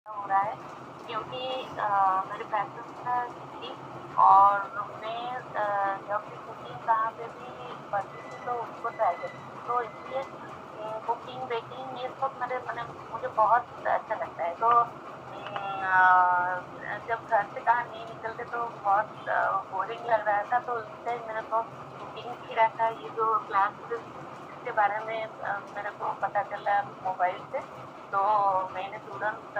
हो रहा है क्योंकि मेरी प्रैक्टिस थी और मैं जब भी कुकिंग कहाँ पे भी पढ़ती थी तो उसको ट्राई करती थी, तो इसलिए कुकिंग बेकिंग ये सब मेरे मैंने मुझे बहुत अच्छा लगता है। तो जब घर से कहाँ नहीं निकलते तो बहुत बोरिंग लग रहा था, तो इससे मेरे को कुकिंग खीरा का ये जो क्लास इसके बारे में मेरे को पता चला मोबाइल से, तो मैंने तुरंत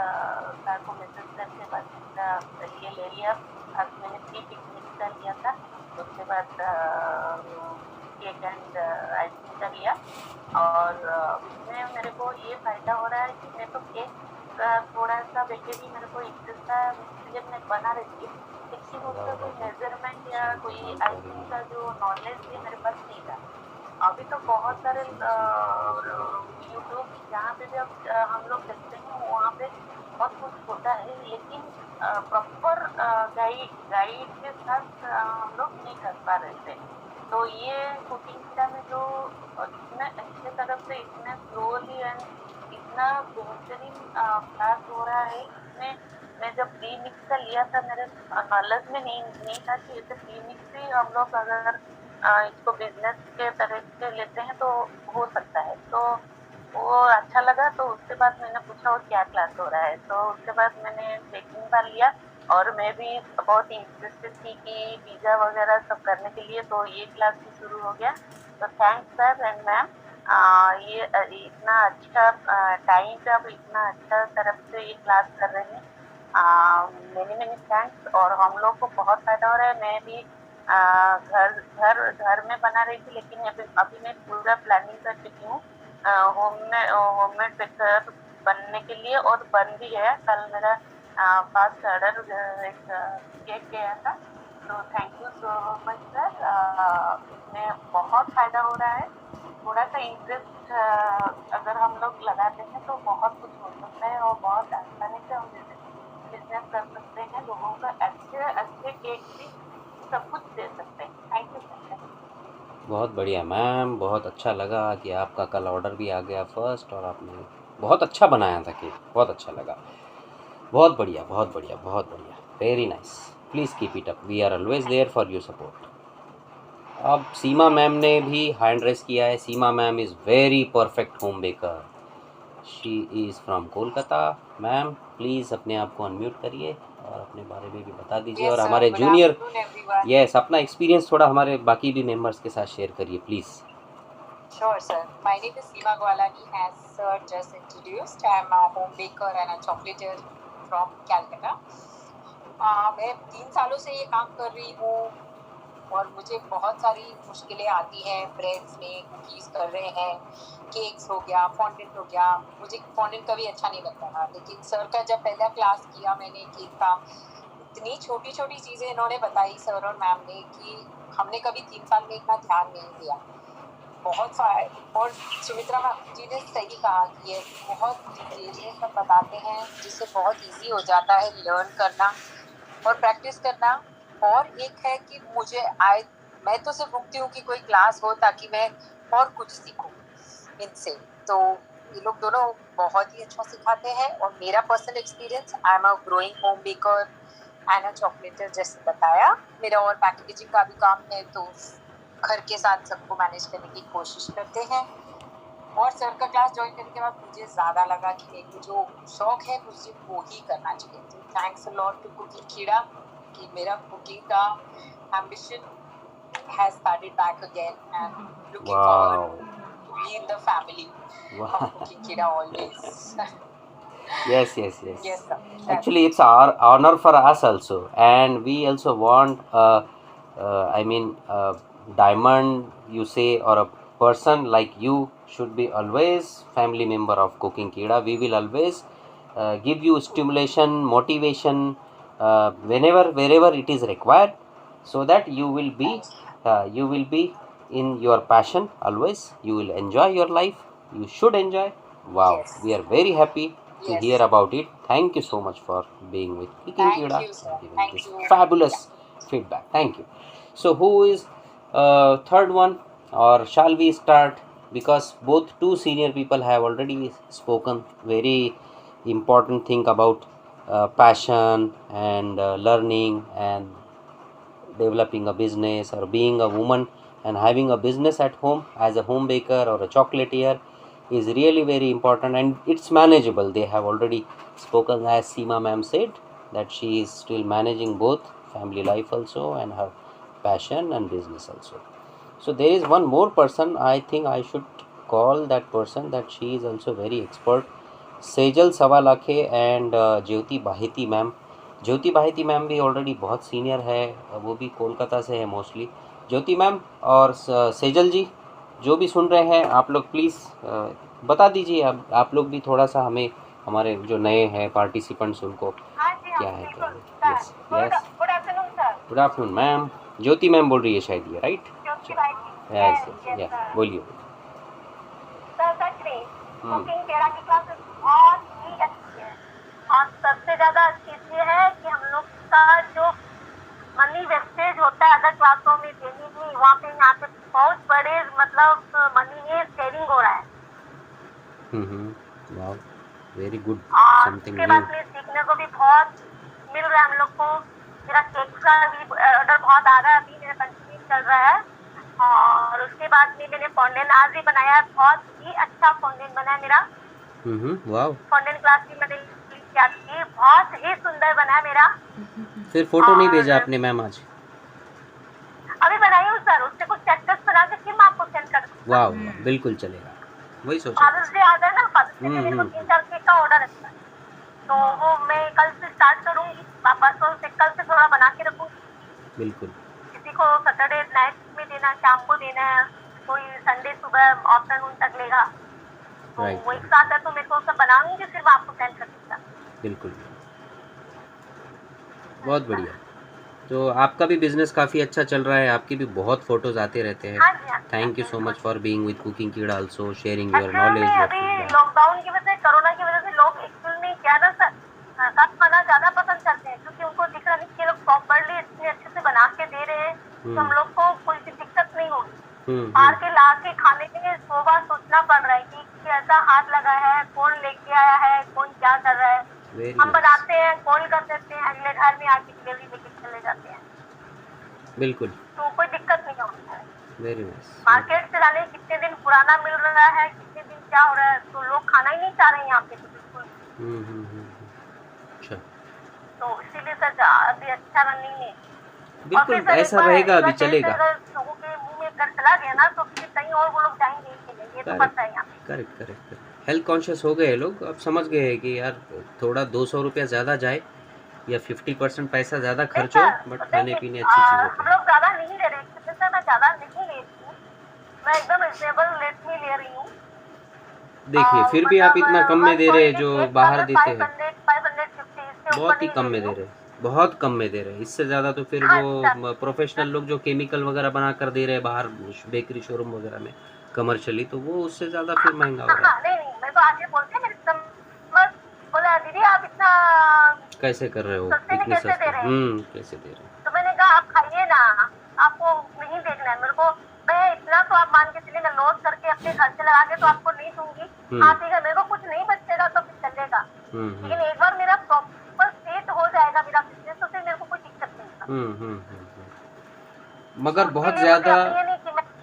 सर को मैसेज करके बस इसका ये ले लिया। अब मैंने प्री पिकनिक का लिया था, उसके बाद केक एंड आइसक्रीम का लिया। और इसमें मेरे को ये फ़ायदा हो रहा है कि मैं तो केक थोड़ा-सा बेकरी मेरे को इंटरेस्ट था, इसलिए मैं बना रही थी, लेकिन उसका कोई मेज़रमेंट या कोई आइसिंग का जो नॉलेज है मेरे पास नहीं था। अभी तो बहुत सारे यूट्यूब जहाँ पे भी हम लोग देखते हैं वहाँ पे बहुत कुछ होता है, लेकिन प्रॉपर गाइड के साथ हम लोग नहीं कर पा रहे थे। तो ये कुकिंग क्रीड़ा में जो इतना अच्छे तरफ से इतना स्लोली एंड इतना बेहतरीन क्लास हो रहा है, इसमें मैं जब प्री मिक्स का लिया था मेरे नॉलेज में नहीं था कि ऐसे प्री मिक्स भी हम लोग अगर इसको बिजनेस के तरह से लेते हैं तो हो सकता है। तो वो अच्छा लगा, तो उसके बाद मैंने पूछा और क्या क्लास हो रहा है, तो उसके बाद मैंने बेकिंग का लिया और मैं भी बहुत इंटरेस्टेड थी कि पिज़्ज़ा वगैरह सब करने के लिए, तो ये क्लास भी शुरू हो गया। तो थैंक्स सर एंड मैम, ये इतना अच्छा टाइम पे आप इतना अच्छा तरफ से ये क्लास कर रहे हैं। मेनी मेनी थैंक्स, और हम लोग को बहुत फ़ायदा हो रहा है। मैं भी घर घर घर में बना रही थी, लेकिन अभी अभी मैं पूरा प्लानिंग कर चुकी हूँ होममेड बेकर बनने के लिए, और बन भी गया। कल मेरा फर्स्ट ऑर्डर एक केक गया था। तो thank you so much sir, इसमें बहुत फ़ायदा हो रहा है। थोड़ा-सा इंटरेस्ट अगर हम लोग लगाते हैं तो बहुत कुछ हो सकता है और बहुत आसानी से हम बिज़नेस कर सकते हैं, लोगों को अच्छे केक भी सब कुछ दे सकते हैं। Thank you sir. बहुत बढ़िया मैम, बहुत अच्छा लगा कि आपका कल ऑर्डर भी आ गया फर्स्ट, और आपने बहुत अच्छा बनाया था केक, बहुत अच्छा लगा। बहुत बढ़िया, बहुत बढ़िया, बहुत बढ़िया, very nice. Please keep it up, we are always there for you support. अब सीमा थैंक मैम यू ने सर। भी हैंड रेस किया है। Seema ma'am is very perfect home baker, she is from Kolkata. Ma'am please अपने आप को अनम्यूट करिए और अपने बारे में भी बता दीजिए, और Yes, sir. हमारे Good junior, afternoon, everyone. Yes, अपना एक्सपीरियंस थोड़ा हमारे बाकी भी मेंबर्स के साथ शेयर करिए please. Sure, sir. My name is Seema Gwalani, as sir just introduced. I am a home baker and a chocolatier from Calcutta. मैं 3 सालों से ये काम कर रही हूँ और मुझे बहुत सारी मुश्किलें आती हैं। ब्रेड्स में कुकीज़ कर रहे हैं, केक्स हो गया, फॉन्डेंट हो गया। मुझे फॉन्डेंट कभी अच्छा नहीं लगता था, लेकिन सर का जब पहला क्लास किया मैंने केक का, इतनी छोटी छोटी चीज़ें इन्होंने बताई सर और मैम ने कि हमने कभी 3 साल में इतना ध्यान नहीं दिया। बहुत और सुमित्रा जी ने सही कहा कि ये बहुत डिटेल में सब बताते हैं, जिससे बहुत इजी हो जाता है लर्न करना और प्रैक्टिस करना। और एक है कि मैं तो सिर्फ रुकती हूँ कि कोई क्लास हो ताकि मैं और कुछ सीखूं इनसे। तो ये लोग दोनों बहुत ही अच्छा सिखाते हैं। और मेरा personal experience, I am a growing home baker and a chocolatier, जैसे बताया। मेरा और पैकेजिंग का भी काम है, तो घर के साथ सबको मैनेज करने की कोशिश करते हैं। और सर का क्लास ज्वाइन करने के बाद मुझे ज़्यादा लगा कि मेरे को जो शौक है मुझे वो ही करना चाहिए। तो thanks a lot to cooking Keeda कि मेरा कुकिंग का ambition has started back again, and looking forward wow, to be in the family of Cooking Kida always. yes, yes, yes. Yes, sir. Actually, it's our honor for us also, and we also want I mean diamond, you say, or a person like you should be always family member of Cooking Kida. We will always give you stimulation, motivation, wherever it is required, so that you will be in your passion always. You will enjoy your life, you should enjoy. Wow, Yes. we are very happy to Yes. hear about it. Thank you so much for being with Cooking Thank Kida you, sir. and giving Thank this you. fabulous feedback. Thank you. So who is third one, or shall we start? Because both two senior people have already spoken very important thing about passion and learning and developing a business, or being a woman and having a business at home as a home baker or a chocolatier is really very important, and it's manageable. They have already spoken, as Seema ma'am said, that she is still managing both family life also and her passion and business also. So there is one more person, I think I should call that person, that she is also very expert, Sejal Sawalakhe and Jyoti Bahiti ma'am. Jyoti Bahiti ma'am भी already बहुत senior है, वो भी कोलकाता से है mostly. ज्योति ma'am और सेजल जी, जो भी सुन रहे हैं आप लोग प्लीज़ बता दीजिए. अब आप लोग भी थोड़ा सा हमें, हमारे जो नए हैं पार्टिसिपेंट्स, उनको हाँ जी, क्या हाँ, है बिल्कुल, क्या. Yes sir. Yes, good afternoon sir. Good afternoon ma'am. Jyoti ma'am बोल रही है शायद, ये राइट? ज्योति भाई, यस yes, यस, sir। बोलिए. सर सच में कुकिंग पेड़ा की क्लासेस बहुत ही अच्छी है, और सबसे ज्यादा अच्छी इसलिए है कि हम लोग का जो मनी वेस्टेज होता है अदर क्लासों में देने में, वहाँ पे यहाँ पे बहुत बड़े मतलब मनी में सेविंग हो रहा है। वाओ, वेरी गुड, और समथिंग उसके न्यू. बाद में सीखने को भी बहुत मिल रहा है हम लोग को। मेरा केक का भी ऑर्डर बहुत आ रहा है, अभी मेरा कंटिन्यू चल रहा है। और उसके बाद में मैंने फॉन्डेन आज भी बनाया, बहुत ही अच्छा फॉन्डेन बना है मेरा। वाओ, फॉन्डेन क्लास भी मैंने क्या की, बहुत ही सुंदर बना है मेरा। फिर फोटो नहीं और भेजा आपने मैम आज? अभी बनाई हूँ सर, उससे कुछ चैप्टर्स बना के फिर मैं आपको सेंड कर दूँगी। वाह, बिल्कुल चलेगा, वही सोचा. फादर्स डे आता है ना, फादर्स डे पे मेरे को 3-4 केक का ऑर्डर है, तो वो मैं कल से स्टार्ट करूँगी, परसों से, कल से थोड़ा बना के रखूँगी। बिल्कुल. किसी को सैटरडे नाइट में देना, शाम को देना है, कोई संडे सुबह आफ्टरनून तक लेगा, तो Right. वो एक साथ है, तो मैं तो सब बनाऊंगी, फिर मैं आपको सेंड कर दूँगा। बिल्कुल, बहुत बढ़िया. तो आपका भी बिजनेस काफ़ी अच्छा चल रहा है, आपके भी बहुत फोटोज आते रहते हैं. हाँ जी, हाँ जी, thank you so much for being with cooking Keeda also, sharing your actually knowledge, में योर अभी फीडबैक. लॉकडाउन की वजह से, कोरोना की वजह से लोग एक्चुअली में क्या ना सर, साथ खाना ज्यादा पसंद करते हैं, क्योंकि उनको दिख रहा नहीं कि ये लोग प्रॉपरली इतने अच्छे से बना के दे रहे हैं, तो हम लोग को कोई भी दिक्कत नहीं होगी। बाहर के ला के खाने के लिए 100 बार सोचना पड़ रहा है कि कैसा हाथ लगा है, कौन लेके आया है, कौन क्या कर रहा है। हम बनाते हैं, कॉल कर देते हैं, अगले घर में आके डिलीवरी लेके चले जाते हैं, बिल्कुल, तो कोई दिक्कत नहीं होती है। Very nice. मार्केट से लाने कितने दिन पुराना मिल रहा है, कितने दिन क्या हो रहा है, तो लोग खाना ही नहीं चाह रहे हैं यहाँ पे, तो बिल्कुल। अच्छा, तो इसीलिए सर अभी अच्छा रनिंग है। बिल्कुल ऐसा रहेगा, अभी चलेगा. लोगों के मुंह में कर चला गया ना, तो फिर कहीं और वो लोग जाएंगे ही नहीं, ये तो पता है यहाँ पे। Correct correct. हेल्थ कॉन्शियस हो गए लोग, अब समझ गए हैं कि यार थोड़ा 200 रुपया ज़्यादा जाए या 50% पैसा ज़्यादा खर्च हो, बट खाने पीने अच्छी चीज़ें हम लोग ज्यादा नहीं ले रहे, सर मैं ज्यादा नहीं ले रही हूँ, मैं एकदम रिजनेबल रेट में ले रही हूँ। देखिए फिर भी आप इतना कम में दे रहे हैं, जो बाहर देते हैं 550 बहुत ही कम में दे रहे हैं, बहुत कम में दे रहे हैं. इससे ज़्यादा तो फिर वो प्रोफेशनल लोग जो केमिकल वगैरह बना कर दे रहे हैं बाहर बेकरी शोरूम वगैरह में कमर्शियली, तो वो उससे ज़्यादा फिर महंगा हो रहा है. नहीं, मैं तो आगे बोलते हैं, मेरे कस्टमर बोला दीदी आप इतना कैसे कर रहे हो, इतनी सस्ते कैसे दे रहे हैं? कैसे दे रहे हैं? तो मैंने कहा आप खाइए ना, आपको नहीं देखना है मेरे को, मैं इतना तो आप मान के चलिए, मैं लॉस करके अपने घर से लगा के तो आपको नहीं दूंगी। हाँ ठीक है, मेरे को कुछ नहीं बचेगा तो फिर चलेगा, लेकिन एक बार मेरा प्रॉपर सेट हो जाएगा मेरा बिजनेस, तो फिर मेरे को कोई दिक्कत नहीं है। मगर बहुत ज़्यादा,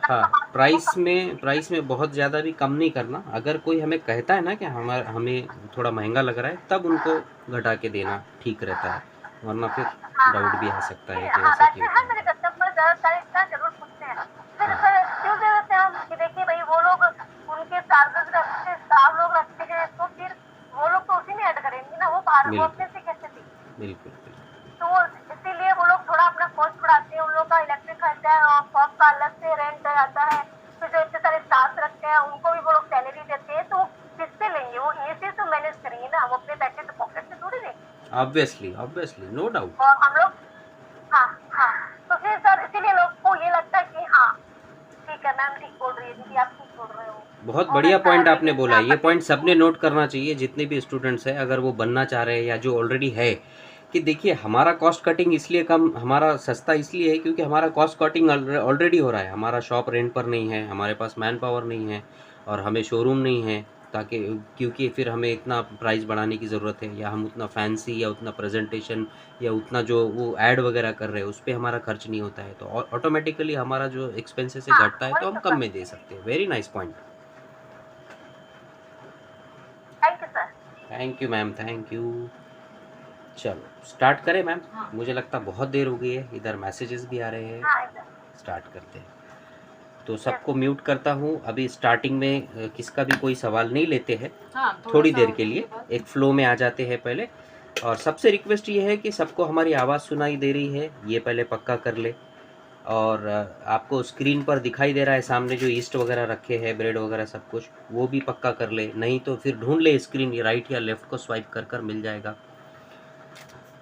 हाँ, प्राइस में बहुत ज़्यादा भी कम नहीं करना. अगर कोई हमें कहता है ना कि हमें थोड़ा महंगा लग रहा है, तब उनको घटा के देना ठीक रहता है, वरना फिर डाउट भी आ सकता है कि ऐसा क्यों. मेरे कस्टमर ज्यादातर इतना जरूर पूछते हैं, फिर क्यों दे देते हैं हम कि देखिए भाई वो लोग उनके चार्जेस रखते हैं, स्टाफ लोग रखते हैं, तो फिर वो लोग तो उसी में ऐड करेंगे ना, वो बाहर वो अपने से कैसे देंगे? बिल्कुल. तो इसीलिए वो लोग थोड़ा अपना कॉस्ट बढ़ाते हैं, उन लोग का इलेक्ट्रिक खर्चा है और शॉप का अलग से रेंट आता है, फिर जो इतने सारे स्टाफ रखते हैं उनको भी वो लोग सैलरी देते हैं, तो किससे लेंगे? वो ऐसे तो मैनेज करेंगे ना, वो अपने पैसे तो पॉकेट से थोड़ी देंगे। Obviously no doubt. और हम लोग हाँ, तो फिर सर इसीलिए लोग को ये लगता है कि हाँ ठीक है मैम ठीक बोल रही है दीदी, आप ठीक बोल रहे हो। बहुत बढ़िया पॉइंट आपने बोला. ये पॉइंट सबने नोट करना चाहिए, जितने भी स्टूडेंट्स हैं, अगर वो बनना चाह रहे हैं या जो ऑलरेडी है, कि देखिए हमारा कॉस्ट कटिंग इसलिए कम, हमारा सस्ता इसलिए है क्योंकि हमारा कॉस्ट कटिंग ऑलरेडी हो रहा है. हमारा शॉप रेंट पर नहीं है, हमारे पास मैन पावर नहीं है, और हमें शोरूम नहीं है, ताकि क्योंकि फिर हमें इतना प्राइस बढ़ाने की ज़रूरत है, या हम उतना फैंसी या उतना प्रेजेंटेशन या उतना जो वो ऐड वगैरह कर रहे हैं उस पे हमारा खर्च नहीं होता है, तो ऑटोमेटिकली हमारा जो एक्सपेंसेस है हाँ, घटता है, वही तो हम तो कम में दे सकते हैं। Very nice point. Thank you sir. Thank you ma'am, thank you. चलो स्टार्ट करें मैम। हाँ। मुझे लगता बहुत देर हो गई है, इधर मैसेजेस भी आ रहे हैं। हाँ सर। स्टार्ट करते हैं। तो सबको म्यूट करता हूँ अभी स्टार्टिंग में, किसका भी कोई सवाल नहीं लेते हैं, हाँ, थोड़ी देर के लिए एक फ्लो में आ जाते हैं पहले। और सबसे रिक्वेस्ट ये है कि सबको हमारी आवाज़ सुनाई दे रही है, ये पहले पक्का कर ले। और आपको स्क्रीन पर दिखाई दे रहा है सामने जो ईस्ट वगैरह रखे हैं, ब्रेड वगैरह सब कुछ, वो भी पक्का कर ले, नहीं तो फिर ढूंढ ले स्क्रीन, राइट या लेफ़्ट को स्वाइप कर कर मिल जाएगा।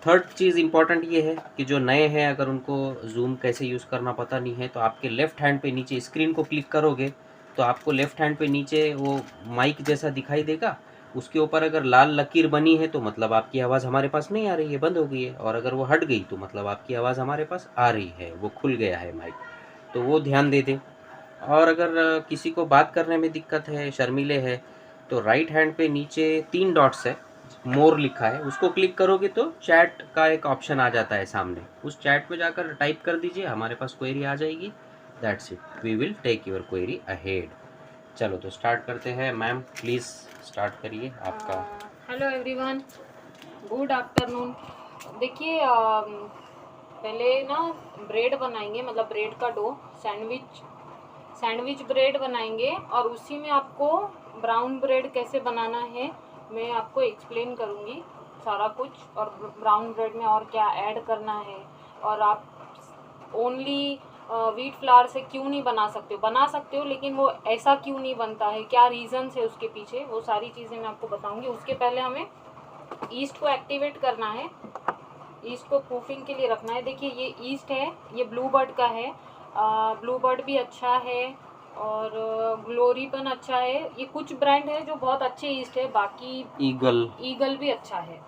थर्ड चीज़ इम्पॉर्टेंट ये है कि जो नए हैं अगर उनको जूम कैसे यूज़ करना पता नहीं है, तो आपके लेफ़्ट हैंड पे नीचे स्क्रीन को क्लिक करोगे तो आपको लेफ़्ट हैंड पे नीचे वो माइक जैसा दिखाई देगा, उसके ऊपर अगर लाल लकीर बनी है तो मतलब आपकी आवाज़ हमारे पास नहीं आ रही है, बंद हो गई है, और अगर वो हट गई तो मतलब आपकी आवाज़ हमारे पास आ रही है, वो खुल गया है माइक, तो वो ध्यान दे दें। और अगर किसी को बात करने में दिक्कत है, शर्मीले है, तो राइट हैंड पे नीचे 3 डॉट्स है, मोर लिखा है, उसको क्लिक करोगे तो चैट का एक ऑप्शन आ जाता है सामने, उस चैट में जाकर टाइप कर दीजिए, हमारे पास क्वेरी आ जाएगी। That's it, we will take your query ahead. चलो तो स्टार्ट करते हैं। मैम प्लीज़ स्टार्ट करिए आपका। Hello everyone, good afternoon. देखिए पहले ना ब्रेड बनाएंगे, मतलब ब्रेड का डो, सैंडविच ब्रेड बनाएंगे, और उसी में आपको ब्राउन ब्रेड कैसे बनाना है मैं आपको एक्सप्लेन करूँगी सारा कुछ, और ब्राउन ब्रेड में और क्या ऐड करना है, और आप ओनली व्हीट फ्लावर से क्यों नहीं बना सकते हो, लेकिन वो ऐसा क्यों नहीं बनता है, क्या रीज़न्स है उसके पीछे, वो सारी चीज़ें मैं आपको बताऊंगी। उसके पहले हमें ईस्ट को एक्टिवेट करना है, ईस्ट को प्रूफिंग के लिए रखना है। देखिए ये ईस्ट है, ये ब्लू बर्ड का है, ब्लू बर्ड भी अच्छा है, और ग्लोरीपन अच्छा है, ये कुछ ब्रांड है जो बहुत अच्छे ईस्ट है, बाकी ईगल भी अच्छा है,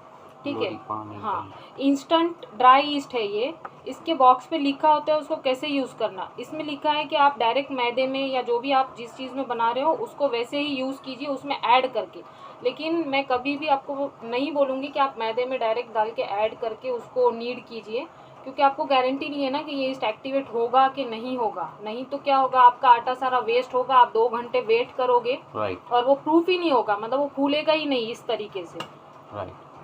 ठीक है। हाँ, इंस्टेंट ड्राई ईस्ट है ये, इसके बॉक्स पे लिखा होता है उसको कैसे यूज़ करना। इसमें लिखा है कि आप डायरेक्ट मैदे में या जो भी आप जिस चीज़ में बना रहे हो उसको वैसे ही यूज़ कीजिए उसमें ऐड करके, लेकिन मैं कभी भी आपको नहीं बोलूँगी कि आप मैदे में डायरेक्ट डाल के ऐड करके उसको नीड कीजिए, क्योंकि आपको गारंटी नहीं है ना कि ये ईस्ट एक्टिवेट होगा कि नहीं होगा, नहीं तो क्या होगा, आपका आटा सारा वेस्ट होगा, आप 2 घंटे वेट करोगे, और वो प्रूफ ही नहीं होगा, मतलब वो फूलेगा ही नहीं इस तरीके से,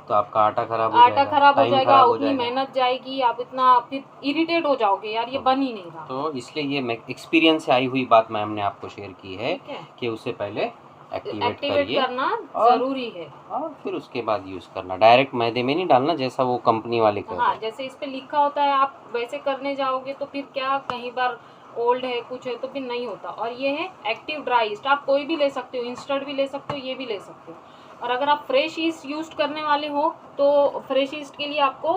तो आपका आटा खराब हो जाएगा, उतनी मेहनत जाएगी, आप इतना फिर इरिटेट हो जाओगे, यार ये बन ही नहीं रहा। तो इसलिए ये एक्सपीरियंस से आई हुई बात मैम ने आपको शेयर की है कि उससे पहले एक्टिवेट करना जरूरी है, और फिर उसके बाद यूज करना, डायरेक्ट मैदे में नहीं डालना जैसा वो कंपनी वाले कहते हैं। हाँ, जैसे इस पे लिखा होता है, आप वैसे करने जाओगे तो फिर क्या, कहीं बार ओल्ड है कुछ है तो फिर नहीं होता। और ये है एक्टिव ड्राई ईस्ट, आप कोई भी ले सकते हो, इंस्टेंट भी ले सकते हो, ये भी ले सकते हो। और अगर आप फ्रेश ईस्ट यूज करने वाले हो तो फ्रेश ईस्ट के लिए आपको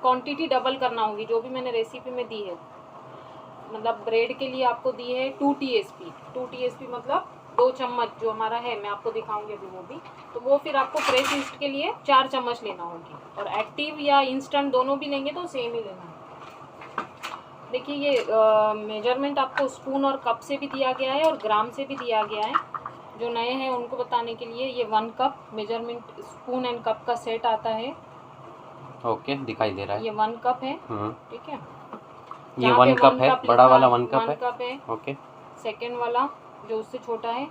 क्वांटिटी डबल करना होगी, जो भी मैंने रेसिपी में दी है, मतलब ब्रेड के लिए आपको दी है 2 TSP मतलब 2 चम्मच जो हमारा है, मैं आपको दिखाऊंगी अभी वो भी, तो वो फिर आपको फ्रेश ईस्ट के लिए 4 चम्मच लेना होगी, और एक्टिव या इंस्टेंट दोनों भी लेंगे तो सेम ही लेना है। देखिए ये मेजरमेंट आपको स्पून और कप से भी दिया गया है और ग्राम से भी दिया गया है, जो नए हैं उनको बताने के लिए। ये 1 cup measurement spoon and cup का सेट आता है। ओके, दिखाई दे रहा है, ये 1 कप है, ठीक है, ये 1 कप है, बड़ा वाला 1 कप है। ओके, सेकंड वाला जो उससे छोटा है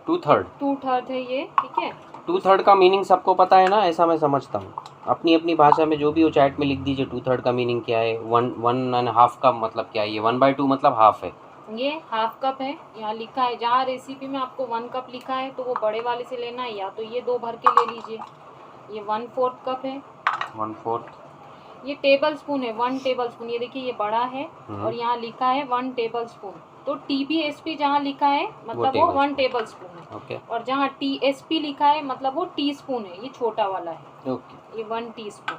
2/3 है ये, ठीक है। 2/3 का मीनिंग सबको पता है ना, ऐसा मैं समझता हूँ, अपनी अपनी भाषा में जो भी हो चैट में लिख दीजिए 2/3 का मीनिंग क्या है, 1.5 का मतलब क्या है, ये 1/2 मतलब हाफ है, ये हाफ कप है, यहाँ लिखा है, जहाँ रेसिपी में आपको 1 कप लिखा है तो वो बड़े वाले से लेना है, या तो ये 2 भर के ले लीजिए। ये 1/4 कप है, 1/4, ये टेबल स्पून है, 1 टेबल स्पून, ये देखिए ये बड़ा है और यहाँ लिखा है 1 टेबल स्पून, तो TBSP जहाँ लिखा है मतलब वो 1 टेबल स्पून है, ओके, और जहाँ TSP लिखा है मतलब वो टी स्पून है, ये छोटा वाला है, ओके, ये 1 टीस्पून,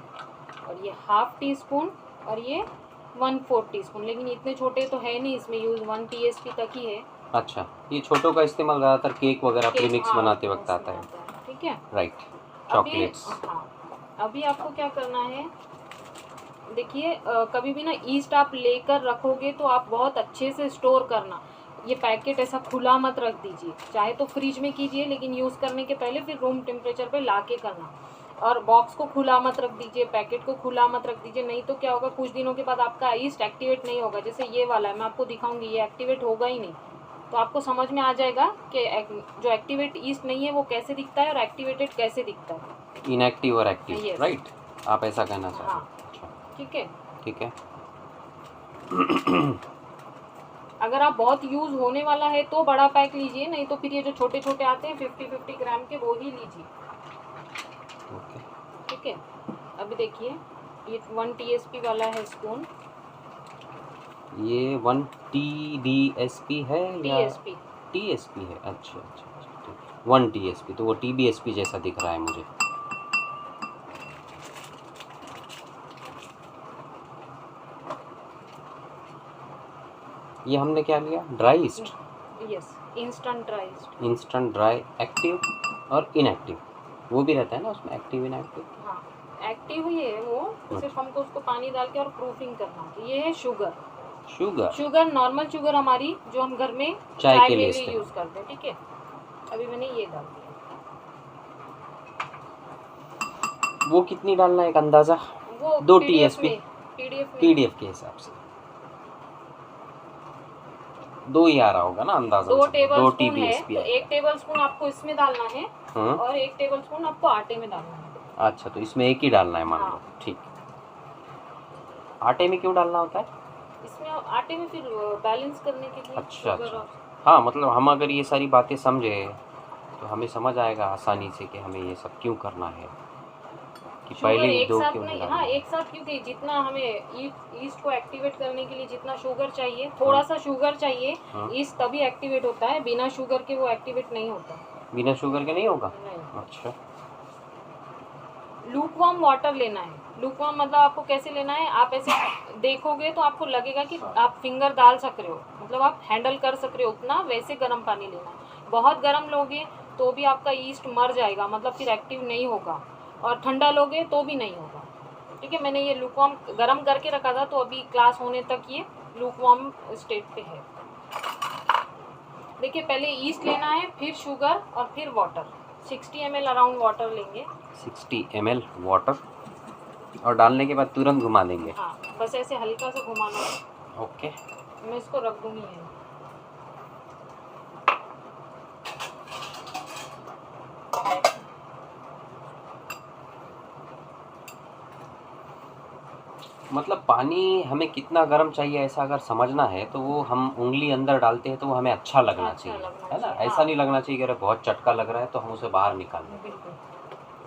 और ये हाफ टी स्पून, और ये 1/4 टीस्पून, लेकिन इतने छोटे तो है नहीं इसमें यूज, 1 TSP तक ही है। अच्छा, ये छोटों का इस्तेमाल ज़्यादातर केक वगैरह प्रीमिक्स बनाते वक्त आता है, ठीक है, राइट, चॉकलेट्स। हाँ, अभी आपको क्या करना है, देखिए कभी भी ना ईस्ट आप लेकर रखोगे तो आप बहुत अच्छे से स्टोर करना, ये पैकेट ऐसा खुला मत रख दीजिए, चाहे तो फ्रिज में कीजिए लेकिन यूज़ करने के पहले फिर रूम टेम्परेचर पे ला के करना। और बॉक्स को खुला मत रख दीजिए, पैकेट को खुला मत रख दीजिए, नहीं तो क्या होगा कुछ दिनों के बाद आपका ईस्ट एक्टिवेट नहीं होगा। जैसे ये वाला है, मैं आपको दिखाऊंगी, ये एक्टिवेट होगा ही नहीं, तो आपको समझ में आ जाएगा कि जो एक्टिवेट ईस्ट नहीं है वो कैसे दिखता है और एक्टिवेटेड कैसे दिखता है। इनएक्टिव और एक्टिव, Yes. राइट, आप ऐसा कहना चाहते हाँ। हैं। अच्छा, ठीक है। ठीक है। अगर आप बहुत यूज़ होने वाला है तो बड़ा पैक लीजिए, नहीं तो फिर ये जो छोटे छोटे आते हैं 50-50 ग्राम के वो ही लीजिए। ओके, ठीक है। अभी देखिए ये 1 TSP वाला है स्पून, ये 1 TDSP है या TSP। TSP है? अच्छा अच्छा अच्छा, ठीक। 1 TSP, तो वो TBSP जैसा दिख रहा है मुझे। ये हमने क्या लिया? Dry yeast, yes, instant raised. Instant dry, active और इनएक्टिव, वो भी रहता है ना उसमें, एक्टिव इनएक्टिव। हाँ, एक्टिव ही है वो, तो सिर्फ हमको उसको पानी डाल के और प्रूफिंग करना है। ये है sugar. Sugar, sugar normal sugar हमारी जो हम घर में चाय चाय के के लिए लिए इस्तेमाल। यूज़ करते हैं। ठीक है, अभी मैंने ये डाल दिया। वो कितनी डालना है, एक अंदाज़ा? वो 2 PDF TSP, में, PDF में। PDF के हिसाब से 2 ही आ रहा होगा ना अंदाज़ा? 2 2 टेबल स्पून है, TBSP तो है। 1 टेबल स्पून आपको इसमें डालना है हाँ, और 1 टेबल स्पून आपको आटे में डालना है। अच्छा, तो इसमें एक ही डालना है मान लो। हाँ। ठीक। आटे में क्यों डालना होता है? इसमें आटे में फिर बैलेंस करने के लिए अच्छा शुगर अच्छा, और हाँ, मतलब हम अगर ये सारी बातें समझे तो हमें समझ आएगा आसानी से कि हमें ये सब क्यों करना है, कि शुगर पहले ही एक दो साथ क्यों नहीं। डालना हाँ, है। एक साथ क्योंकि जितना हमें ईस्ट को एक्टिवेट करने के लिए जितना शुगर चाहिए, थोड़ा सा शुगर चाहिए, हाँ। ईस्ट तभी एक्टिवेट होता है, बिना शुगर के वो एक्टिवेट नहीं होता। बिना शुगर के नहीं होगा? नहीं। अच्छा, लूकवार्म वाटर लेना है। लूकवार्म मतलब आपको कैसे लेना है, आप ऐसे देखोगे तो आपको लगेगा कि आप फिंगर डाल सक रहे हो, मतलब आप हैंडल कर सक रहे हो उतना, वैसे गर्म पानी लेना है। बहुत गर्म लोगे तो भी आपका ईस्ट मर जाएगा, मतलब फिर एक्टिव नहीं होगा, और ठंडा लोगे तो भी नहीं होगा। ठीक है, मैंने ये लूकवार्म गर्म करके रखा था, तो अभी क्लास होने तक ये लूकवार्म स्टेट पे है। देखिए, पहले ईस्ट लेना है, फिर शुगर और फिर वाटर। 60 ml अराउंड वाटर लेंगे। 60 ml वाटर, और डालने के बाद तुरंत घुमा देंगे। हाँ, बस ऐसे हल्का सा घुमाना है। ओके, मैं इसको रख दूंगी यहीं। मतलब पानी हमें कितना गर्म चाहिए ऐसा अगर समझना है तो वो हम उंगली अंदर डालते हैं तो वो हमें अच्छा लगना अच्छा चाहिए, लगना है ना? चाहिए, ऐसा हाँ। नहीं लगना चाहिए कि अरे बहुत चटका लग रहा है तो हम उसे बाहर निकाल दें। बिल्कुल।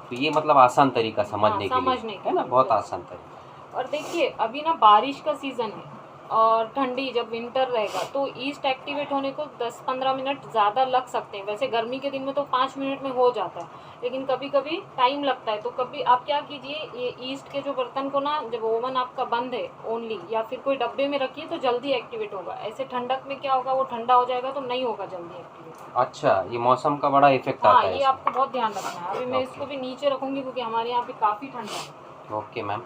तो ये मतलब आसान तरीका समझने के समझने लिए, के है ना? लिए, बहुत yes। आसान तरीका। और देखिए, अभी ना बारिश का सीज़न है और ठंडी जब विंटर रहेगा तो ईस्ट एक्टिवेट होने को 10-15 मिनट ज़्यादा लग सकते हैं। वैसे गर्मी के दिन में तो 5 मिनट में हो जाता है, लेकिन कभी कभी टाइम लगता है। तो कभी आप क्या कीजिए, ये ईस्ट के जो बर्तन को ना, जब ओवन आपका बंद है ओनली, या फिर कोई डब्बे में रखिए तो जल्दी एक्टिवेट होगा। ऐसे ठंडक में क्या होगा, वो ठंडा हो जाएगा तो नहीं होगा जल्दी एक्टिवेट। अच्छा, ये मौसम का बड़ा इफेक्ट हाँ, आता है ये इसमें। आपको बहुत ध्यान रखना है। अभी मैं ओके। इसको भी नीचे रखूँगी क्योंकि हमारे यहाँ पे काफ़ी ठंडा है। Okay ma'am.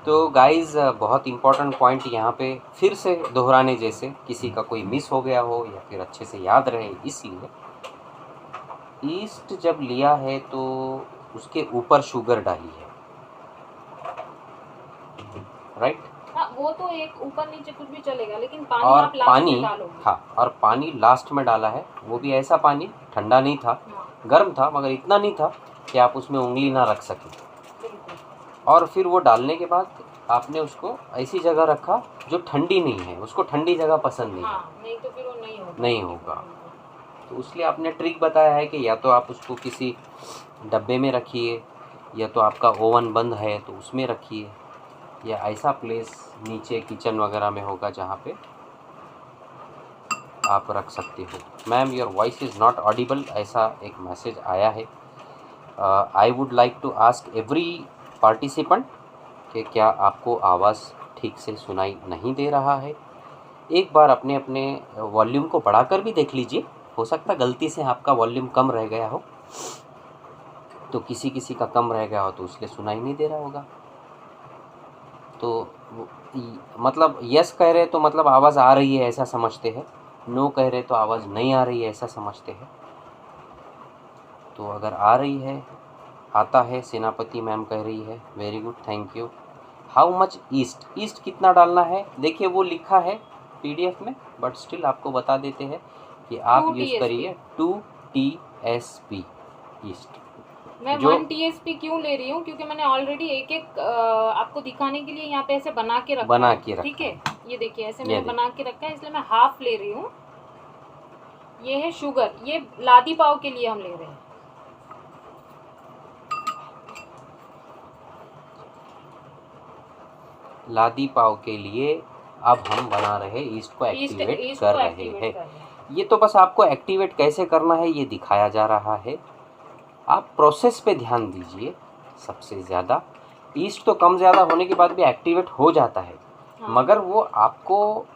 तो गाइज़, बहुत इम्पोर्टेंट पॉइंट यहाँ पे फिर से दोहराने जैसे, किसी का कोई मिस हो गया हो या फिर अच्छे से याद रहे, इसलिए ईस्ट जब लिया है तो उसके ऊपर शुगर डाली है, राइट? हाँ, वो तो एक ऊपर नीचे कुछ भी चलेगा, लेकिन पानी और आप लास्ट पानी, में डालोगे। हाँ, और पानी लास्ट में डाला है, वो भी ऐसा पानी, ठंडा नहीं था, हाँ, गर्म था, मगर इतना नहीं था कि आप उसमें उंगली ना रख सकें। बिल्कुल। और फिर वो डालने के बाद आपने उसको ऐसी जगह रखा जो ठंडी नहीं है, उसको ठंडी जगह पसंद नहीं है। हाँ, नहीं तो फिर वो नहीं होगा। नहीं होगा। तो इसलिए आपने ट्रिक बताया है कि या तो आप उसको किसी डब्बे में रखिए, या तो आपका ओवन बंद है तो उसमें रखिए, या ऐसा प्लेस नीचे किचन वगैरह में होगा जहाँ पे आप रख सकते हो। Ma'am, your voice is not audible, ऐसा एक मैसेज आया है। I would like to ask every participant कि क्या आपको आवाज़ ठीक से सुनाई नहीं दे रहा है? एक बार अपने अपने वॉल्यूम को बढ़ाकर भी देख लीजिए, हो सकता गलती से आपका वॉल्यूम कम रह गया हो, तो किसी किसी का कम रह गया हो तो उसलिए सुनाई नहीं दे रहा होगा। तो मतलब यस कह रहे तो मतलब आवाज़ आ रही है ऐसा समझते हैं, नो कह रहे तो आवाज़ नहीं आ रही है ऐसा समझते हैं। तो अगर आ रही है, आता है, सेनापति मैम कह रही है, very good, thank you. How much east, east कितना डालना है देखिए वो लिखा है पीडीएफ में, बट स्टिल आपको बता देते हैं कि आप 2 यूज़ TSP। करिए 2 TSP ईस्ट। मैं जो 1 TSP क्यों ले रही हूँ, क्योंकि मैंने ऑलरेडी एक आपको दिखाने के लिए यहाँ पे ऐसे बना के रखा बना है, के रखा ठीक है। ये देखिए ऐसे ये मैंने देखिए। बना के रखा है, इसलिए मैं हाफ ले रही हूँ। ये है शुगर, ये लादी पाव के लिए हम ले रहे हैं। लादी पाव के लिए अब हम बना रहे ईस्ट को एक्टिवेट ईस्ट कर को रहे एक्टिवेट हैं। कर रहे हैं। ये तो बस आपको एक्टिवेट कैसे करना है ये दिखाया जा रहा है। आप प्रोसेस पे ध्यान दीजिए सबसे ज़्यादा। ईस्ट तो कम ज़्यादा होने के बाद भी एक्टिवेट हो जाता है, हाँ। मगर वो आपको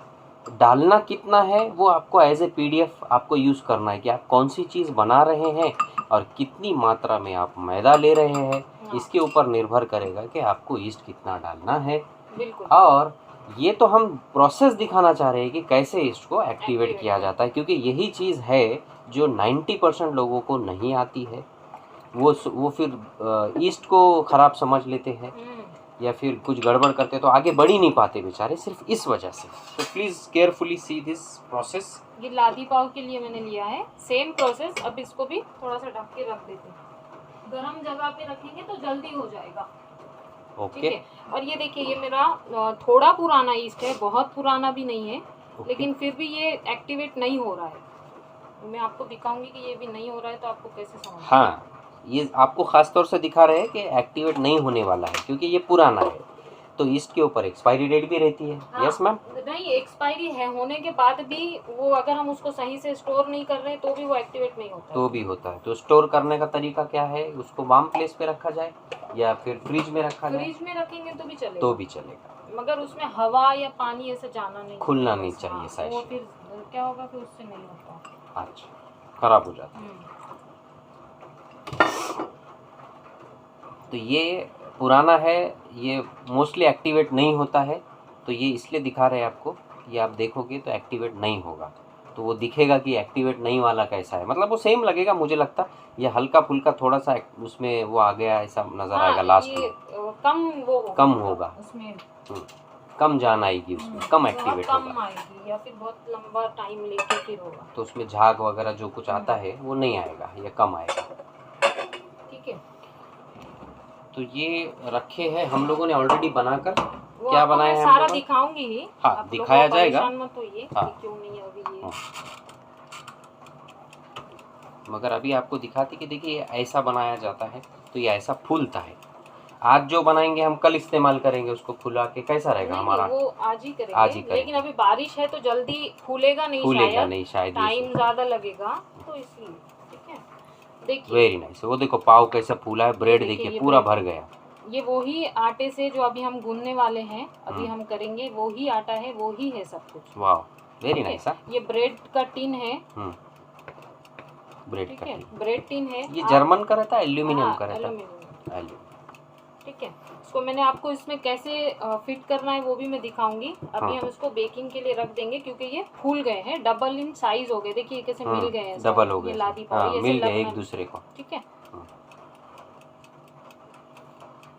डालना कितना है वो आपको एज ए पीडीएफ आपको यूज़ करना है कि आप कौन सी चीज़ बना रहे हैं और कितनी मात्रा में आप मैदा ले रहे हैं। हाँ। इसके ऊपर निर्भर करेगा कि आपको ईस्ट कितना डालना है। बिल्कुल। और ये तो हम प्रोसेस दिखाना चाह रहे हैं कि कैसे ईस्ट को एक्टिवेट किया जाता है, क्योंकि यही चीज़ है जो 90% लोगों को नहीं आती है। वो फिर ईस्ट को ख़राब समझ लेते हैं या फिर कुछ गड़बड़ करते तो आगे बढ़ ही नहीं पाते बेचारे, सिर्फ इस वजह से। तो please carefully see this process. ये लादी पाव के लिए मैंने लिया है, सेम प्रोसेस। अब इसको भी थोड़ा सा ढक के रख देते हैं, गर्म जगह पे रखेंगे तो जल्दी हो जाएगा, ठीक ओके है। और ये देखिए ये मेरा थोड़ा पुराना ईस्ट है, बहुत पुराना भी नहीं है, लेकिन फिर भी ये एक्टिवेट नहीं हो रहा है। मैं आपको दिखाऊंगी कि ये भी नहीं हो रहा है तो आपको कैसे समझ। हाँ, ये आपको ख़ास तौर से दिखा रहे हैं कि एक्टिवेट नहीं होने वाला है क्योंकि ये पुराना है, तो ईस्ट के ऊपर एक्सपायरी डेट भी रहती है। हाँ, यस मैम। नहीं एक्सपायरी है होने के बाद भी वो अगर हम उसको सही से स्टोर नहीं कर रहे तो भी वो एक्टिवेट नहीं होता तो भी होता है। तो स्टोर करने का तरीका क्या है, उसको वार्म प्लेस पे रखा जाए या फिर फ्रिज में रखा जाए? फ्रिज में रखेंगे तो भी चलेगा, तो भी चलेगा, मगर उसमें हवा या पानी ऐसे जाना नहीं, खुलना नहीं हाँ, चाहिए साइज। वो फिर क्या होगा, फिर उससे नहीं होता। अच्छा, खराब हो जाता है। तो ये पुराना है, ये मोस्टली एक्टिवेट नहीं होता है, तो ये इसलिए दिखा रहे हैं आपको। ये आप देखोगे तो एक्टिवेट नहीं होगा, तो वो दिखेगा कि एक्टिवेट नहीं वाला कैसा है, मतलब वो सेम लगेगा मुझे लगता। ये हल्का फुल्का थोड़ा सा उसमें वो आ गया ऐसा नज़र आएगा लास्ट में। कम होगा उसमें, कम जान आएगी उसमें, कम एक्टिवेट कम होगा, आएगी या फिर बहुत लंबा टाइम लेके फिर होगा। तो उसमें झाग वगैरह जो कुछ आता है वो नहीं आएगा या कम आएगा, ठीक है। तो ये रखे हैं हम लोगों ने ऑलरेडी बनाकर। वो क्या आपको बनाया मैं है सारा हम लोगों ने? दिखाऊंगी ही। हाँ, आप लोग दिखाया जाएगा। परेशान मत होइए हाँ। कि क्यों नहीं है अभी ये। हाँ। मगर अभी आपको दिखाती कि देखिए ऐसा बनाया जाता है, तो ये ऐसा फूलता है। आज जो बनाएंगे हम कल इस्तेमाल करेंगे उसको फुला के, कैसा रहेगा नहीं, हमारा? वो आज ही करेंगे, आज ही करेंगे। लेकिन अभी बारिश है तो जल्दी फूलेगा नहीं, शायद टाइम ज़्यादा लगेगा, तो इसलिए। ठीक है, देखिए वेरी नाइस। वो देखो पाव कैसा फूला है, ब्रेड देखिए, देखिए ये पूरा ब्रेड। भर गया। ये वही आटे से जो अभी हम गूंदने वाले हैं, अभी हम्म। हम करेंगे वही आटा है, वही है सब कुछ। वाह, वेरी ठीक है? नाइस। हाँ, ये ब्रेड का टिन है, ब्रेड ठीक का है, टिन। ब्रेड टिन है। ये जर्मन का रहता है, एल्यूमिनियम हाँ, का रहता है? एल्यूमिनियम। एल्यूमिनियम। ठीक है, इसको मैंने आपको इसमें कैसे फिट करना है वो भी मैं दिखाऊंगी। अभी हाँ। हम इसको बेकिंग के लिए रख देंगे क्योंकि ये फूल गए हैं, डबल इन साइज हो गए। देखिए कैसे मिल गए हैं, डबल हो ये गए। लादी हाँ, पाव मिल गए एक दूसरे को। ठीक है।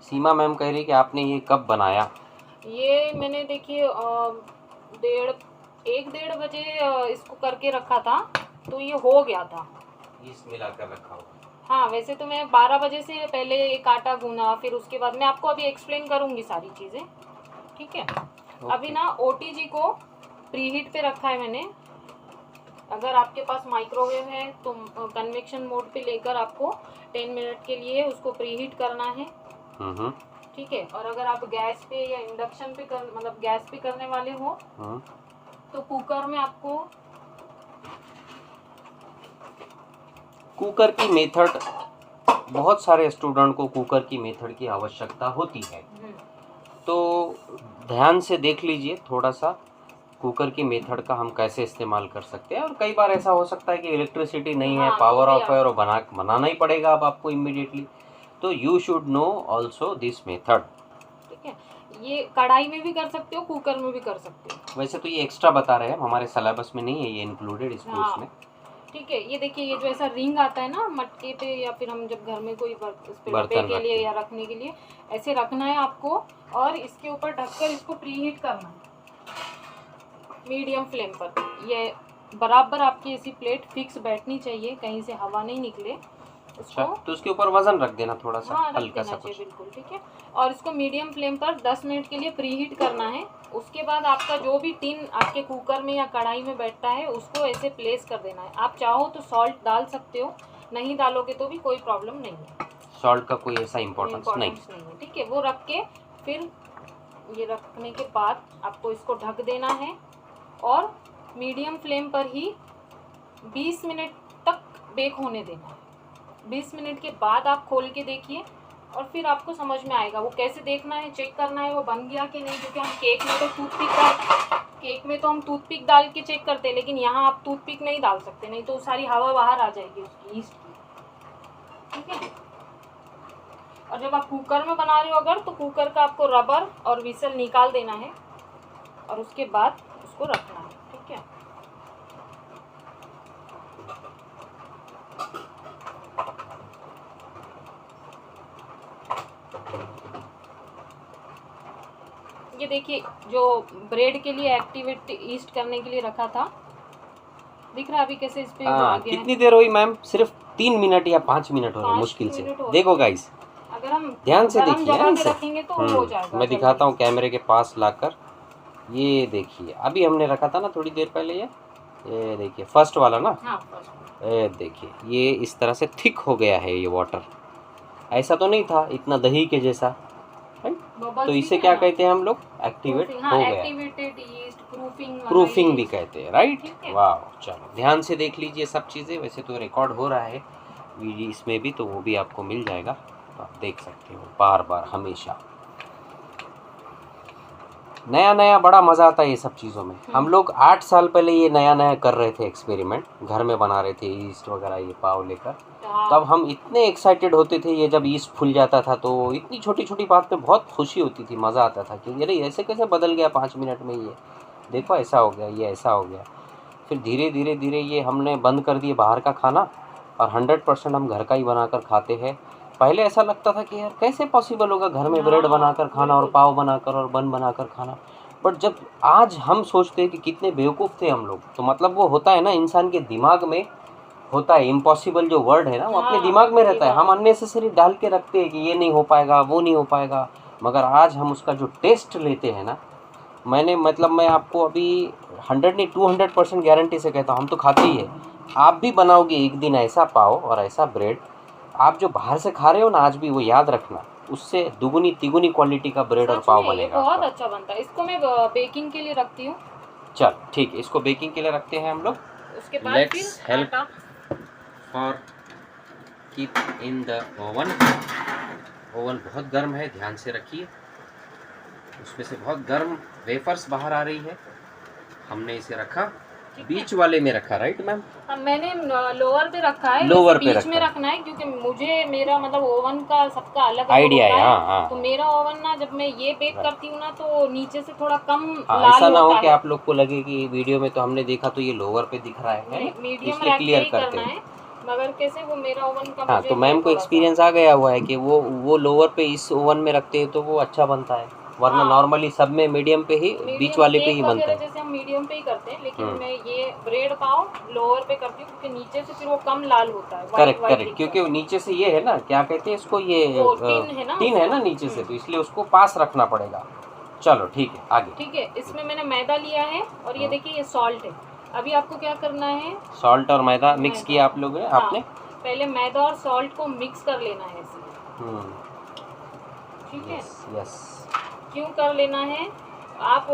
सीमा मैम कह रही कि आपने ये कब बनाया? ये मैंने देखिए 1-1:30 बजे इसको करके रखा था, तो ये हो गया था। इस मिलाकर रखा हुआ। हाँ, वैसे तो मैं 12 बजे से पहले एक आटा गूना, फिर उसके बाद मैं आपको अभी एक्सप्लेन करूँगी सारी चीज़ें। ठीक है, अभी ना OTG को प्रीहीट पे रखा है मैंने। अगर आपके पास माइक्रोवेव है तो कन्वेक्शन मोड पे लेकर आपको 10 मिनट के लिए उसको प्रीहीट करना है। ठीक है, और अगर आप गैस पे या इंडक्शन पे मतलब गैस पे करने वाले हो तो कुकर में आपको कुकर की मेथड, बहुत सारे स्टूडेंट को कुकर की मेथड की आवश्यकता होती है, तो ध्यान से देख लीजिए थोड़ा सा कुकर की मेथड का हम कैसे इस्तेमाल कर सकते हैं। और कई बार ऐसा हो सकता है कि इलेक्ट्रिसिटी नहीं है, हाँ, पावर तो भी ऑफ है और बनाना ही पड़ेगा अब आपको इमीडिएटली, तो you should know also this method. ठीक है, ये कढ़ाई में भी कर सकते हो, कुकर में भी कर सकते हो। वैसे तो ये एक्स्ट्रा बता रहे हैं, हमारे सिलेबस में नहीं है ये इंक्लूडेड इस कोर्स हाँ में। ठीक है, ये देखिए ये जो ऐसा रिंग आता है ना मटके पे, या फिर हम जब घर में कोई उस पे डब्बे बर्तन के लिए रखते या रखने के लिए, ऐसे रखना है आपको, और इसके ऊपर ढककर इसको प्रीहीट करना है मीडियम फ्लेम पर। ये बराबर आपकी ऐसी प्लेट फिक्स बैठनी चाहिए, कहीं से हवा नहीं निकले अच्छा, उसको। तो उसके ऊपर वजन रख देना थोड़ा सा, हाँ रख हल्का देना सा चाहिए कुछ। बिल्कुल, ठीक है। और इसको मीडियम फ्लेम पर 10 मिनट के लिए प्रीहीट करना है। उसके बाद आपका जो भी टिन आपके कुकर में या कढ़ाई में बैठता है उसको ऐसे प्लेस कर देना है। आप चाहो तो सॉल्ट डाल सकते हो, नहीं डालोगे तो भी कोई प्रॉब्लम नहीं है, सॉल्ट का कोई ऐसा इम्पोर्टेंस नहीं। इम्पोर्टेंस नहीं है, ठीक है। वो रख के फिर ये रखने के बाद आपको इसको ढक देना है, और मीडियम फ्लेम पर ही 20 मिनट तक बेक होने देना है। 20 मिनट के बाद आप खोल के देखिए, और फिर आपको समझ में आएगा। वो कैसे देखना है, चेक करना है वो बन गया कि नहीं, क्योंकि हम केक में तो हम टूथपिक डाल के चेक करते हैं, लेकिन यहाँ आप टूथपिक नहीं डाल सकते, नहीं तो सारी हवा बाहर आ जाएगी उसकी ईस्ट की, ठीक है। और जब आप कुकर में बना रहे हो अगर, तो कुकर का आपको रबर और विसल निकाल देना है, और उसके बाद उसको रखना है, ठीक है। ये देखिए जो ब्रेड के लिए एक्टिवेट ईस्ट करने के लिए रखा था, दिख रहा है अभी कैसे इस पे आ हाँ, गया है। कितनी देर हुई मैम? सिर्फ 3 मिनट या 5 मिनट हो रहे हैं 5 मुश्किल से। मिनट हो रहे देखो हैं। गाइस, अगर हम ध्यान से गरम देखिए जगह इसे। पे रखेंगे तो हो जाएगा मैं जल्दी। दिखाता हूँ कैमरे के पास लाकर। ये देखिए, अभी हमने रखा था ना थोड़ी देर पहले, ये देखिए फर्स्ट वाला ना, हाँ first। ये देखिए ये इस तरह से थिक हो गया है ये वाटर। ऐसा तो नहीं था इतना दही के जैसा, राइट? Bubbles तो भी इसे है क्या ना? कहते हैं हम लोग? एक्टिवेट Proofing, हो हाँ गया। एक्टिवेटेड ईस्ट, प्रूफिंग प्रूफिंग भी कहते हैं, राइट? ठीक है। वाह, चलो ध्यान से देख लीजिए सब चीज़ें। वैसे तो रिकॉर्ड हो रहा है वीडियो इसमें भी, तो वो भी आपको मिल जाएगा, तो आप देख सकते हो बार बार हमेशा। नया नया बड़ा मज़ा आता है ये सब चीज़ों में। हम लोग 8 साल पहले ये नया नया कर रहे थे एक्सपेरिमेंट, घर में बना रहे थे ईस्ट वगैरह ये पाव लेकर। तब हम इतने एक्साइटेड होते थे, ये जब ईस्ट फूल जाता था तो इतनी छोटी छोटी बात पे बहुत खुशी होती थी, मज़ा आता था कि अरे ऐसे कैसे बदल गया 5 मिनट में, ये देखो ऐसा हो गया, ये ऐसा हो गया। फिर धीरे धीरे धीरे ये हमने बंद कर दिए बाहर का खाना, और 100% हम घर का ही बनाकर खाते हैं। पहले ऐसा लगता था कि यार कैसे पॉसिबल होगा घर में ब्रेड बनाकर खाना और पाव बनाकर और बन बनाकर खाना। बट जब आज हम सोचते हैं कि कितने बेवकूफ़ थे हम लोग, तो मतलब वो होता है ना इंसान के दिमाग में होता है, इम्पॉसिबल जो वर्ड है ना वो अपने दिमाग में रहता है। हम अननेसेसरी डाल के रखते हैं कि ये नहीं हो पाएगा, वो नहीं हो पाएगा। मगर आज हम उसका जो टेस्ट लेते हैं ना, मैं आपको अभी 100 नहीं 200% गारंटी से कहता हूँ, हम तो खाते ही है। आप भी बनाओगे एक दिन ऐसा पाव और ऐसा ब्रेड, आप जो बाहर से खा रहे हो ना आज भी, वो याद रखना, उससे दुगुनी तिगुनी क्वालिटी का ब्रेड और पाव ये बनेगा बहुत आपका। अच्छा बनता है। इसको मैं बेकिंग के लिए रखती हूँ। चल ठीक है, इसको बेकिंग के लिए रखते हैं हम लोग। उसके बाद Let's फिर help आटा for keep in the oven. Oven बहुत गर्म है, ध्यान से रखिए। उसमें से बहुत गर्म वेफर्स बाहर आ रही है। हमने इसे रखा बीच वाले में रखा, राइट मैम? मैंने लोअर पे रखा है, लोअर वैसे पे बीच रखा में है। रखना है, क्योंकि मुझे मेरा मतलब ओवन का सबका अलग आइडिया है, होता हाँ तो हाँ। मेरा ओवन ना जब मैं ये बेक करती हूँ ना तो नीचे से थोड़ा कम हाँ, लाल ऐसा ना हो होता कि है। आप लोग को लगे कि वीडियो में तो हमने देखा तो ये लोअर पे दिख रहा है ना? मीडियम इसलिए रख के क्लियर ही करते करना हैं। है, मगर कैसे वो मेरा ओवन का हाँ, मुझे तो मैम को थोड़ा सा- एक्सपीरियंस आ गया हुआ है कि वो लोअर पे इस ओवन में रखते हैं तो वो अच्छा बनता है, वरना हाँ। नॉर्मली सब में मीडियम पे ही, बीच मीडियम वाले पे केक ही बनता वगैरह है। जैसे हम मीडियम पे ही करते हैं, लेकिन हम्म। मैं ये ब्रेड पाव लोअर पे करती हूँ, क्योंकि नीचे से फिर वो कम लाल होता है, करेक्ट वाइट करेक्ट, दिखता क्योंकि है। वो नीचे से ये है ना, क्या कहते हैं इसको, ये वो टिन है ना टिन है ना उसका। नीचे से, तो इसलिए उसको पास रखना पड़ेगा। चलो ठीक है, आगे। ठीक है, इसमें मैंने मैदा लिया है, और ये देखिए ये सॉल्ट है। अभी आपको क्या करना है, सॉल्ट और मैदा मिक्स मैदा। किया आप लोगों ने, हाँ, आपने? पहले मैदा और सॉल्ट को मिक्स कर लेना है ऐसे, ठीक है। यस। क्यों कर लेना है, आप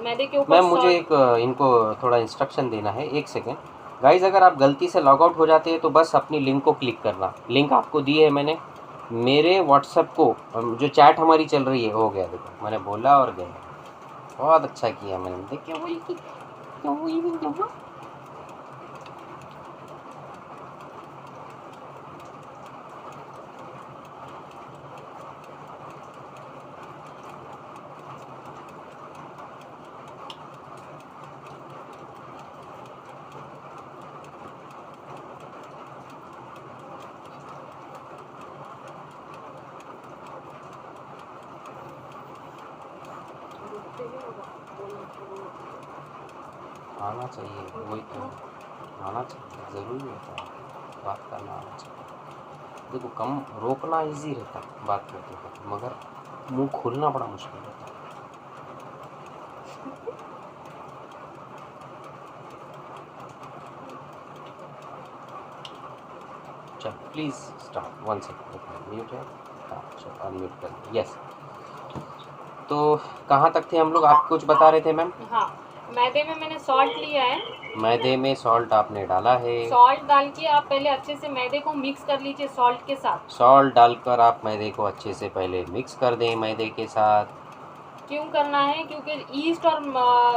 मैदे के ऊपर मैम मुझे salt- एक इनको थोड़ा इंस्ट्रक्शन देना है, एक सेकेंड। गाइज अगर आप गलती से लॉग आउट हो जाते हैं तो बस अपनी लिंक को क्लिक करना। लिंक आपको दी है मैंने मेरे व्हाट्सएप को, जो चैट हमारी चल रही है, हो गया देखो, मैंने बोला और गया। बहुत अच्छा किया मैंने, देखिए वही की बोलना शुरू होता आना चाहिए, वही तो आना चाहिए, ज़रूरी होता है बात करना, आना चाहिए। देखो कम रोकना इजी रहता है बात करते वक्त, मगर मुंह खोलना बड़ा मुश्किल रहता है। चल प्लीज़ स्टार्ट, 1 सेकंड म्यूट है। हाँ चलो अनम्यूट कर, यस। तो कहाँ तक थे हम लोग? आप कुछ बता रहे थे मैम। हाँ, मैदे में मैंने सॉल्ट लिया है। मैदे में सॉल्ट आपने डाला है। सॉल्ट डाल के आप पहले अच्छे से मैदे को मिक्स कर लीजिए सॉल्ट के साथ। सॉल्ट डालकर आप मैदे को अच्छे से पहले मिक्स कर दें मैदे के साथ। क्यों करना है? क्योंकि ईस्ट और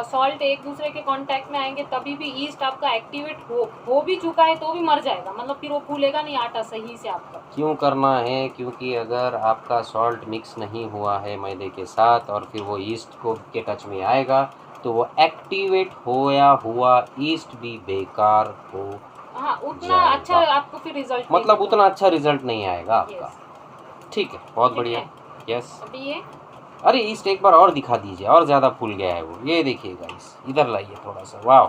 सॉल्ट एक दूसरे के कांटेक्ट में आएंगे, तभी भी ईस्ट आपका एक्टिवेट हो भी चुका है तो भी मर जाएगा, मतलब फिर वो फूलेगा नहीं आटा सही से आपका। क्यों करना है? क्योंकि अगर आपका सॉल्ट मिक्स नहीं हुआ है मैदे के साथ और फिर वो ईस्ट को के टच में आएगा तो वो एक्टिवेट होया हुआ ईस्ट भी बेकार हो हाँ, उतना जाएगा। अच्छा आपको फिर रिजल्ट मतलब उतना अच्छा रिजल्ट नहीं आएगा आपका। Yes. ठीक है, बहुत ठीक बढ़िया। है। यस। अभी ये अरे ईस्ट एक बार और दिखा दीजिए, और ज़्यादा फूल गया है वो, ये देखिए गाइस, इधर लाइए थोड़ा सा, वाह।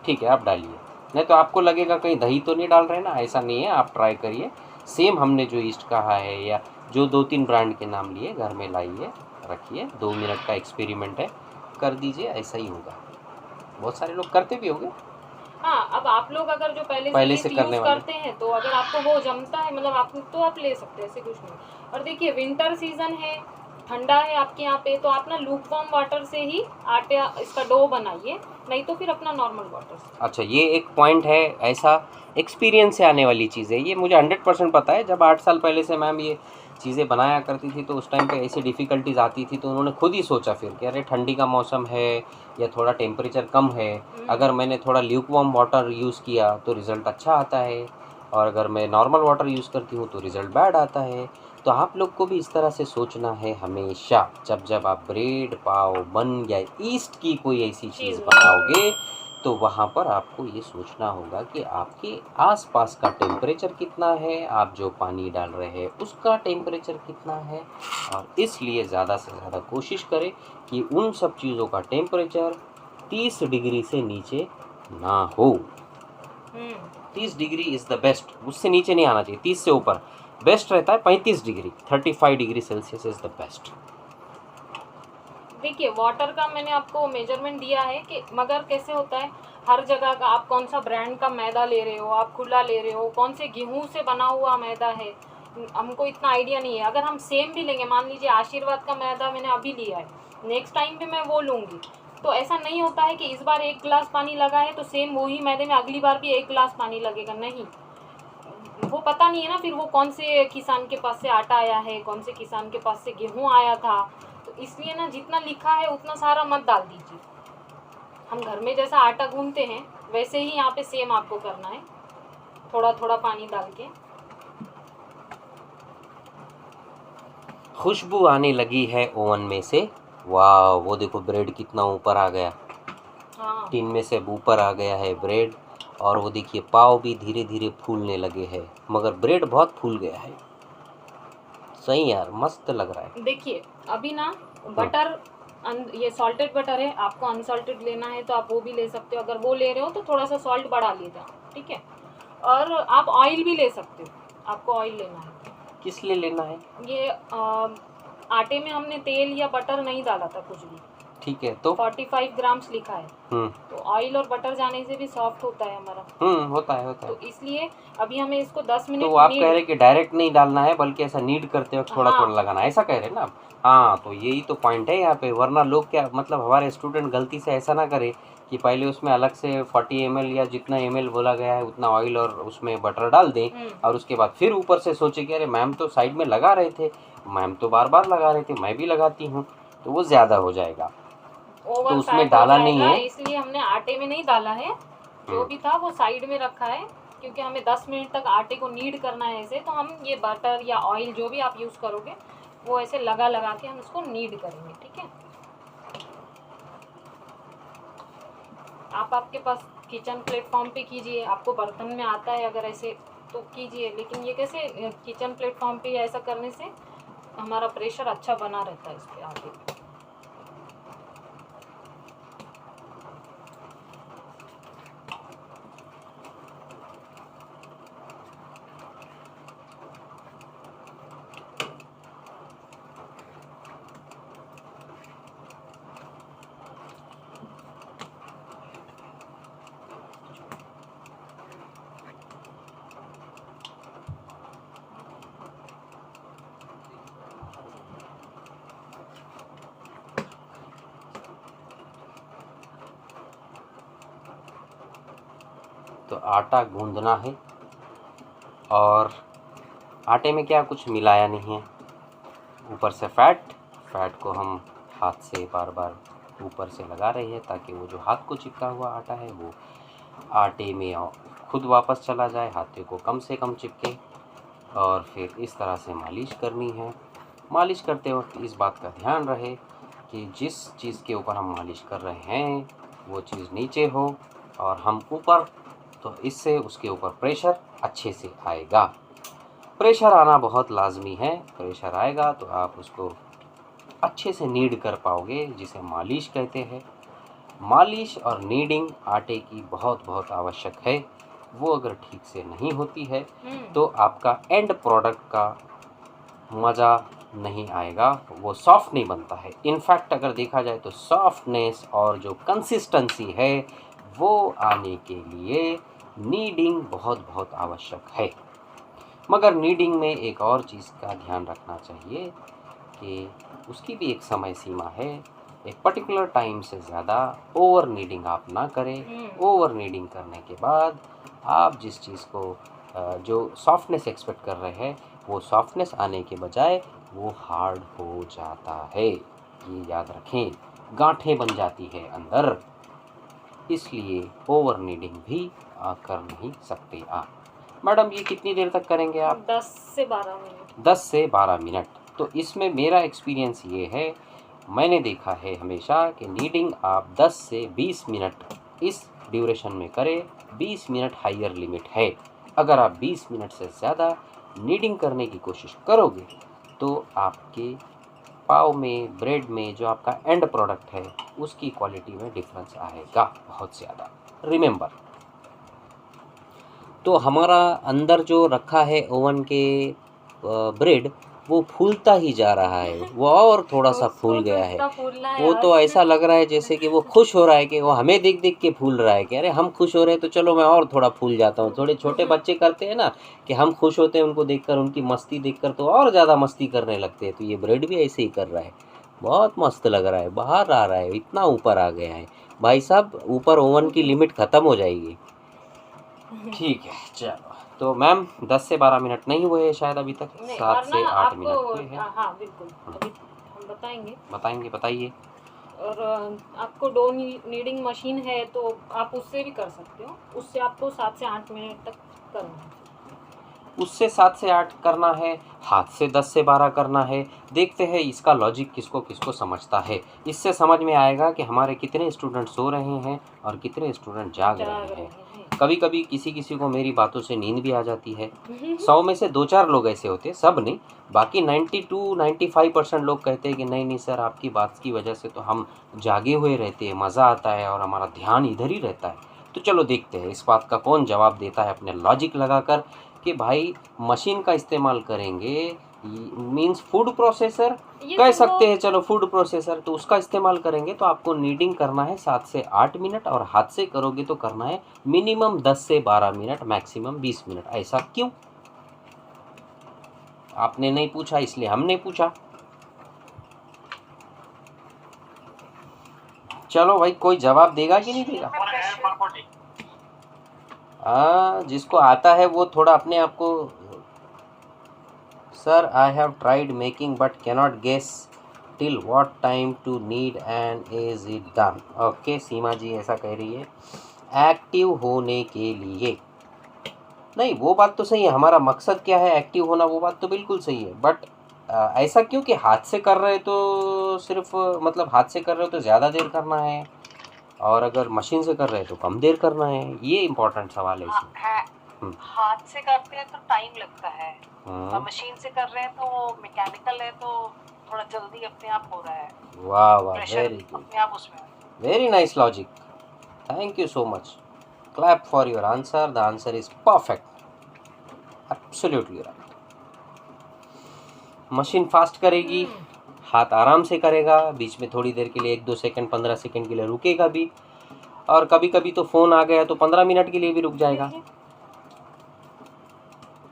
ठीक है, आप डालिए, नहीं तो आपको लगेगा कहीं दही तो नहीं डाल रहे ना, ऐसा नहीं है, आप ट्राई करिए। सेम हमने जो ईस्ट कहा है या जो 2-3 ब्रांड के नाम लिए घर में लाइए, रखिए, 2 मिनट का एक्सपेरिमेंट है, कर दीजिए, ऐसा ही होगा। बहुत सारे लोग करते भी होंगे। हाँ, अब आप लोग अगर जो पहले से ईस्ट करने यूज वाले। करते हैं तो अगर आपको वो जमता है, मतलब आप तो आप ले सकते हैं, ऐसे कुछ नहीं। और देखिए विंटर सीजन है, ठंडा है आपके यहाँ पे, तो आप ना लूक वार्म वाटर से ही आटे इसका डो बनाइए, नहीं तो फिर अपना नॉर्मल वाटर से। अच्छा, ये एक पॉइंट है, ऐसा एक्सपीरियंस से आने वाली चीज़ है, ये मुझे 100% पता है। जब 8 साल पहले से मैम ये चीज़ें बनाया करती थी तो उस टाइम पे ऐसी डिफ़िकल्टीज आती थी, तो उन्होंने खुद ही सोचा फिर कि अरे ठंडी का मौसम है या थोड़ा टेम्परेचर कम है, अगर मैंने थोड़ा ल्यूकवार्म वाटर यूज़ किया तो रिज़ल्ट अच्छा आता है, और अगर मैं नॉर्मल वाटर यूज़ करती हूँ तो रिज़ल्ट बैड आता है। तो आप लोग को भी इस तरह से सोचना है हमेशा, जब आप ब्रेड, पाव बन या ईस्ट की कोई ऐसी चीज़ बनाओगे तो वहाँ पर आपको ये सोचना होगा कि आपके आसपास का टेम्परेचर कितना है, आप जो पानी डाल रहे हैं उसका टेम्परेचर कितना है, और इसलिए ज़्यादा से ज़्यादा कोशिश करें कि उन सब चीज़ों का टेम्परेचर 30 डिग्री से नीचे ना हो। 30 डिग्री इज़ द बेस्ट, उससे नीचे नहीं आना चाहिए, 30 से ऊपर बेस्ट रहता है। 35 degree, 35 degree Celsius is the best. देखिए वाटर का मैंने आपको मेजरमेंट दिया है कि मगर कैसे होता है, हर जगह का आप कौन सा ब्रांड का मैदा ले रहे हो, आप खुला ले रहे हो, कौन से गेहूं से बना हुआ मैदा है, हमको इतना आइडिया नहीं है। अगर हम सेम भी लेंगे, मान लीजिए आशीर्वाद का मैदा मैंने अभी लिया है, नेक्स्ट टाइम भी मैं वो लूँगी, तो ऐसा नहीं होता है कि इस बार 1 गिलास पानी लगा है तो सेम वही मैदे में अगली बार भी 1 गिलास पानी लगेगा, नहीं। वो पता नहीं है ना फिर वो कौन से किसान के पास से आटा आया है, कौन से किसान के पास से गेहूं आया था, तो इसलिए ना जितना लिखा है उतना सारा मत डाल दीजिए। हम घर में जैसा आटा गूंथते हैं वैसे ही यहाँ पे सेम आपको करना है, थोड़ा थोड़ा पानी डाल के। खुशबू आने लगी है ओवन में से, वाह, वो देखो ब्रेड कितना ऊपर आ गया, हाँ, टिन में से ऊपर आ गया है ब्रेड, और वो देखिए पाव भी धीरे धीरे फूलने लगे हैं, मगर ब्रेड बहुत फूल गया है। सही यार, मस्त लग रहा है। देखिए अभी ना बटर, ये सॉल्टेड बटर है, आपको अनसॉल्टेड लेना है तो आप वो भी ले सकते हो, अगर वो ले रहे हो तो थोड़ा सा सॉल्ट बढ़ा लीजिए, ठीक है। और आप ऑयल भी ले सकते हो, आपको ऑयल लेना है। किस लिए लेना है? ये आटे में हमने तेल या बटर नहीं डाला था कुछ भी, ठीक है, तो 45 ग्राम्स लिखा है, तो ऑयल और बटर जाने से भी सॉफ्ट होता है हमारा, होता है तो इसलिए अभी हमें इसको 10 मिनट तो आप कह रहे कि डायरेक्ट नहीं डालना है बल्कि ऐसा नीड करते वक्त थोड़ा थोड़ा लगाना, ऐसा कह रहे हैं ना आप? हाँ, तो यही तो पॉइंट है यहाँ पे, वरना लोग क्या, मतलब हमारे स्टूडेंट गलती से ऐसा ना करे कि पहले उसमें अलग से 40 ml या जितना ml बोला गया है उतना ऑयल और उसमें बटर डाल दें, और उसके बाद फिर ऊपर से सोचे कि अरे मैम तो साइड में लगा रहे थे, मैम तो बार बार लगा रहे थे, मैं भी लगाती हूँ, तो वो ज़्यादा हो जाएगा, तो उसमें डाला नहीं है, इसलिए हमने आटे में नहीं डाला है, जो भी था वो साइड में रखा है, क्योंकि हमें 10 मिनट तक आटे को नीड करना है ऐसे, तो हम ये बटर या ऑयल जो भी आप यूज़ करोगे वो ऐसे लगा लगा के हम इसको नीड करेंगे, ठीक है। आप आपके पास किचन प्लेटफॉर्म पे कीजिए, आपको बर्तन में आता है अगर ऐसे तो कीजिए, लेकिन ये कैसे किचन प्लेटफॉर्म पे ऐसा करने से हमारा प्रेशर अच्छा बना रहता है इस पे आगे। तो आटा गूंदना है, और आटे में क्या कुछ मिलाया नहीं है। ऊपर से फैट को हम हाथ से बार बार ऊपर से लगा रहे हैं ताकि वो जो हाथ को चिपका हुआ आटा है वो आटे में खुद वापस चला जाए, हाथे को कम से कम चिपके। और फिर इस तरह से मालिश करनी है। मालिश करते वक्त इस बात का ध्यान रहे कि जिस चीज़ के ऊपर हम मालिश कर रहे हैं वो चीज़ नीचे हो और हम ऊपर, तो इससे उसके ऊपर प्रेशर अच्छे से आएगा। प्रेशर आना बहुत लाजमी है। प्रेशर आएगा तो आप उसको अच्छे से नीड कर पाओगे, जिसे मालिश कहते हैं। मालिश और नीडिंग आटे की बहुत बहुत आवश्यक है। वो अगर ठीक से नहीं होती है तो आपका एंड प्रोडक्ट का मज़ा नहीं आएगा, वो सॉफ्ट नहीं बनता है। इनफैक्ट अगर देखा जाए तो सॉफ्टनेस और जो कंसिस्टेंसी है वो आने के लिए नीडिंग बहुत बहुत आवश्यक है। मगर नीडिंग में एक और चीज़ का ध्यान रखना चाहिए कि उसकी भी एक समय सीमा है। एक पर्टिकुलर टाइम से ज़्यादा ओवर नीडिंग आप ना करें। ओवर नीडिंग करने के बाद आप जिस चीज़ को जो सॉफ्टनेस एक्सपेक्ट कर रहे हैं वो सॉफ्टनेस आने के बजाय वो हार्ड हो जाता है। ये याद रखें, गांठें बन जाती है अंदर। इसलिए ओवर नीडिंग भी कर नहीं सकते आप। मैडम ये कितनी देर तक करेंगे आप? 10 से 12 मिनट। 10 से 12 मिनट। तो इसमें मेरा एक्सपीरियंस ये है, मैंने देखा है हमेशा कि नीडिंग आप 10 से 20 मिनट इस ड्यूरेशन में करें। 20 मिनट हायर लिमिट है। अगर आप 20 मिनट से ज़्यादा नीडिंग करने की कोशिश करोगे तो आपके पाव में, ब्रेड में जो आपका एंड प्रोडक्ट है उसकी क्वालिटी में डिफरेंस आएगा बहुत ज़्यादा। रिमेंबर, तो हमारा अंदर जो रखा है ओवन के ब्रेड वो फूलता ही जा रहा है, वो और थोड़ा सा फूल गया है। वो तो ऐसा लग रहा है जैसे कि वो खुश हो रहा है कि वो हमें देख देख के फूल रहा है कि अरे हम खुश हो रहे हैं तो चलो मैं और थोड़ा फूल जाता हूँ। थोड़े छोटे बच्चे करते हैं ना कि हम खुश होते हैं उनको देखकर, उनकी मस्ती देखकर तो और ज़्यादा मस्ती करने लगते हैं। तो ये ब्रेड भी ऐसे ही कर रहा है। बहुत मस्त लग रहा है, बाहर आ रहा है, इतना ऊपर आ गया है भाई साहब। ऊपर ओवन की लिमिट ख़त्म हो जाएगी। ठीक है, चलो। तो मैम 10 से 12 मिनट नहीं हुए शायद अभी तक, 7 से 8 मिनट हुए हैं। हाँ बिल्कुल, अभी हम बताएंगे। बताइए। और आपको डो नीडिंग मशीन है तो आप उससे भी कर सकते हो। उससे आपको 7 से 8 मिनट तक करना है। उससे 7 से 8 करना है, हाथ से 10 से 12 करना है। देखते हैं इसका लॉजिक किसको किसको समझता है। इससे समझ में आएगा कि हमारे कितने स्टूडेंट सो रहे हैं और कितने स्टूडेंट जाग रहे हैं। कभी कभी किसी किसी को मेरी बातों से नींद भी आ जाती है। 100 में से 2-4 लोग ऐसे होते हैं, सब नहीं। बाकी 92-95% लोग कहते हैं कि नहीं सर, आपकी बात की वजह से तो हम जागे हुए रहते हैं, मज़ा आता है और हमारा ध्यान इधर ही रहता है। तो चलो देखते हैं इस बात का कौन जवाब देता है अपने लॉजिक लगाकर कि भाई मशीन का इस्तेमाल करेंगे, मींस फूड प्रोसेसर कह सकते हैं। चलो फूड प्रोसेसर, तो उसका इस्तेमाल करेंगे तो आपको नीडिंग करना है 7 से 8 मिनट, और हाथ से करोगे तो करना है मिनिमम 10 से 12 मिनट, मैक्सिमम 20 मिनट। ऐसा क्यों? आपने नहीं पूछा इसलिए हमने पूछा। चलो भाई, कोई जवाब देगा कि नहीं देगा? जिसको आता है वो थोड़ा अपने आप को, sir I have tried making but cannot guess till what time to knead and is it done. Okay, Seema ji ऐसा कह रही है एक्टिव होने के लिए। नहीं, वो बात तो सही है, हमारा मकसद क्या है एक्टिव होना, वो बात तो बिल्कुल सही है। बट ऐसा क्यों कि हाथ से कर रहे तो सिर्फ मतलब हाथ से कर रहे हो तो ज़्यादा देर करना है, और अगर मशीन से कर रहे हैं तो कम देर करना है? ये इम्पोर्टेंट सवाल है इसमें। हाथ से करते हैं तो टाइम लगता है, और मशीन से कर रहे हैं तो मैकेनिकल है तो थोड़ा जल्दी अपने आप हो रहा है। वाह वाह, वेरी गुड, अपने आप उसमें। Very nice logic, thank you so much. Clap for your answer, the answer is perfect, absolutely right. Machine fast करेगी, हाथ आराम से करेगा, बीच में थोड़ी देर के लिए 1-2 सेकंड 15 सेकंड के लिए रुकेगा भी, और कभी कभी तो फ़ोन आ गया तो 15 मिनट के लिए भी रुक जाएगा।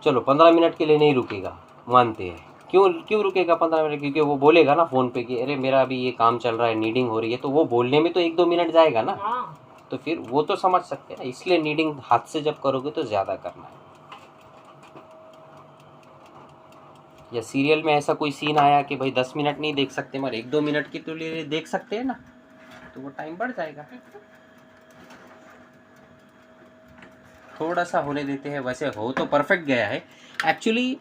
चलो 15 मिनट के लिए नहीं रुकेगा, मानते हैं। क्यों रुकेगा 15 मिनट? क्योंकि वो बोलेगा ना फ़ोन पे कि अरे मेरा अभी ये काम चल रहा है, नीडिंग हो रही है, तो वो बोलने में तो 1-2 मिनट जाएगा ना। तो फिर वो तो समझ सकते हैं ना, इसलिए नीडिंग हाथ से जब करोगे तो ज़्यादा करना है। या सीरियल में ऐसा कोई सीन आया कि भाई 10 मिनट नहीं देख सकते मगर 1-2 मिनट की तो लिए देख सकते हैं ना, तो वो टाइम बढ़ जाएगा। थोड़ा सा होने देते हैं, वैसे हो तो परफेक्ट गया है एक्चुअली।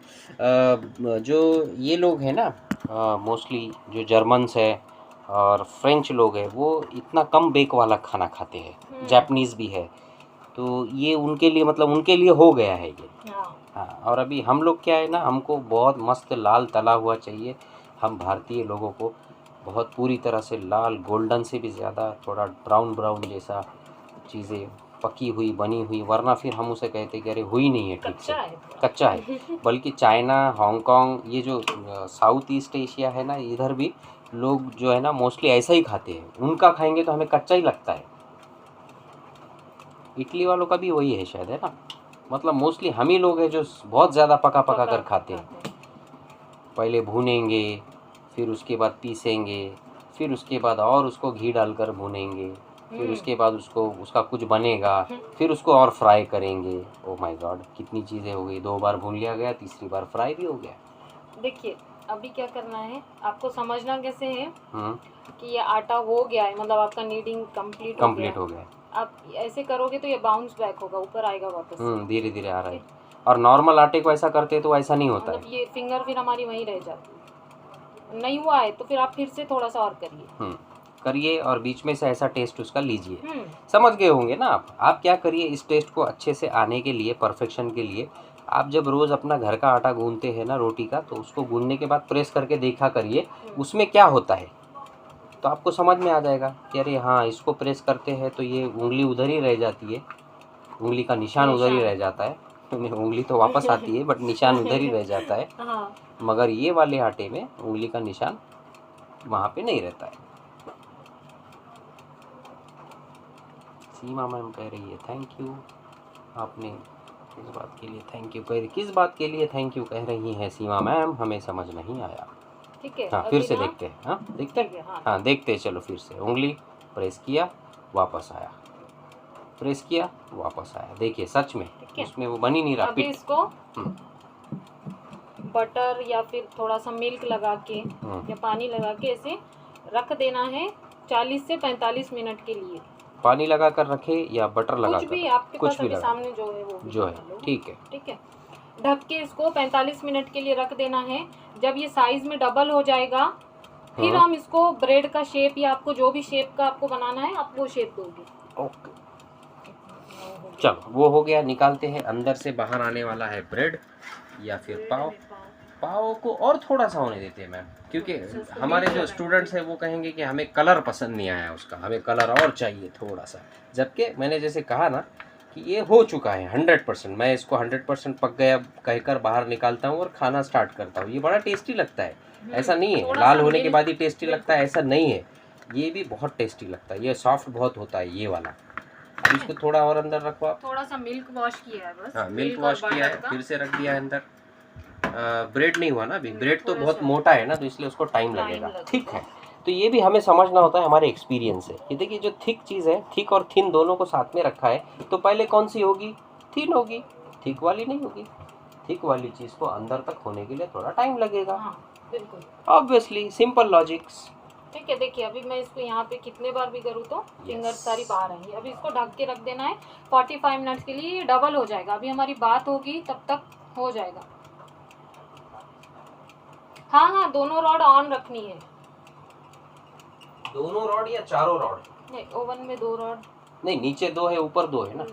जो ये लोग हैं ना मोस्टली जो जर्मन्स है और फ्रेंच लोग हैं वो इतना कम बेक वाला खाना खाते हैं, जापानीज़ भी है, तो ये उनके लिए मतलब उनके लिए हो गया है ये। हाँ, और अभी हम लोग क्या है ना, हमको बहुत मस्त लाल तला हुआ चाहिए। हम भारतीय लोगों को बहुत पूरी तरह से लाल, गोल्डन से भी ज़्यादा थोड़ा ब्राउन ब्राउन जैसा चीज़ें पकी हुई बनी हुई, वरना फिर हम उसे कहते कि अरे हुई नहीं है ठीक से, कच्चा है। बल्कि चाइना, हांगकांग, ये जो साउथ ईस्ट एशिया है ना, इधर भी लोग जो है ना मोस्टली ऐसा ही खाते हैं। उनका खाएंगे तो हमें कच्चा ही लगता है। इटली वालों का भी वही है शायद, है ना, मतलब मोस्टली हम ही लोग हैं जो बहुत ज़्यादा पका पका कर खाते हैं। पहले भूनेंगे, फिर उसके बाद पीसेंगे, फिर उसके बाद और उसको घी डालकर भूनेंगे, फिर उसके बाद उसका कुछ बनेगा, फिर उसको और फ्राई करेंगे। ओह माय गॉड, कितनी चीज़ें हो गई। 2 बार भून लिया गया, तीसरी बार फ्राई भी हो गया। देखिए अभी क्या करना है, आपको समझना कैसे है कि ये आटा हो गया है, मतलब आपका नीडिंग कंप्लीट हो गया है। आप ऐसे करोगे तो ये बाउंस बैक होगा, ऊपर आएगा वापस। धीरे धीरे आ रहा है। और नॉर्मल आटे को ऐसा करते तो ऐसा नहीं होता मतलब ये फिंगर फिर हमारी वहीं रह जाती है। नहीं हुआ है तो फिर आप फिर से थोड़ा सा और करिए और बीच में से ऐसा टेस्ट उसका लीजिए। समझ गए होंगे ना आप क्या करिए इस टेस्ट को अच्छे से आने के लिए, परफेक्शन के लिए आप जब रोज़ अपना घर का आटा गूंथते हैं ना रोटी का, तो उसको गूंथने के बाद प्रेस करके देखा करिए उसमें क्या होता है, तो आपको समझ में आ जाएगा कि अरे हाँ, इसको प्रेस करते हैं तो ये उंगली उधर ही रह जाती है, उंगली का निशान उधर ही रह जाता है। उंगली तो वापस आती है बट निशान उधर ही रह जाता है। मगर ये वाले आटे में उंगली का निशान वहाँ पे नहीं रहता है। सीमा मैम कह रही है थैंक यू। आपने किस बात के लिए थैंक यू थैंक यू कह रही हैं सीमा मैम, हमें समझ नहीं आया। ठीक है, हाँ फिर से देखते हैं। हाँ देखते हैं, हाँ देखते हैं। चलो फिर से उंगली प्रेस किया, वापस आया, प्रेस किया, वापस आया। देखिए सच में उसमें वो बन ही नहीं रहा। अभी इसको बटर या फिर थोड़ा सा मिल्क लगा के या पानी लगा के ऐसे रख देना है 40 से 45 मिनट के लिए। पानी लगा कर रखे या बटर लगा कर, कुछ भी आपके पास अभी सामने जो है वो जो है, ठीक है। ठीक है, ढक के इसको 45 मिनट के लिए रख देना है। जब ये साइज में डबल हो जाएगा फिर हम इसको ब्रेड का शेप या आपको जो भी शेप का आपको बनाना है आप वो शेप दोगे। ओके चलो वो हो गया, निकालते हैं। अंदर से बाहर आने वाला है ब्रेड या फिर पाव को और थोड़ा सा होने देते हैं मैम, क्योंकि हमारे जो स्टूडेंट्स हैं वो कहेंगे कि हमें कलर पसंद नहीं आया उसका, हमें कलर और चाहिए थोड़ा सा। जबकि मैंने जैसे कहा ना कि ये हो चुका है 100%, मैं इसको 100% पक गया कहकर बाहर निकालता हूँ और खाना स्टार्ट करता हूँ। ये बड़ा टेस्टी लगता है, ऐसा नहीं है लाल होने के बाद ही टेस्टी लगता है, ऐसा नहीं है। ये भी बहुत टेस्टी लगता है, ये सॉफ्ट बहुत होता है ये वाला। अब इसको थोड़ा और अंदर रखो आप। थोड़ा सा मिल्क वॉश किया है बस। हाँ मिल्क वॉश किया है, फिर से रख दिया है अंदर। ब्रेड नहीं हुआ ना अभी, ब्रेड तो बहुत मोटा है ना तो इसलिए उसको टाइम लगेगा। ठीक है, तो ये भी हमें समझना होता है हमारे एक्सपीरियंस से। ये देखिए जो थिक चीज़ है, थिक और थिन दोनों को साथ में रखा है, तो पहले कौन सी होगी? थिन होगी, थिक वाली नहीं होगी। थिक वाली चीज़ को अंदर तक होने के लिए थोड़ा टाइम लगेगा। बिल्कुल ऑब्वियसली, सिंपल लॉजिक्स। ठीक है, देखिए अभी मैं इसको यहाँ पे कितने बार भी करूँ तो फिंगर सारी बाहर आएंगी। अभी इसको ढक के रख देना है 45 मिनट्स के लिए, ये डबल हो जाएगा। अभी हमारी बात होगी तब तक हो जाएगा। हाँ दोनों रॉड ऑन रखनी है। दोनों रॉड या चारों रॉड? नहीं, ओवन में 2 रॉड नहीं, नीचे 2 है ऊपर 2 है ना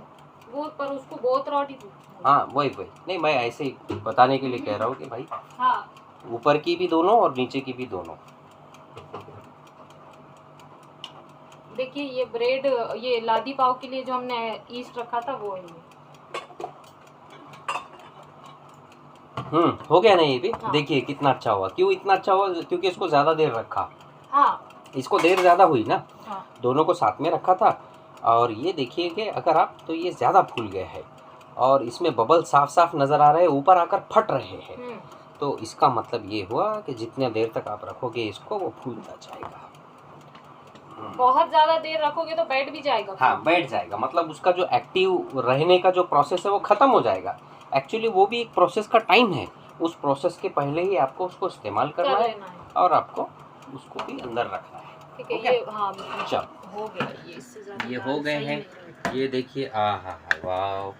वो, पर उसको बहुत रॉड ही दो। हाँ वही नहीं, मैं ऐसे ही बताने के लिए कह रहा हूँ कि भाई हाँ ऊपर की भी दोनों और नीचे की भी दोनों। देखिए ये ब्रेड, ये लादी पाव के लिए जो हमने ईस्ट रखा था वो है ये। हो गया ना ये भी। हाँ। देखिए कितना अच्छा हुआ। क्यों इतना अच्छा हुआ? क्योंकि इसको ज़्यादा देर रखा। हाँ इसको देर ज़्यादा हुई ना। हाँ। दोनों को साथ में रखा था और ये देखिए कि अगर आप तो ये ज़्यादा फूल गए हैं और इसमें बबल साफ साफ नज़र आ रहे हैं, ऊपर आकर फट रहे हैं। तो इसका मतलब ये हुआ कि जितने देर तक आप रखोगे इसको वो फूलता जाएगा। बहुत ज्यादा देर रखोगे तो बैठ भी जाएगा। हाँ बैठ जाएगा, मतलब उसका जो एक्टिव रहने का जो प्रोसेस है वो ख़त्म हो जाएगा। एक्चुअली वो भी एक प्रोसेस का टाइम है, उस प्रोसेस के पहले ही आपको उसको इस्तेमाल करना कर है लेना है। और आपको उसको भी अंदर रखना है। ठीक है, Okay? ये हाँ चल हो गया, ये इससे ज्यादा ये दाल हो गए सही हैं, नहीं ये देखिए, आहा वाओ,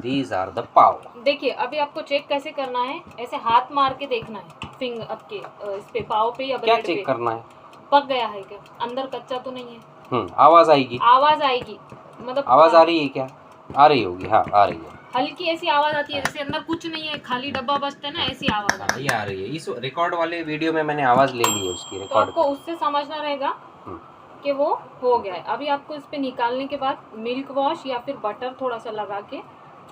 दीज आर द पाव। है। देखिए अभी आपको चेक कैसे करना है, ऐसे हाथ मार के देखना है फिंगर आपके इस पे पाव पे या क्या ब्रेड पे चेक करना है? पक गया है क्या, अंदर कच्चा तो नहीं है। आवाज़ आएगी, आवाज आएगी, मतलब आवाज़ आ रही है क्या? आ रही होगी, हाँ आ रही है। हल्की ऐसी आवाज आती है जैसे अंदर कुछ नहीं है, खाली डब्बा बजता है ना, ऐसी आवाज आती ये आ रही है। इस रिकॉर्ड वाले वीडियो में मैंने आवाज़ ले ली है उसकी है। तो रिकॉर्ड आपको उससे समझना रहेगा हम्म। कि वो हो गया है। अभी आपको इस पे निकालने के बाद मिल्क वॉश या फिर बटर थोड़ा सा लगा के,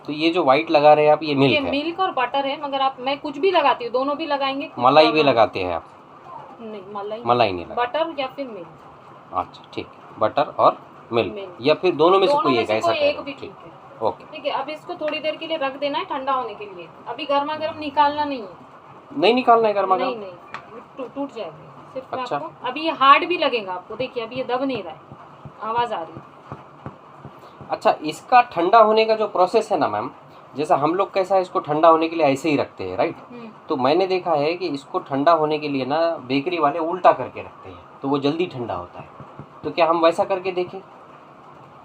तो ये जो व्हाइट लगा रहे हैं आप, ये ये मिल्क है? मिल्क और बटर है, मगर आप, मैं कुछ भी लगाती हूँ, दोनों भी लगाएंगे। कुछ मलाई भी प्रॉब्लम लगाते हैं आप? नहीं, मलाई नहीं लगा। बटर या फिर मिल्क, अच्छा ठीक है, बटर और मिल्क मिल्क। या फिर दोनों में से दोनों कोई में एक, से ऐसा कोई कह एक रहे भी हो? ठीक ठीक, है। ओके। ठीक है, अब इसको थोड़ी देर के लिए रख देना है ठंडा होने के लिए। अभी गर्मा गर्म निकालना नहीं है, नहीं निकालना है गर्मा नहीं गर्म? नहीं, टूट जाएगा। सिर्फ मैं अच्छा। आपको, अभी ये हार्ड भी लगेगा आपको, देखिए अभी ये दब नहीं रहा है, आवाज आ रही है। अच्छा, इसका ठंडा होने का जो प्रोसेस है ना मैम, जैसा हम लोग कैसा है इसको ठंडा होने के लिए ऐसे ही रखते हैं, राइट? तो मैंने देखा है कि इसको ठंडा होने के लिए ना बेकरी वाले उल्टा करके रखते हैं, तो वो जल्दी ठंडा होता है। तो क्या हम वैसा करके देखें?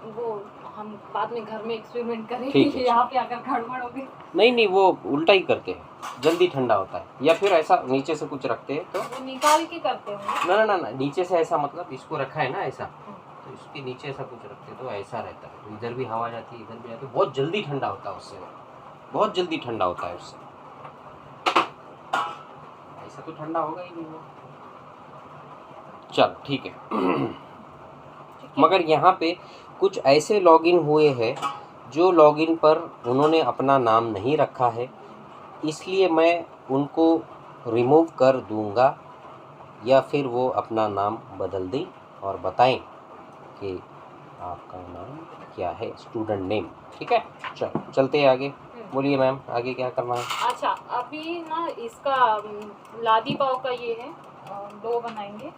वो हम बाद में घर में एक्सपेरिमेंट ठीक करेंगे, है। यहाँ पे आकर गड़बड़ हो गई। नहीं, वो उल्टा ही करते हैं, जल्दी ठंडा होता है। या फिर ऐसा नीचे से कुछ रखते हैं तो वो निकाल के करते हैं। ना, नीचे से ऐसा, मतलब इसको रखा है ना ऐसा, तो इसके नीचे ऐसा कुछ रखते तो ऐसा रहता है, तो इधर भी हवा जाती है, इधर भी जाती है, बहुत जल्दी ठंडा होता है उससे, बहुत जल्दी ठंडा होता है उससे। ऐसा तो ठंडा होगा ही नहीं वो। चल ठीक है। मगर यहाँ पे कुछ ऐसे लॉगिन हुए हैं जो लॉगिन पर उन्होंने अपना नाम नहीं रखा है, इसलिए मैं उनको रिमूव कर दूंगा, या फिर वो अपना नाम बदल दें और बताएं कि आपका नाम क्या है, स्टूडेंट नेम। ठीक है, चलते हैं आगे। बोलिए मैम, आगे क्या करना है? अच्छा, अभी ना इसका लादी पाव का ये है, डो बनाएंगे।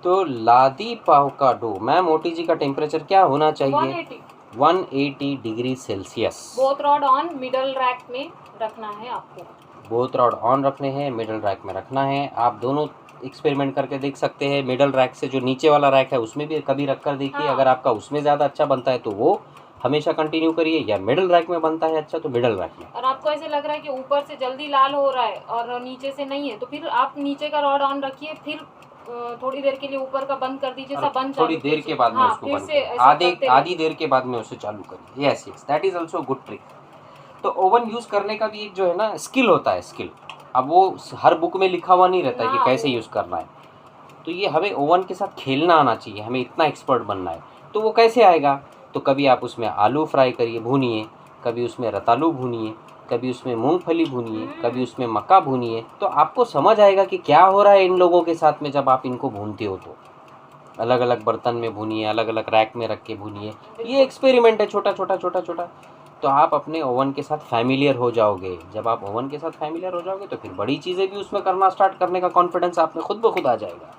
तो लादी पाव का डो, मैम ओटीजी का टेम्परेचर क्या होना चाहिए? 180 degree Celsius. Both rod on middle rack में रखना है आपको। बोथ रॉड ऑन रखने हैं, मिडल रैक में रखना है। आप दोनों एक्सपेरिमेंट करके देख सकते हैं। मिडल रैक से जो नीचे वाला रैक है उसमें भी कभी रख कर देखिए। हाँ। अगर आपका उसमें ज़्यादा अच्छा बनता है तो वो हमेशा कंटिन्यू करिए, या मिडल रैक में बनता है अच्छा तो मिडल रैक में। और आपको ऐसे लग रहा है कि ऊपर से जल्दी लाल हो रहा है और नीचे से नहीं है, तो फिर आप नीचे का रॉड ऑन रखिए, फिर थोड़ी देर के लिए ऊपर का बंद कर दीजिए, सब बंद थोड़ी देर के बाद में उसको बंद करिए, आधी देर के बाद में उसे चालू करिए। Yes that is also good trick. तो ओवन यूज़ करने का भी एक जो है ना स्किल होता है, स्किल। अब वो हर बुक में लिखा हुआ नहीं रहता है कि कैसे यूज़ करना है, तो ये हमें ओवन के साथ खेलना आना चाहिए, हमें इतना एक्सपर्ट बनना है। तो वो कैसे आएगा? तो कभी आप उसमें आलू फ्राई करिए, भूनिए, कभी उसमें रतालू भूनिए, कभी उसमें मूंगफली भूनिए, कभी उसमें मक्का भूनिए, तो आपको समझ आएगा कि क्या हो रहा है इन लोगों के साथ में जब आप इनको भूनते हो। तो अलग अलग बर्तन में भूनिए, अलग अलग रैक में रख के भूनिए। ये एक्सपेरिमेंट है छोटा छोटा, तो आप अपने ओवन के साथ फैमिलियर हो जाओगे। जब आप ओवन के साथ फैमिलियर हो जाओगे तो फिर बड़ी चीज़ें भी उसमें करना स्टार्ट करने का कॉन्फिडेंस आप में खुद ब खुद आ जाएगा।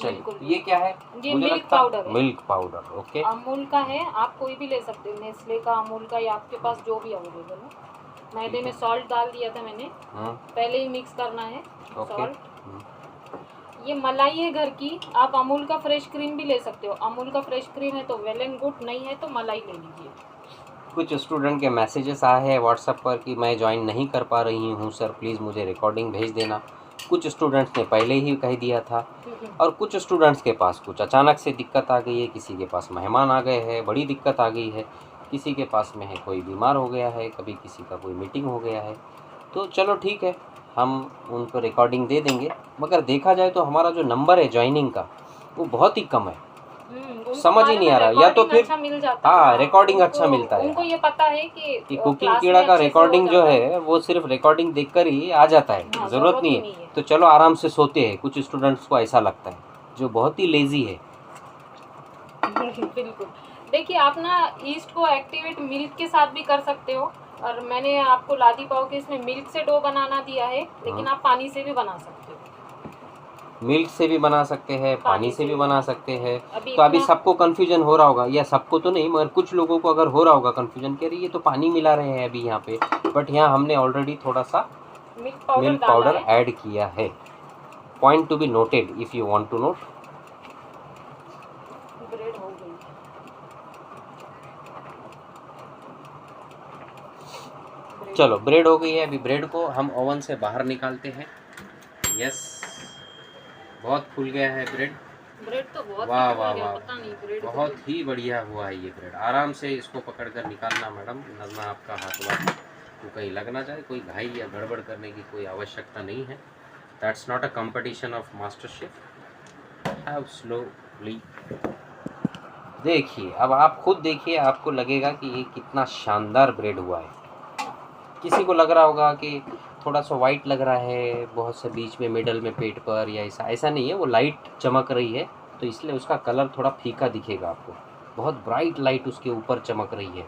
चलिए, ये क्या है? ये मुझे मिल्क लगता है पाउडर है। Milk powder, okay. अमूल का है, आप कोई भी ले सकते हो, नेस्ले का, अमूल का, या आपके पास जो भी अवेलेबल है। मैदे में सॉल्ट डाल दिया था मैंने, पहले ही मिक्स करना है सॉल्ट। ये मलाई है घर की, आप अमूल का फ्रेश क्रीम भी ले सकते हो। अमूल का फ्रेश क्रीम है तो वेल एंड गुड, नहीं है तो मलाई ले लीजिए। कुछ स्टूडेंट के मैसेजेस आए हैं व्हाट्सएप पर कि मैं ज्वाइन नहीं कर पा रही हूँ सर, प्लीज़ मुझे रिकॉर्डिंग भेज देना। कुछ स्टूडेंट्स ने पहले ही कह दिया था, और कुछ स्टूडेंट्स के पास कुछ अचानक से दिक्कत आ गई है, किसी के पास मेहमान आ गए हैं, बड़ी दिक्कत आ गई है, किसी के पास में है कोई बीमार हो गया है, कभी किसी का कोई मीटिंग हो गया है। तो चलो ठीक है, हम उनको रिकॉर्डिंग दे देंगे, मगर देखा जाए तो हमारा जो नंबर है ज्वाइनिंग का वो बहुत ही कम है, समझ ही नहीं आ रहा। या तो फिर अच्छा मिल जाता हाँ, है, रिकॉर्डिंग अच्छा मिलता है। उनको ये पता है कि कुकिंग कीड़ा का रिकॉर्डिंग जो है वो सिर्फ रिकॉर्डिंग देखकर ही आ जाता है, हाँ, ज़रूरत नहीं है। तो चलो आराम से सोते हैं, कुछ स्टूडेंट्स को ऐसा लगता है जो बहुत ही लेजी है। बिल्कुल। देखिए, आप ना ईस्ट को एक्टिवेट मिल्क के साथ भी कर सकते हो, और मैंने आपको लादी पाव के इसमें मिल्क से डो बनाना दिया है, लेकिन आप पानी से भी बना सकते हो। मिल्क से भी बना सकते हैं, पानी से भी बना सकते हैं। अभी तो अभी इतना- सबको कन्फ्यूजन हो रहा होगा, या सबको तो नहीं मगर कुछ लोगों को अगर हो रहा होगा कन्फ्यूजन, कह रही ये तो पानी मिला रहे हैं अभी यहाँ पे, बट यहाँ हमने ऑलरेडी थोड़ा सा मिल्क मिल्क पाउडर पाउडर डाला है। ऐड किया है। Point to be noted if you want to note. Bread हो गई। चलो ब्रेड हो गई है, अभी ब्रेड को हम ओवन से बाहर निकालते हैं। यस, बहुत फूल गया है ब्रेड। ब्रेड तो बहुत वाह ही वाह फूल गया, वाह, पता नहीं ब्रेड बहुत ही बढ़िया हुआ है ये ब्रेड। आराम से इसको पकड़ कर निकालना मैडम, वरना आपका हाथ वाथ तो कहीं लग ना जाए। कोई घाई या गड़बड़ करने की कोई आवश्यकता नहीं है। That's not a competition of master chef. Have slowly. देखिए, अब आप खुद देखिए, आपको लगेगा कि ये कितना शानदार ब्रेड हुआ है। किसी को लग रहा होगा कि थोड़ा सा वाइट लग रहा है, बहुत से बीच में मिडल में पेट पर, या ऐसा नहीं है। वो लाइट चमक रही है तो इसलिए उसका कलर थोड़ा फीका दिखेगा आपको। बहुत ब्राइट लाइट उसके ऊपर चमक रही है।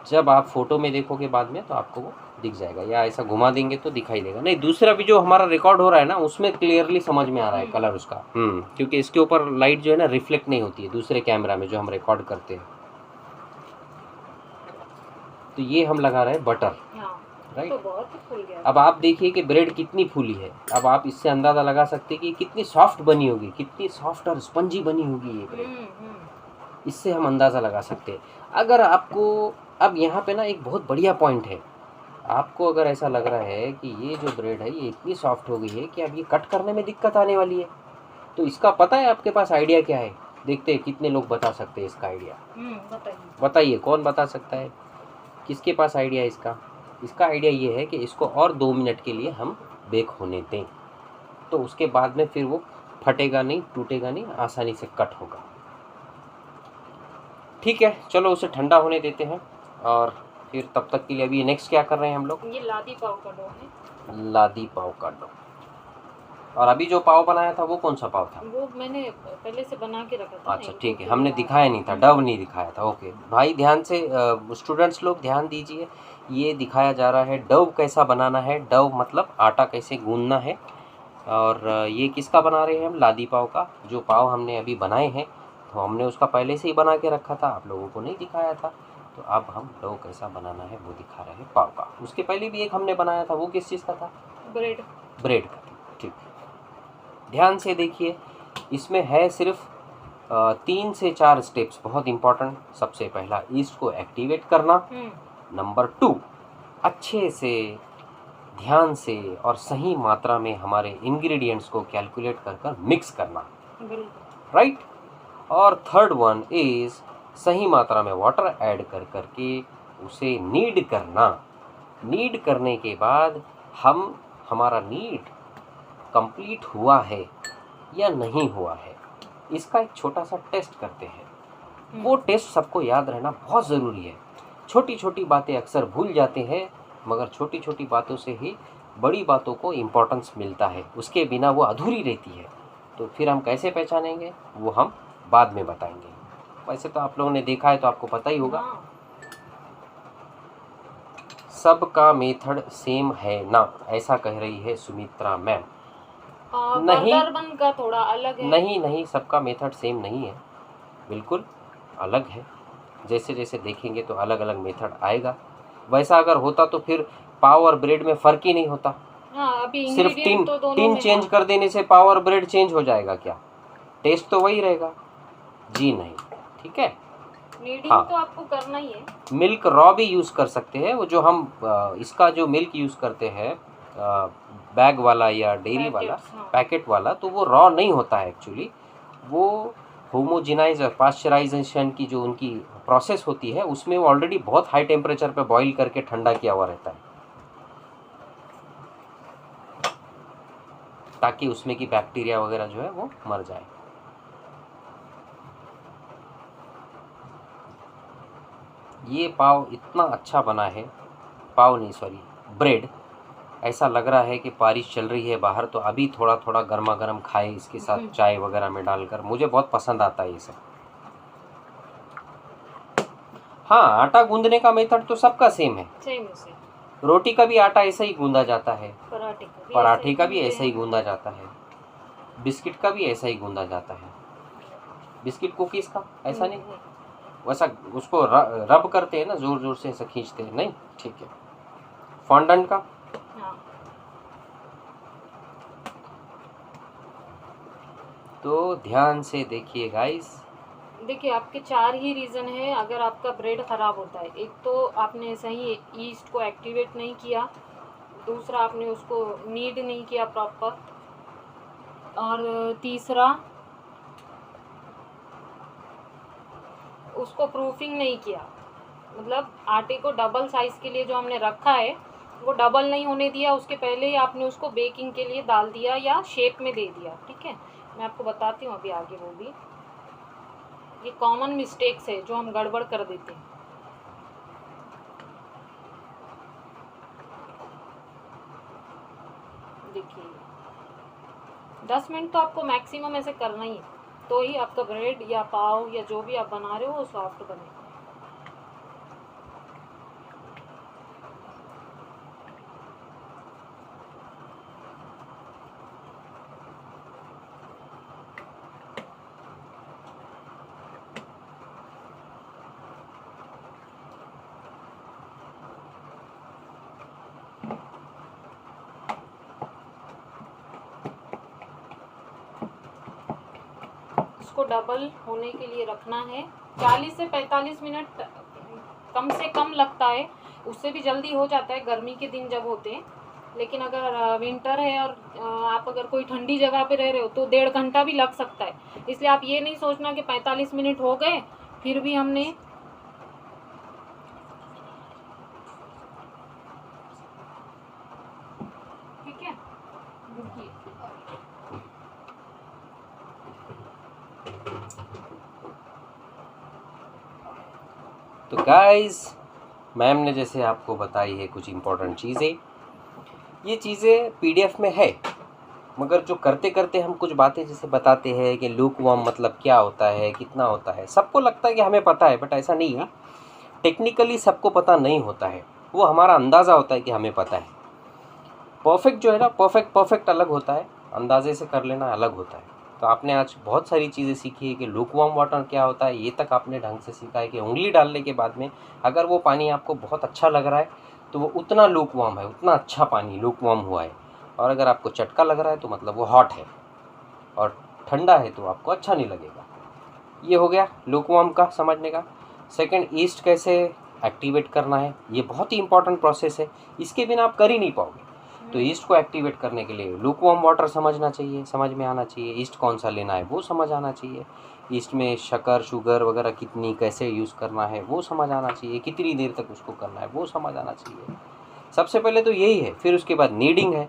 जब आप फोटो में देखोगे बाद में तो आपको वो दिख जाएगा, या ऐसा घुमा देंगे तो दिखाई देगा। नहीं, दूसरा भी जो हमारा रिकॉर्ड हो रहा है ना, उसमें क्लियरली समझ में आ रहा है कलर उसका। क्योंकि इसके ऊपर लाइट जो है ना रिफ्लेक्ट नहीं होती है दूसरे कैमरा में जो हम रिकॉर्ड करते हैं। तो ये हम लगा रहे हैं बटर, हाँ, राइट। तो बहुत ही फूल गया। अब आप देखिए कि ब्रेड कितनी फूली है। अब आप इससे अंदाज़ा लगा सकते हैं कि कितनी सॉफ्ट बनी होगी, कितनी सॉफ्ट और स्पंजी बनी होगी ये ब्रेड। इससे हम अंदाज़ा लगा सकते हैं। अगर आपको अब यहाँ पे ना एक बहुत बढ़िया पॉइंट है, आपको अगर ऐसा लग रहा है कि ये जो ब्रेड है ये इतनी सॉफ्ट हो गई है कि अब ये कट करने में दिक्कत आने वाली है, तो इसका पता है आपके पास आइडिया क्या है? देखते हैं कितने लोग बता सकते हैं इसका आइडिया। बताइए। बताइए कौन बता सकता है, किसके पास आइडिया है इसका? इसका आइडिया ये है कि इसको और 2 मिनट के लिए हम बेक होने दें, तो उसके बाद में फिर वो फटेगा नहीं, टूटेगा नहीं, आसानी से कट होगा। ठीक है, चलो उसे ठंडा होने देते हैं, और फिर तब तक के लिए अभी नेक्स्ट क्या कर रहे हैं हम लोग? ये लादी पाव का डो है। लादी पाव का डो। और अभी जो पाव बनाया था वो कौन सा पाव था? वो मैंने पहले से बना के रखा था। अच्छा ठीक है, हमने दिखाया नहीं था, डव नहीं दिखाया था। ओके भाई, ध्यान से स्टूडेंट्स लोग ध्यान दीजिए, ये दिखाया जा रहा है डव कैसा बनाना है। डव मतलब आटा कैसे गूंदना है। और ये किसका बना रहे हैं हम? लादी पाव का। जो पाव हमने अभी बनाए हैं तो हमने उसका पहले से ही बना के रखा था, आप लोगों को नहीं दिखाया था। तो अब हम डव कैसा बनाना है वो दिखा रहे हैं पाव का। उसके पहले भी एक हमने बनाया था, वो किस चीज़ का था? ब्रेड। ब्रेड का। ठीक, ध्यान से देखिए, इसमें है सिर्फ 3 से 4 स्टेप्स, बहुत इंपॉर्टेंट। सबसे पहला, ईस्ट को एक्टिवेट करना। नंबर 2, अच्छे से ध्यान से और सही मात्रा में हमारे इंग्रेडिएंट्स को कैलकुलेट कर मिक्स करना, राइट। और थर्ड वन इज़ सही मात्रा में वाटर ऐड कर करके उसे नीड करना। नीड करने के बाद हमारा नीड कंप्लीट हुआ है या नहीं हुआ है, इसका एक छोटा सा टेस्ट करते हैं। वो टेस्ट सबको याद रहना बहुत ज़रूरी है। छोटी छोटी बातें अक्सर भूल जाते हैं, मगर छोटी छोटी बातों से ही बड़ी बातों को इम्पोर्टेंस मिलता है। उसके बिना वो अधूरी रहती है। तो फिर हम कैसे पहचानेंगे वो हम बाद में बताएंगे। वैसे तो आप लोगों ने देखा है तो आपको पता ही होगा। सबका मेथड सेम है ना, ऐसा कह रही है सुमित्रा मैम। नहीं, बर्गर बन का थोड़ा अलग है। नहीं, सबका मेथड सेम नहीं है, बिल्कुल अलग है। जैसे जैसे देखेंगे तो अलग अलग मेथड आएगा। वैसा अगर होता तो फिर पाव और ब्रेड में फ़र्क ही नहीं होता। अभी सिर्फ टिन चेंज कर देने से पाव और ब्रेड चेंज हो जाएगा क्या? टेस्ट तो वही रहेगा जी नहीं, ठीक है। हाँ, तो आपको करना ही है। मिल्क रॉ भी यूज़ कर सकते हैं। वो जो हम इसका जो मिल्क यूज़ करते हैं बैग वाला या डेयरी वाला, पैकेट वाला, तो वो रॉ नहीं होता है एक्चुअली। वो होमोजिनाइज और पास्चराइजेशन की जो उनकी प्रोसेस होती है उसमें वो ऑलरेडी बहुत हाई टेम्परेचर पे बॉईल करके ठंडा किया हुआ रहता है, ताकि उसमें की बैक्टीरिया वगैरह जो है वो मर जाए। ये पाव इतना अच्छा बना है, पाव नहीं सॉरी ब्रेड, ऐसा लग रहा है कि बारिश चल रही है बाहर, तो अभी थोड़ा थोड़ा गर्मा गर्म खाए इसके साथ चाय वगैरह में डालकर। मुझे बहुत पसंद आता है ये सब। हाँ, आटा गूंदने का मेथड तो सबका सेम है। रोटी का भी आटा ऐसा ही गूंदा जाता है, पराठे का भी ऐसा ही गूंदा जाता है। बिस्किट का भी ऐसा ही गूंदा जाता है, बिस्किट कुकीज़ का ऐसा नहीं, वैसा उसको रब करते हैं ना, ज़ोर ज़ोर से ऐसा खींचते हैं, नहीं ठीक है। फॉन्डेंट का हाँ। तो ध्यान से देखिए गाइस। देखिए आपके 4 ही रीज़न है अगर आपका ब्रेड ख़राब होता है। एक तो आपने सही ईस्ट को एक्टिवेट नहीं किया, दूसरा आपने उसको नीड नहीं किया प्रॉपर, और तीसरा उसको प्रूफिंग नहीं किया। मतलब आटे को डबल साइज़ के लिए जो हमने रखा है वो डबल नहीं होने दिया, उसके पहले ही आपने उसको बेकिंग के लिए डाल दिया या शेप में दे दिया। ठीक है, मैं आपको बताती हूँ अभी आगे वो भी। ये कॉमन मिस्टेक्स है जो हम गड़बड़ कर देते हैं। देखिए 10 मिनट तो आपको मैक्सिमम ऐसे करना ही है, तो ही आपका ब्रेड या पाव या जो भी आप बना रहे हो वो सॉफ्ट बनेगा। इसको डबल होने के लिए रखना है 40 से 45 मिनट, कम से कम लगता है, उससे भी जल्दी हो जाता है गर्मी के दिन जब होते हैं। लेकिन अगर विंटर है और आप अगर कोई ठंडी जगह पे रह रहे हो तो 1.5 घंटा भी लग सकता है। इसलिए आप ये नहीं सोचना कि 45 मिनट हो गए फिर भी हमने ठीक है। रुकिए, तो गाइस मैम ने जैसे आपको बताई है कुछ इम्पोर्टेंट चीज़ें, ये चीज़ें पीडीएफ में है, मगर जो करते करते हम कुछ बातें जैसे बताते हैं कि लूक वार्म मतलब क्या होता है, कितना होता है, सबको लगता है कि हमें पता है, बट ऐसा नहीं है। टेक्निकली सबको पता नहीं होता है, वो हमारा अंदाज़ा होता है कि हमें पता है। परफेक्ट जो है ना, परफेक्ट अलग होता है, अंदाजे से कर लेना अलग होता है। तो आपने आज बहुत सारी चीज़ें सीखी है कि लूक वार्म वाटर क्या होता है, ये तक आपने ढंग से सीखा है कि उंगली डालने के बाद में अगर वो पानी आपको बहुत अच्छा लग रहा है तो वो उतना लूक वार्म है, उतना अच्छा पानी लूक वार्म हुआ है, और अगर आपको चटका लग रहा है तो मतलब वो हॉट है, और ठंडा है तो आपको अच्छा नहीं लगेगा। ये हो गया लूक वार्म का समझने का। सेकंड, ईस्ट कैसे एक्टिवेट करना है, ये बहुत ही इंपॉर्टेंट प्रोसेस है, इसके बिना आप कर ही नहीं पाओगे। तो ईस्ट को एक्टिवेट करने के लिए लूक वार्म वाटर समझना चाहिए, समझ में आना चाहिए, ईस्ट कौन सा लेना है वो समझ आना चाहिए, ईस्ट में शक्कर शुगर वगैरह कितनी कैसे यूज़ करना है वो समझ आना चाहिए, कितनी देर तक उसको करना है वो समझ आना चाहिए। सबसे पहले तो यही है, फिर उसके बाद नीडिंग है,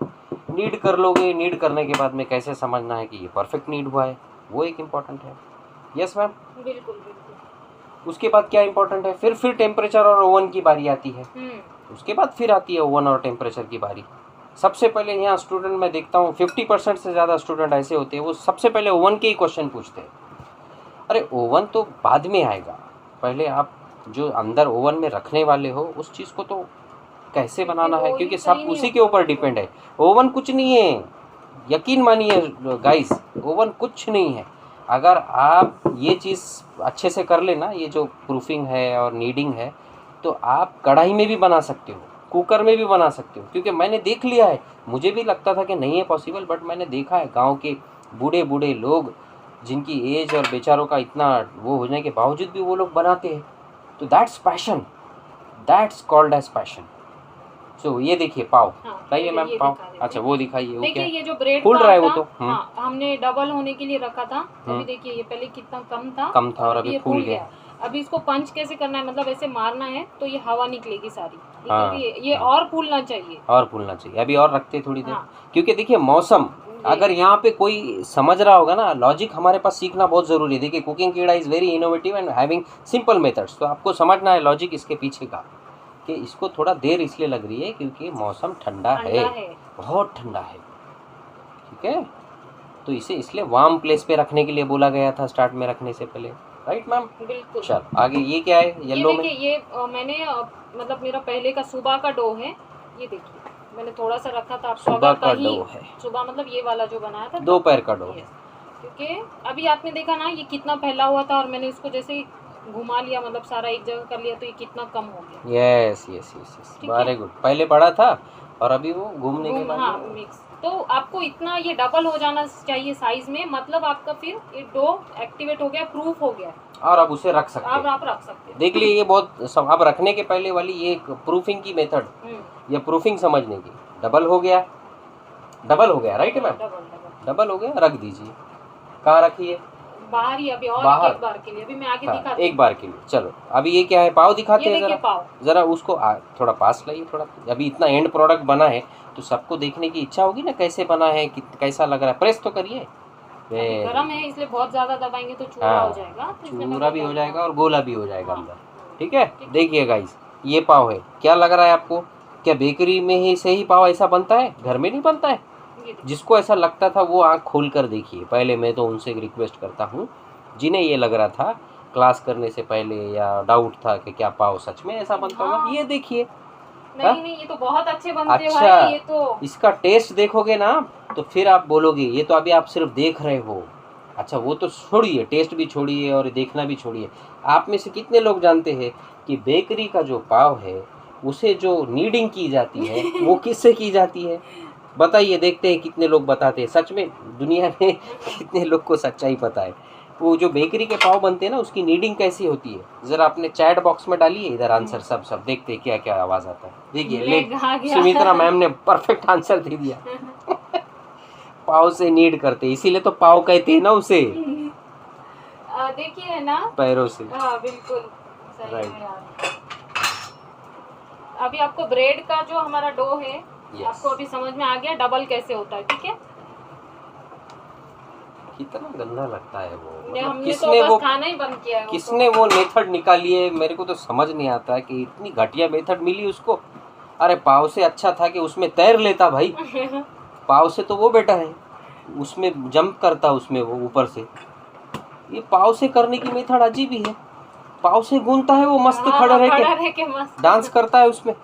नीड कर लोगे, नीड करने के बाद में कैसे समझना है कि ये परफेक्ट नीड हुआ है, वो एक इम्पॉर्टेंट है। Yes ma'am. बिल्कुल बिल्कुल। उसके बाद क्या इंपॉर्टेंट है, फिर टेम्परेचर और ओवन की बारी आती है, उसके बाद फिर आती है ओवन और टेम्परेचर की बारी। सबसे पहले यहाँ स्टूडेंट मैं देखता हूँ 50% से ज़्यादा स्टूडेंट ऐसे होते हैं, वो सबसे पहले ओवन के ही क्वेश्चन पूछते हैं। अरे ओवन तो बाद में आएगा, पहले आप जो अंदर ओवन में रखने वाले हो उस चीज़ को तो कैसे बनाना है, क्योंकि सब उसी के ऊपर डिपेंड है। ओवन कुछ नहीं है, यकीन मानिए गाइस, ओवन कुछ नहीं है। अगर आप ये चीज़ अच्छे से कर लेना, ये जो प्रूफिंग है और नीडिंग है, तो आप कढ़ाई में भी बना सकते हो, कुकर में भी बना सकते हो, क्योंकि मैंने देख लिया है, मुझे भी लगता था कि नहीं है पॉसिबल, बट मैंने देखा है गांव के बूढ़े बूढ़े लोग जिनकी एज और बेचारों का इतना वो होने के बावजूद भी वो लोग बनाते हैं। तो that's passion, that's called as passion. So ये देखिए पाव, लाइए मैम पाव, अच्छा वो दिखाइए। देखिए ये जो ब्रेड फूल रहा है वो तो हाँ, हमने डबल होने के लिए रखा था, अभी देखिए ये पहले कितना कम था और अभी फूल गया। अभी इसको पंच कैसे करना है, मतलब ऐसे मारना है तो ये हवा निकलेगी सारी, ये और फूलना चाहिए, और फूलना चाहिए। अभी और रखते थोड़ी देर, क्योंकि देखिए मौसम, अगर यहाँ पे कोई समझ रहा होगा ना, लॉजिक हमारे पास सीखना बहुत ज़रूरी है। देखिए कुकिंग कीड़ा is very innovative and having simple methods, तो आपको समझना है लॉजिक इसके पीछे का, कि इसको थोड़ा देर इसलिए लग रही है क्योंकि मौसम ठंडा है, बहुत ठंडा है, ठीक है। तो इसे इसलिए वार्म प्लेस पे रखने के लिए बोला गया था स्टार्ट में रखने से पहले, राइट मैम। बिल्कुल। चल आगे ये क्या है येलो में, ये मैंने मतलब मेरा पहले का सुबह का डो है, ये देखिए मैंने थोड़ा सा रखा था। आपको सुबह अगर का कहीं डो है, सुबह मतलब ये वाला जो बनाया था दोपहर का डो। Yes. क्योंकि अभी आपने देखा ना ये कितना फैला हुआ था और मैंने इसको जैसे ही घुमा लिया, मतलब सारा एक जगह कर लिया, तो ये कितना कम हो गया। यस यस यस यस, ठीक है। Very good. पहले बड़ा था और अभी वो घूमने के बाद हाँ मिक्स। तो आपको इतना ये डबल हो जाना चाहिए साइज में, मतलब आपका फिर ये डो एक्टिवेट हो गया, प्रूफ हो गया, और अब उसे रख सकते अब हैं। आप रख सकते हैं। देख लिए ये बहुत अब रखने के पहले वाली ये प्रूफिंग की मेथड, हम्म, ये प्रूफिंग समझने की। डबल हो गया, डबल हो गया, राइट मैम? डबल डबल हो गया, रख दीजिए। कहाँ रखिए? बाहर ही अभी, और बाहर? एक बार के लिए अभी मैं आगे हाँ, दिखाती एक बार के लिए। चलो अभी ये क्या है, पाव दिखाते ये हैं देखिए जरा। पाव। जरा उसको थोड़ा पास लाइए थोड़ा। अभी इतना एंड प्रोडक्ट बना है तो सबको देखने की इच्छा होगी ना, कैसे बना है, कैसा लग रहा है। प्रेस तो करिए। अभी गरम है इसलिए बहुत ज्यादा दबाएंगे तो चूरा हाँ, हो जाएगा, तो इसलिए मैं चूरा भी हो बहुत जाएगा और गोला भी हो जाएगा हाँ। अंदर। ठीक है, देखिए गाइस, ये पाव है। क्या लग रहा है आपको? क्या बेकरी में ही से ही पाव ऐसा बनता है? घर में नहीं बनता है? ये देखिए। जिसको ऐसा लगता था वो आँख खोल कर देखिए। पहले मैं तो उनसे रिक्वेस्ट करता हूँ जिन्हें ये लग रहा था क्लास करने से पहले या डाउट था कि क्या पाव सच में ऐसा बनता होगा, हाँ। ये देखिए। नहीं नहीं, ये तो बहुत अच्छे बनते हैं अच्छा, भाई, ये तो इसका टेस्ट देखोगे ना तो फिर आप बोलोगे। ये तो अभी आप सिर्फ देख रहे हो। अच्छा वो तो छोड़िए, टेस्ट भी छोड़िए और देखना भी छोड़िए। आप में से कितने लोग जानते हैं कि बेकरी का जो पाव है उसे जो नीडिंग की जाती है वो किससे की जाती है? बताइए, देखते हैं कितने लोग बताते हैं। सच में दुनिया में कितने लोग को सच्चाई पता है। वो जो बेकरी के पाव बनते हैं ना उसकी नीडिंग कैसी होती है, ज़रा अपने चैट बॉक्स में डालिए इधर आंसर। सब देखते हैं क्या क्या आवाज़ आता है। देखिए लेग आ गया। सुमित्रा मैम ने परफेक्ट आंसर दे दिया। पाव से नीड करते, इसीलिए तो पाव कहते हैं ना उसे, देखिए है ना, पैरों से। हाँ बिल्कुल सही Right. है यार। अभी आपको ब्रेड का जो हमारा डो है Yes. आपको अभी समझ में आ गया डबल कैसे होता है। ठीक है, कितना गंदा लगता है वो, ये मतलब हमने तो किसने बस वो खाना ही बंद किया है। किसने वो मेथड निकाली है, मेरे को तो समझ नहीं आता है कि इतनी घटिया मेथड मिली उसको। अरे पाव से अच्छा था कि उसमें तैर लेता भाई। पाव से तो वो बेटर है, उसमें जंप करता, उसमें वो ऊपर से। ये पाव से करने की मेथड अजीब ही है। पाव से गूंथता है वो मस्त, खड़ा रह के मस्त डांस करता है उसमें।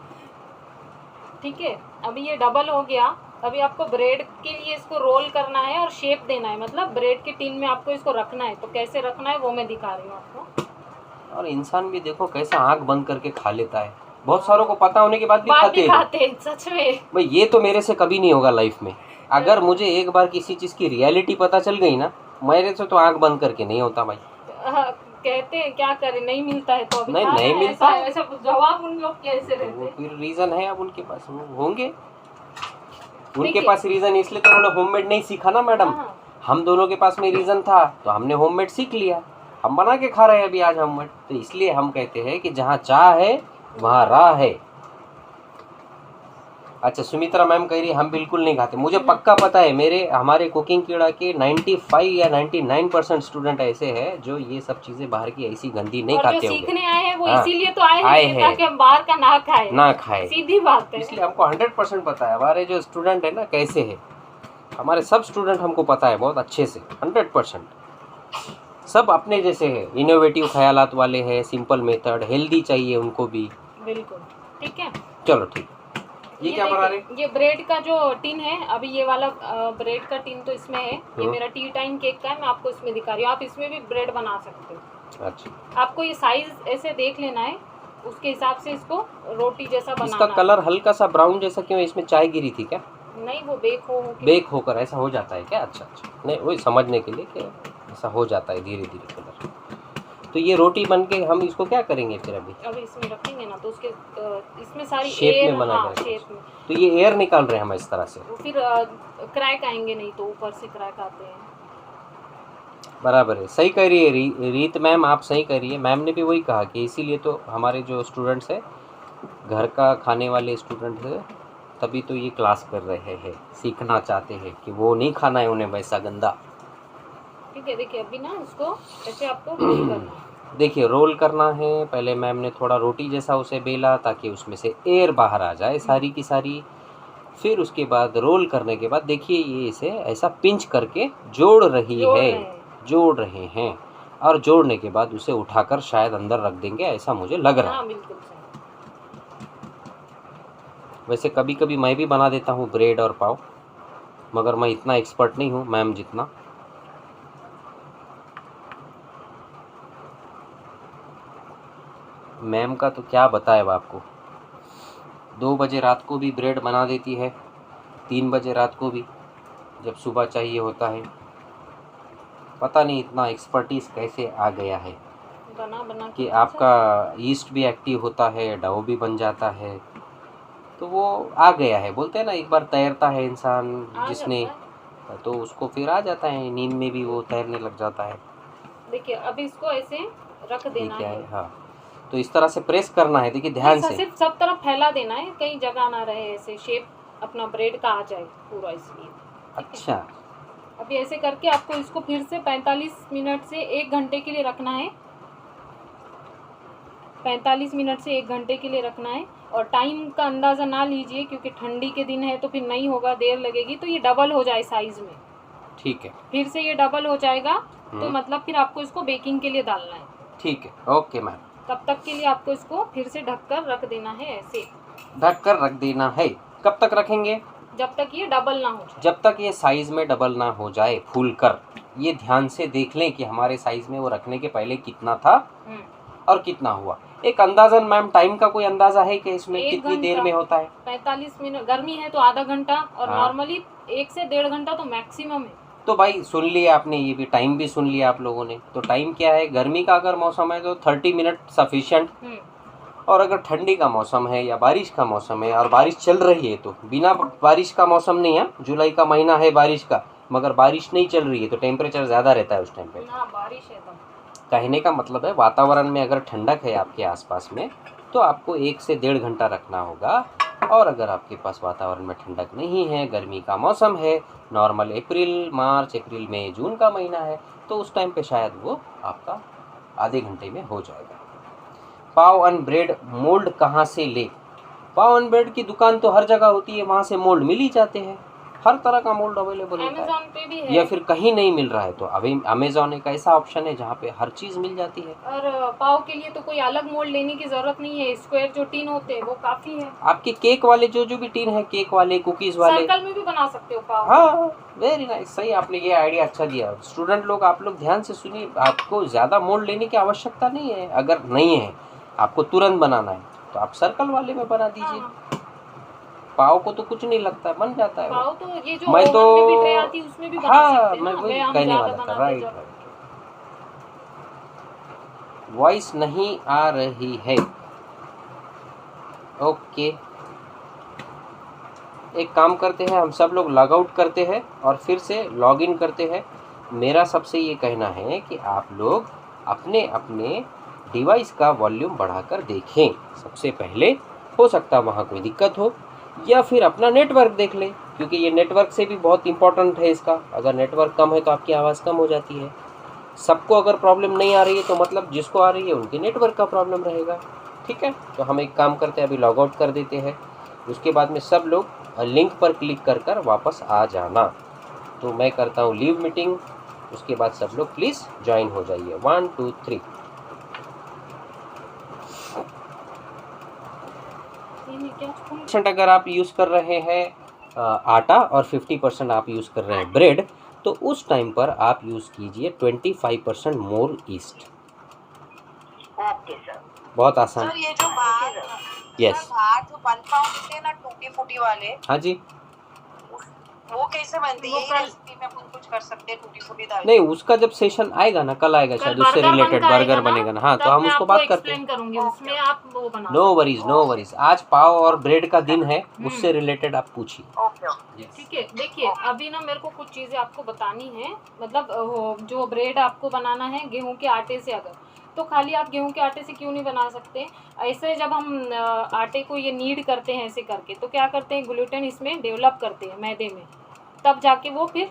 ठीक है, अभी ये डबल हो गया। अभी आपको ब्रेड के लिए इसको रोल करना है और शेप देना है, मतलब ब्रेड के टिन में आपको इसको रखना है। तो कैसे रखना है वो मैं दिखा रही हूँ आपको। और इंसान भी देखो कैसा आंख बंद करके खा लेता है। बहुत सारों को पता होने के बाद भी खाते हैं। सच में भाई ये तो मेरे से कभी नहीं होगा लाइफ में। अगर मुझे एक बार किसी चीज की रियलिटी पता चल गई ना, मेरे से तो आंख बंद करके नहीं होता भाई। कहते हैं क्या करें, नहीं मिलता है तो अभी नहीं मिलता। ऐसा जवाब उन लोग कैसे वो रहते। फिर रीजन है, अब उनके पास होंगे। उनके पास रीजन इसलिए तो उन्होंने होममेड नहीं सीखा ना मैडम। हाँ। हम दोनों के पास में रीजन था तो हमने होममेड सीख लिया, हम बना के खा रहे हैं अभी आज होममेड। तो इसलिए हम कहते हैं कि जहाँ चाह है वहाँ राह है। अच्छा सुमित्रा मैम कह रही है हम बिल्कुल नहीं खाते। मुझे पक्का पता है, हमारे कुकिंग कीड़ा के 95 या 99% स्टूडेंट ऐसे हैं जो ये सब चीजें बाहर की ऐसी गंदी नहीं खाते जो होंगे। सीखने आए हैं वो हाँ, इसीलिए तो आए हैं ताकि हम बाहर का ना खाए। सीधी बात है। इसलिए हमको 100% पता है हमारे जो स्टूडेंट है ना कैसे है। हमारे सब स्टूडेंट हमको पता है बहुत अच्छे से, 100%। सब अपने जैसे है, इनोवेटिव ख्यालात वाले हैं, सिंपल मेथड, हेल्दी चाहिए उनको भी। बिल्कुल ठीक है। चलो ठीक, ये क्या बना रहे? ये ब्रेड का जो टिन है, अभी ये वाला ब्रेड का टिन तो इसमें है। ये मेरा टी टाइम केक का है, मैं आपको इसमें दिखा रही हूँ। आप इसमें भी ब्रेड बना सकते हो। अच्छा, आपको ये साइज ऐसे देख लेना है, उसके हिसाब से इसको रोटी जैसा बनाना। इसका कलर हल्का सा ब्राउन जैसा क्यों? इसमें चाय गिरी थी क्या? नहीं, वो बेक होकर ऐसा हो जाता है क्या? अच्छा, नहीं वही समझने के लिए कि ऐसा हो जाता है धीरे धीरे कलर। तो ये रोटी बन के हम इसको क्या करेंगे फिर? अभी इसमें रखेंगे ना तो उसके इसमें सारी शेप एयर, में बना हाँ, के शेप में। तो ये एयर निकाल रहे हैं हम इस तरह से। वो फिर क्रैक आएंगे, नहीं तो ऊपर से क्रैक आते हैं। बराबर है, सही कह रही है रीत मैम, आप सही कह रही है। मैम ने भी वही कहा कि इसीलिए तो हमारे जो स्टूडेंट्स है, घर का खाने वाले स्टूडेंट है, तभी तो ये क्लास कर रहे हैं, सीखना चाहते हैं कि वो नहीं खाना है उन्हें वैसा गंदा। ठीक है, देखिए अभी ना उसको ऐसे आपको रोल करना है। देखिए रोल करना है। पहले मैम ने थोड़ा रोटी जैसा उसे बेला ताकि उसमें से एयर बाहर आ जाए सारी की सारी। फिर उसके बाद रोल करने के बाद देखिए ये इसे ऐसा पिंच करके जोड़ रहे हैं और जोड़ने के बाद उसे उठाकर शायद अंदर रख देंगे, ऐसा मुझे लग रहा है। हाँ, बिल्कुल सही। वैसे कभी कभी मैं भी बना देता हूँ ब्रेड और पाव, मगर मैं इतना एक्सपर्ट नहीं हूँ मैम जितना। मैम का तो क्या बताए अब आपको, 2 बजे रात को भी ब्रेड बना देती है, 3 बजे रात को भी जब सुबह चाहिए होता है। पता नहीं इतना एक्सपर्टीज कैसे आ गया है बना बना कि के आपका ईस्ट भी एक्टिव होता है, डो भी बन जाता है, तो वो आ गया है। बोलते हैं ना एक बार तैरता है इंसान आ जिसने, जाता तो उसको फिर आ जाता है, नींद में भी वो तैरने लग जाता है। है। देखिए अब इसको ऐसे रख ये देना क्या है, है? हाँ, तो इस तरह से प्रेस करना है, देखिए ध्यान से। सिर्फ सब तरफ फैला देना है, कहीं जगह ना रहे, ऐसे शेप अपना ब्रेड का आ जाए पूरा, इसलिए। अच्छा, अभी ऐसे करके आपको इसको फिर से 45 मिनट से 1 घंटे के लिए रखना है। 45 मिनट से 1 घंटे के लिए रखना है। और टाइम का अंदाज़ा ना लीजिए, क्योंकि ठंडी के दिन है तो फिर नहीं होगा, देर लगेगी, तो ये डबल हो जाए साइज़ में। ठीक है। फिर से ये डबल हो जाएगा तो मतलब फिर आपको इसको बेकिंग के लिए डालना है। ठीक है, ओके मैम। तब तक के लिए आपको इसको फिर से ढककर रख देना है, ऐसे ढक कर रख देना है। कब तक रखेंगे? जब तक ये डबल ना हो जाए। जब तक ये साइज़ में डबल ना हो जाए फूल कर। ये ध्यान से देख लें कि हमारे साइज़ में वो रखने के पहले कितना था और कितना हुआ। एक अंदाज़न मैम टाइम का कोई अंदाज़ा है कि इसमें 1 कितनी देर घंटा, में होता है? 45 मिनट, गर्मी है तो आधा घंटा, और हाँ। नॉर्मली 1 से 1.5 घंटा तो मैक्सिमम है। तो भाई सुन लिया आपने, ये भी टाइम भी सुन लिया आप लोगों ने। तो टाइम क्या है, गर्मी का अगर मौसम है तो 30 मिनट सफिशिएंट, और अगर ठंडी का मौसम है या बारिश का मौसम है और बारिश चल रही है, तो बिना बारिश का मौसम नहीं है, जुलाई का महीना है बारिश का, मगर बारिश नहीं चल रही है तो टेम्परेचर ज़्यादा रहता है उस टाइम पे। ना बारिश है तो कहने का मतलब है वातावरण में अगर ठंडक है आपके आसपास में तो आपको 1 से 1.5 घंटा रखना होगा। और अगर आपके पास वातावरण में ठंडक नहीं है, गर्मी का मौसम है, नॉर्मल अप्रैल, मार्च, अप्रैल, मई, जून का महीना है, तो उस टाइम पे शायद वो आपका आधे घंटे में हो जाएगा। पाव एंड ब्रेड मोल्ड कहाँ से ले? पाव एंड ब्रेड की दुकान तो हर जगह होती है, वहाँ से मोल्ड मिल ही जाते हैं, हर तरह का मोल्ड अवेलेबल होता अमेज़न पे भी है। है। या फिर कहीं नहीं मिल रहा है तो अभी अमेज़न एक ऐसा ऑप्शन है जहाँ पे हर चीज़ मिल जाती है। और पाव के लिए तो कोई अलग मोल्ड लेने की ज़रूरत नहीं है, स्क्वायर जो टीन होते हैं वो काफ़ी है। आपके केक वाले जो भी टीन है, केक वाले, कुकीज़ वाले, सर्कल में भी बना सकते हो पाव। हाँ, वेरी नाइस, सही आपने ये आइडिया अच्छा दिया। स्टूडेंट लोग, आप लोग ध्यान से सुनिए, आपको ज़्यादा मोल्ड लेने की आवश्यकता नहीं है। अगर नहीं है, आपको तुरंत बनाना है, तो आप सर्कल वाले में बना दीजिए। हाँ। पाव को तो कुछ नहीं लगता, बन जाता है। पाव तो ये जो मैं ओवन में भी ट्रे आती है उसमें भी बना हाँ, सकते हैं मैं ना, वही हम कहने ज़्यादा वाला था। बनाते राइट जब। राइट। वॉइस नहीं आ रही है, ओके। एक काम करते हैं, हम सब लोग लॉग आउट करते हैं और फिर से लॉग इन करते हैं। मेरा सबसे ये कहना है कि आप लोग अपने अपने डिवाइस का वॉल्यूम बढ़ाकर देखें सबसे पहले। हो सकता है वहाँ कोई दिक्कत हो, या फिर अपना नेटवर्क देख लें, क्योंकि ये नेटवर्क से भी बहुत इंपॉर्टेंट है इसका। अगर नेटवर्क कम है तो आपकी आवाज़ कम हो जाती है। सबको अगर प्रॉब्लम नहीं आ रही है तो मतलब जिसको आ रही है उनके नेटवर्क का प्रॉब्लम रहेगा, ठीक है। तो हम एक काम करते हैं, अभी लॉग आउट कर देते हैं, उसके बाद में सब लोग लिंक पर क्लिक कर कर वापस आ जाना। तो मैं करता हूँ लीव मीटिंग, उसके बाद सब लोग प्लीज़ ज्वाइन हो जाइए। 1 2 3। % अगर आप यूज़ कर रहे हैं आटा और 50% आप यूज़ कर रहे हैं ब्रेड, तो उस टाइम पर आप यूज़ कीजिए 25% मोर ईस्ट। Okay sir. बहुत आसान। सर ये जो बाहर यस, बाहर जो बन पाव मिलते हैं ना, टूटी फूटी वाले, हाँ जी। वो कैसे बनती है? वो यही कल- रेसिपी में अपन कुछ कर सकते हैं, टूटी फूटी दाल। नहीं, उसका जब सेशन आएगा ना, कल आएगा शायद, उससे रिलेटेड बर्गर बनेगा ना। हाँ, तो हम उसको बात करते हैं। करूंगी, उसमें आप वो बना नो वरीज, नो वरीज। आज पाव और ब्रेड का दिन है, उससे रिलेटेड आप पूछिए। Okay okay. ठीक है। देखिए अभी ना मेरे को कुछ चीज़ें आपको बतानी है, मतलब जो ब्रेड आपको बनाना है गेहूं के आटे से, अगर तो खाली आप गेहूं के आटे से क्यों नहीं बना सकते? ऐसे जब हम आटे को ये नीड करते हैं ऐसे करके, तो क्या करते हैं, ग्लूटेन इसमें डेवलप करते हैं मैदे में, तब जाके वो फिर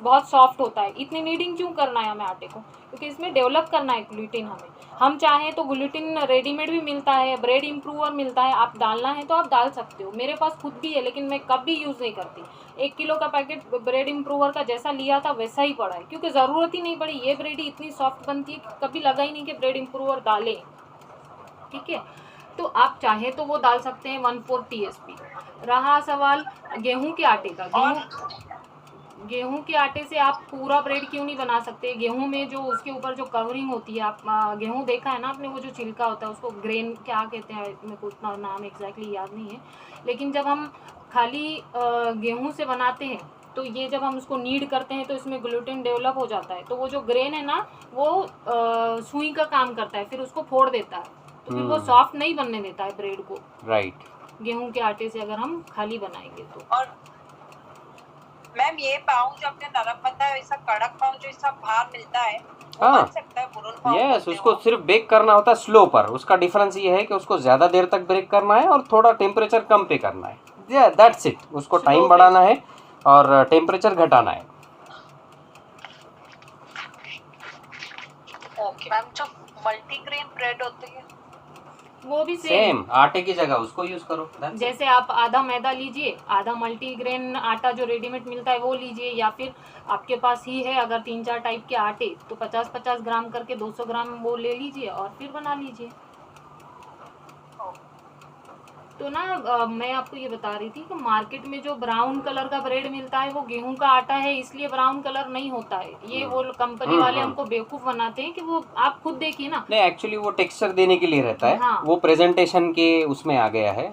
बहुत सॉफ्ट होता है। इतनी नीडिंग क्यों करना है हमें आटे को? क्योंकि इसमें डेवलप करना है ग्लूटेन हमें। हम चाहें तो ग्लूटेन रेडीमेड भी मिलता है, ब्रेड इम्प्रूवर मिलता है, आप डालना है तो आप डाल सकते हो। मेरे पास खुद भी है, लेकिन मैं कभी यूज़ नहीं करती। 1 किलो का पैकेट ब्रेड इम्प्रूवर का जैसा लिया था वैसा ही पड़ा है, क्योंकि ज़रूरत ही नहीं पड़ी। ये ब्रेड ही इतनी सॉफ्ट बनती है कि कभी लगा ही नहीं कि ब्रेड इम्प्रूवर डालें। ठीक है, तो आप चाहे तो वो डाल सकते हैं 1/4 TSP। रहा सवाल गेहूं के आटे का, गेहूं के आटे से आप पूरा ब्रेड क्यों नहीं बना सकते? गेहूं में जो उसके ऊपर जो कवरिंग होती है, आप गेहूं देखा है ना आपने, वो जो छिलका होता है उसको ग्रेन क्या कहते हैं, मेरे को उतना नाम एग्जैक्टली याद नहीं है, लेकिन जब हम खाली गेहूं से बनाते हैं तो ये जब हम उसको नीड करते हैं तो इसमें ग्लूटेन डेवलप हो जाता है, तो वो जो ग्रेन है ना वो सुई का काम करता है, फिर उसको फोड़ देता है, तो फिर वो सॉफ्ट नहीं बनने देता है ब्रेड को। राइट। गेहूं के आटे से अगर हम खाली बनाएंगे तो। और मैम ये पाव जो अपने नरम बनता है, ऐसा कड़क पाव जो ऐसा बाहर मिलता है वो हाँ। बन सकता है बुरुन पाव? यस, उसको सिर्फ बेक करना होता है स्लो पर। उसका डिफरेंस ये है कि उसको ज़्यादा देर तक बेक करना है और थोड़ा टेम्परेचर कम पे करना है, दैट्स इट। उसको टाइम बढ़ाना है और टेम्परेचर घटाना है। ओके मैम, जो मल्टीग्रेन ब्रेड होती है वो भी सेम आटे की जगह उसको यूज करो। That's it. जैसे आप आधा मैदा लीजिए, आधा मल्टीग्रेन आटा जो रेडीमेड मिलता है वो लीजिए, या फिर आपके पास ही है अगर 3-4 टाइप के आटे तो 50-50 ग्राम करके 200 ग्राम वो ले लीजिए और फिर बना लीजिए। तो ना मैं आपको ये बता रही थी कि मार्केट में जो ब्राउन कलर का ब्रेड मिलता है वो गेहूं का आटा है, इसलिए ब्राउन कलर नहीं होता है। ये वो कंपनी वाले हमको बेवकूफ़ बनाते हैं कि वो आप खुद देखिए ना। नहीं, एक्चुअली वो टेक्सचर देने के लिए रहता है। हाँ। वो प्रेजेंटेशन के उसमें आ गया है,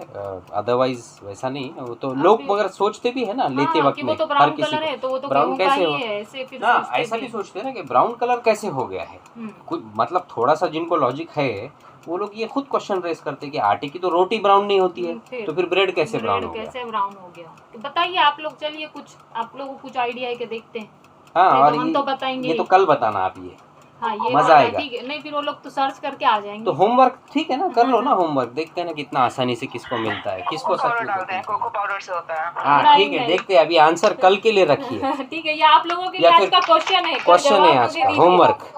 अदरवाइज वैसा नहीं है। वो तो लोग मगर सोचते भी है ना लेते हाँ, वक्त कि में, वो तो हर ब्राउन किसी कलर है तो वो तो ब्राउन गेहूं का कैसे ही हो, है, ऐसे फिर ना सोचते ऐसा भी भी हैं। सोचते हैं ना कि ब्राउन कलर कैसे हो गया है। कुछ मतलब थोड़ा सा जिनको लॉजिक है वो लोग ये खुद क्वेश्चन रेस करते हैं कि आटे की तो रोटी ब्राउन नहीं होती है, तो फिर ब्रेड कैसे ब्राउन हो गया? कैसे ब्राउन हो गया? तो बताइए आप लोग, चलिए कुछ आप लोगों को कुछ आइडिया है कि देखते हैं। हाँ, नहीं और तो हम तो बताएंगे ये तो ही। कल बताना आप ये। हाँ, ये मजा वाला आएगा। ठीक है। नहीं फिर वो लोग तो सर्च करके आ जाएंगे। तो होमवर्क ठीक है ना, कर लो ना होमवर्क, देखते हैं ना कितना आसानी से किसको मिलता है, किसको सच में डालते हैं, कोको पाउडर से होता है। हाँ नहीं, ठीक है, नहीं। देखते हैं। अभी आंसर कल के लिए रखिए। ठीक है, ये आप लोगों के लिए या आज फिर का क्वेश्चन है। क्वेश्चन है आज का होमवर्क।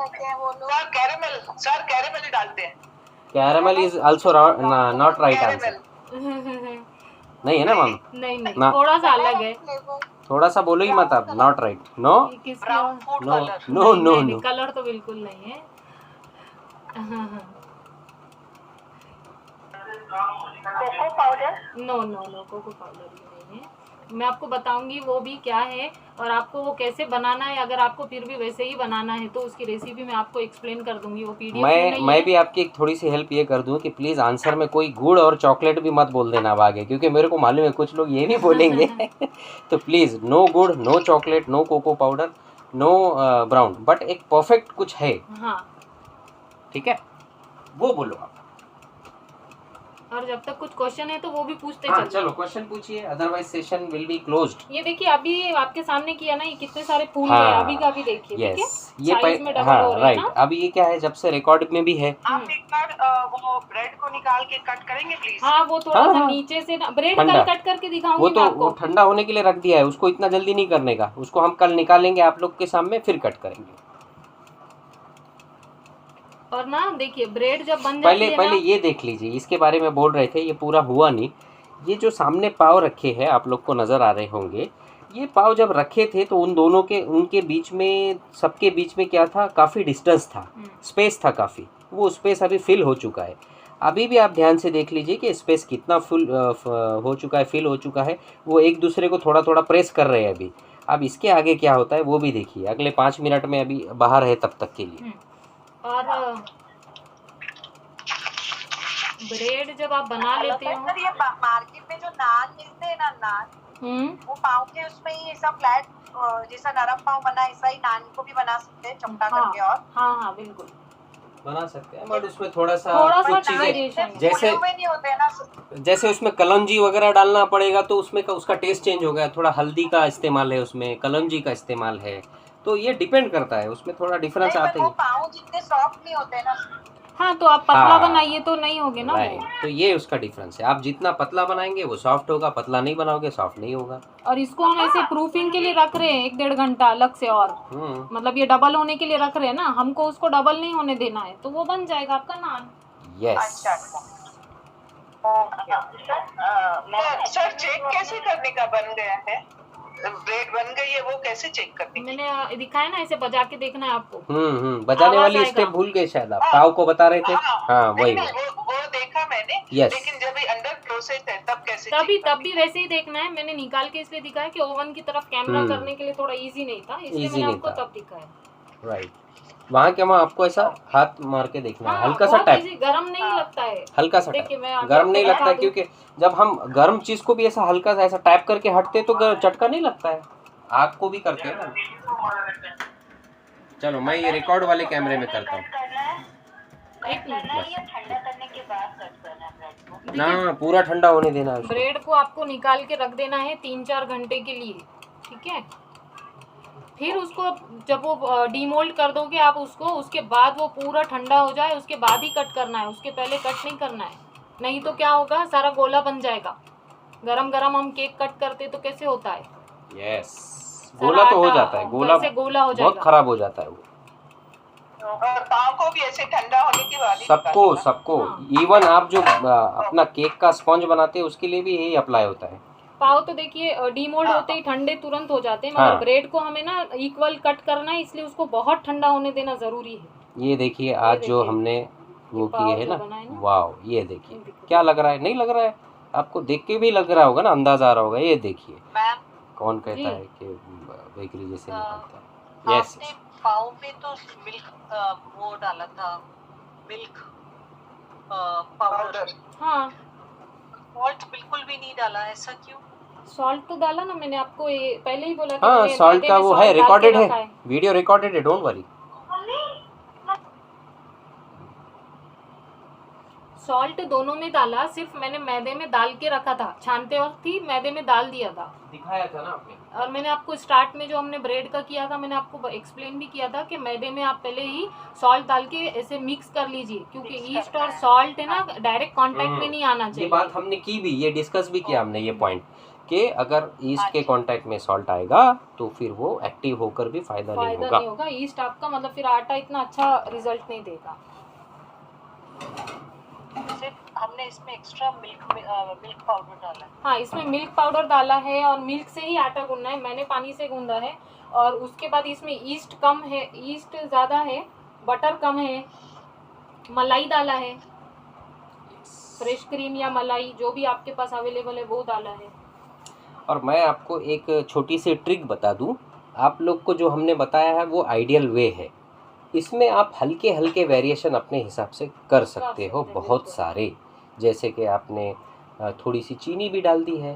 सर कैरेमल डालते हैं। Caramel is also not right answer. नहीं है ना मानो? नहीं नहीं, ना। थोड़ा सा अलग है। थोड़ा सा बोलो ही मत आप, नॉट राइट। नो ये किसकी brown food no colour. No no नहीं, नो। कलर तो बिल्कुल नहीं है। Cocoa powder. No no no, cocoa powder भी नहीं है। मैं आपको बताऊंगी वो भी क्या है और आपको वो कैसे बनाना है। अगर आपको फिर भी वैसे ही बनाना है तो उसकी रेसिपी मैं आपको एक्सप्लेन कर दूंगी। वो पीडीएफ में नहीं मैं है। भी आपकी एक थोड़ी सी हेल्प ये कर दूं कि प्लीज़ आंसर में कोई गुड़ और चॉकलेट भी मत बोल देना अब आगे, क्योंकि मेरे को मालूम है कुछ लोग ये भी बोलेंगे। तो प्लीज़ नो गुड़, no chocolate, no cocoa powder, no brown, but एक परफेक्ट कुछ है। हाँ, ठीक है, वो बोलो आप। और जब तक कुछ क्वेश्चन है तो वो भी पूछते हाँ, चलिए। चलो क्वेश्चन पूछिए, otherwise session will be closed. ये देखिए अभी आपके सामने किया ना, ये कितने सारे फूल हाँ, गए अभी का भी देखिए। ठीक है, यस, ये साइज में डबल हो हाँ रहे हैं राइट। ना। अब ये क्या है, जब से रिकॉर्ड में भी है। आप एक बार वो ब्रेड को निकाल के कट करेंगे प्लीज? हाँ, वो थोड़ा हाँ, सा हाँ। नीचे से ना ब्रेड ठंडा। कल कट करके दिखाऊंगी वो मैं तो आपको। वो ठंडा होने के लिए रख दिया है, उसको इतना जल्दी नहीं करने का। उसको हम कल निकालेंगे आप लोग के सामने, फिर कट करेंगे। और ना देखिए ब्रेड जब बन जाती पहले है पहले ना, ये देख लीजिए, इसके बारे में बोल रहे थे, ये पूरा हुआ नहीं। ये जो सामने पाव रखे हैं आप लोग को नज़र आ रहे होंगे, ये पाव जब रखे थे तो उन दोनों के उनके बीच में, सबके बीच में क्या था, काफ़ी डिस्टेंस था, स्पेस था काफ़ी। वो स्पेस अभी फिल हो चुका है। अभी भी आप ध्यान से देख लीजिए कि स्पेस कितना फुल हो चुका है, फिल हो चुका है। वो एक दूसरे को थोड़ा थोड़ा प्रेस कर रहे हैं अभी। अब इसके आगे क्या होता है वो भी देखिए, अगले 5 मिनट में अभी बाहर है तब तक के लिए। और ब्रेड जब आप बना लेते हो, सर ये मार्केट में जो नान मिलते हैं ना, नान वो पाव के उसमें ही ऐसा फ्लैट जैसा नरम पाव बना, ऐसा ही नान को भी बना सकते हैं चपटा करके। और हाँ बिल्कुल बना सकते हैं, बट उसमें थोड़ा सा कुछ चीजें जैसे नहीं होते हैं ना। जैसे उसमें कलौंजी वगैरह डालना पड़ेगा तो उसमें उसका टेस्ट चेंज हो गया। थोड़ा हल्दी का इस्तेमाल है उसमें, कलौंजी का इस्तेमाल है, तो ये डिपेंड करता है, उसमें थोड़ा डिफरेंस आते वो ही। पाव जितने सॉफ्ट नहीं होते हैं ना। हाँ, तो आप पतला हाँ, बनाइए तो नहीं होगे ना राइट। वो। तो ये उसका डिफरेंस है, आप जितना पतला बनाएंगे वो सॉफ्ट होगा, पतला नहीं बनाओगे सॉफ्ट नहीं होगा। और इसको हम ऐसे प्रूफिंग के लिए रख रहे हैं 1-1.5 घंटा अलग से। और मतलब ये डबल होने के लिए रख रहे हैं ना, हमको उसको डबल नहीं होने देना है, तो वो बन जाएगा आपका नान। यस। सर चेक कैसे करने का बन गया है, ब्रेड बन गई है, वो कैसे चेक करने? मैंने दिखाया ना, ऐसे बजा के देखना है आपको। बजाने आवाज वाली आएगा। स्टेप भूल गए शायद आप, पाव को बता रहे थे। हाँ वही वो देखा मैंने। Yes. लेकिन जब ये अंदर प्रोसेस है, तब कैसे तब भी वैसे ही देखना है। मैंने निकाल के इसलिए दिखाया कि ओवन की तरफ कैमरा करने के लिए थोड़ा इजी नहीं था, इसलिए मैंने आपको तब दिखाया। राइट, वहाँ क्या वहाँ आपको ऐसा हाथ मार के देखना है, हल्का सा टैप, गरम नहीं लगता है, हल्का सा देखिए मैं टैप, गर्म नहीं लगता है, क्योंकि जब हम गर्म चीज को भी ऐसा हल्का सा ऐसा टैप करके हटते तो चटका नहीं लगता है, आग को भी करते हैं ना। चलो मैं ये रिकॉर्ड वाले कैमरे में करता हूँ। ठंडा करने के बाद कट करना है ब्रेड को। ना पूरा ठंडा होने देना है उसको। ब्रेड को आपको निकाल के रख देना है 3-4 घंटे के लिए, ठीक है। फिर उसको जब वो डीमोल्ड कर दोगे आप उसको, उसके बाद वो पूरा ठंडा हो जाए उसके बाद ही कट करना है, उसके पहले कट नहीं करना है। नहीं तो क्या होगा, सारा गोला बन जाएगा। गरम गरम हम केक कट करते तो कैसे होता है, यस गोला तो हो जाता है, गोला हो जाएगा, बहुत खराब हो जाता है वो। और पाव को भी ऐसे ठंडा होने के बाद सबको इवन आप जो अपना केक का स्पंज बनाते हैं उसके लिए भी यही अप्लाई होता है। पाव तो देखिए डीमोल्ड होते ही ठंडे तुरंत हो जाते हैं, मगर ब्रेड को हमें ना इक्वल कट करना है, इसलिए उसको बहुत ठंडा होने देना जरूरी है। ये देखिए आज जो हमने वो किए है ना, वाओ ये देखिए क्या लग रहा है, नहीं लग रहा है आपको, देख के भी लग रहा होगा ना, अंदाजा आ रहा होगा। ये देखिए कौन कहता है कि बेकरी जैसे निकलता है। यस पाव में तो मिल्क वो डाला था, मिल्क पाउडर, हाँ सॉल्ट बिल्कुल भी नहीं डाला, ऐसा क्यों? सॉल्ट तो डाला ना मैंने आपको, ये पहले ही बोला। हाँ सॉल्ट का वो है, रिकॉर्डेड है, वीडियो रिकॉर्डेड है, डोंट वरी। सॉल्ट दोनों में डाला, सिर्फ मैंने मैदे में डाल के रखा था, छानते वक्त ही मैदे में डाल दिया था, दिखाया था ना आपने। और मैंने आपको स्टार्ट में जो हमने ब्रेड का किया था मैंने आपको एक्सप्लेन भी किया था कि मैदे में आप पहले ही सॉल्ट डाल के ऐसे मिक्स कर लीजिए, क्योंकि ईस्ट और सॉल्ट है ना डायरेक्ट कांटेक्ट में नहीं आना चाहिए। ये बात हमने की भी, ये डिस्कस भी किया हमने ये पॉइंट कि अगर ईस्ट के कांटेक्ट में सॉल्ट आएगा तो फिर वो एक्टिव होकर भी फायदा नहीं होगा। ईस्ट आपका मतलब फिर आटा इतना अच्छा रिजल्ट नहीं देगा। हमने इसमें एक्स्ट्रा मिल्क पाउडर डाला है। हाँ इसमें मिल्क पाउडर डाला है और मिल्क से ही आटा गूंदना है, मैंने पानी से गूंदा है। और उसके बाद इसमें ईस्ट कम है, ईस्ट ज़्यादा है, बटर कम है, मलाई डाला है, फ्रेश क्रीम या मलाई जो भी आपके पास अवेलेबल है वो डाला है। और मैं आपको एक छोटी सी ट्रिक बता दूं, आप लोग को जो हमने बताया है वो आइडियल वे है, इसमें आप हल्के हल्के वेरिएशन अपने हिसाब से कर सकते हो बहुत सारे। जैसे कि आपने थोड़ी सी चीनी भी डाल दी है,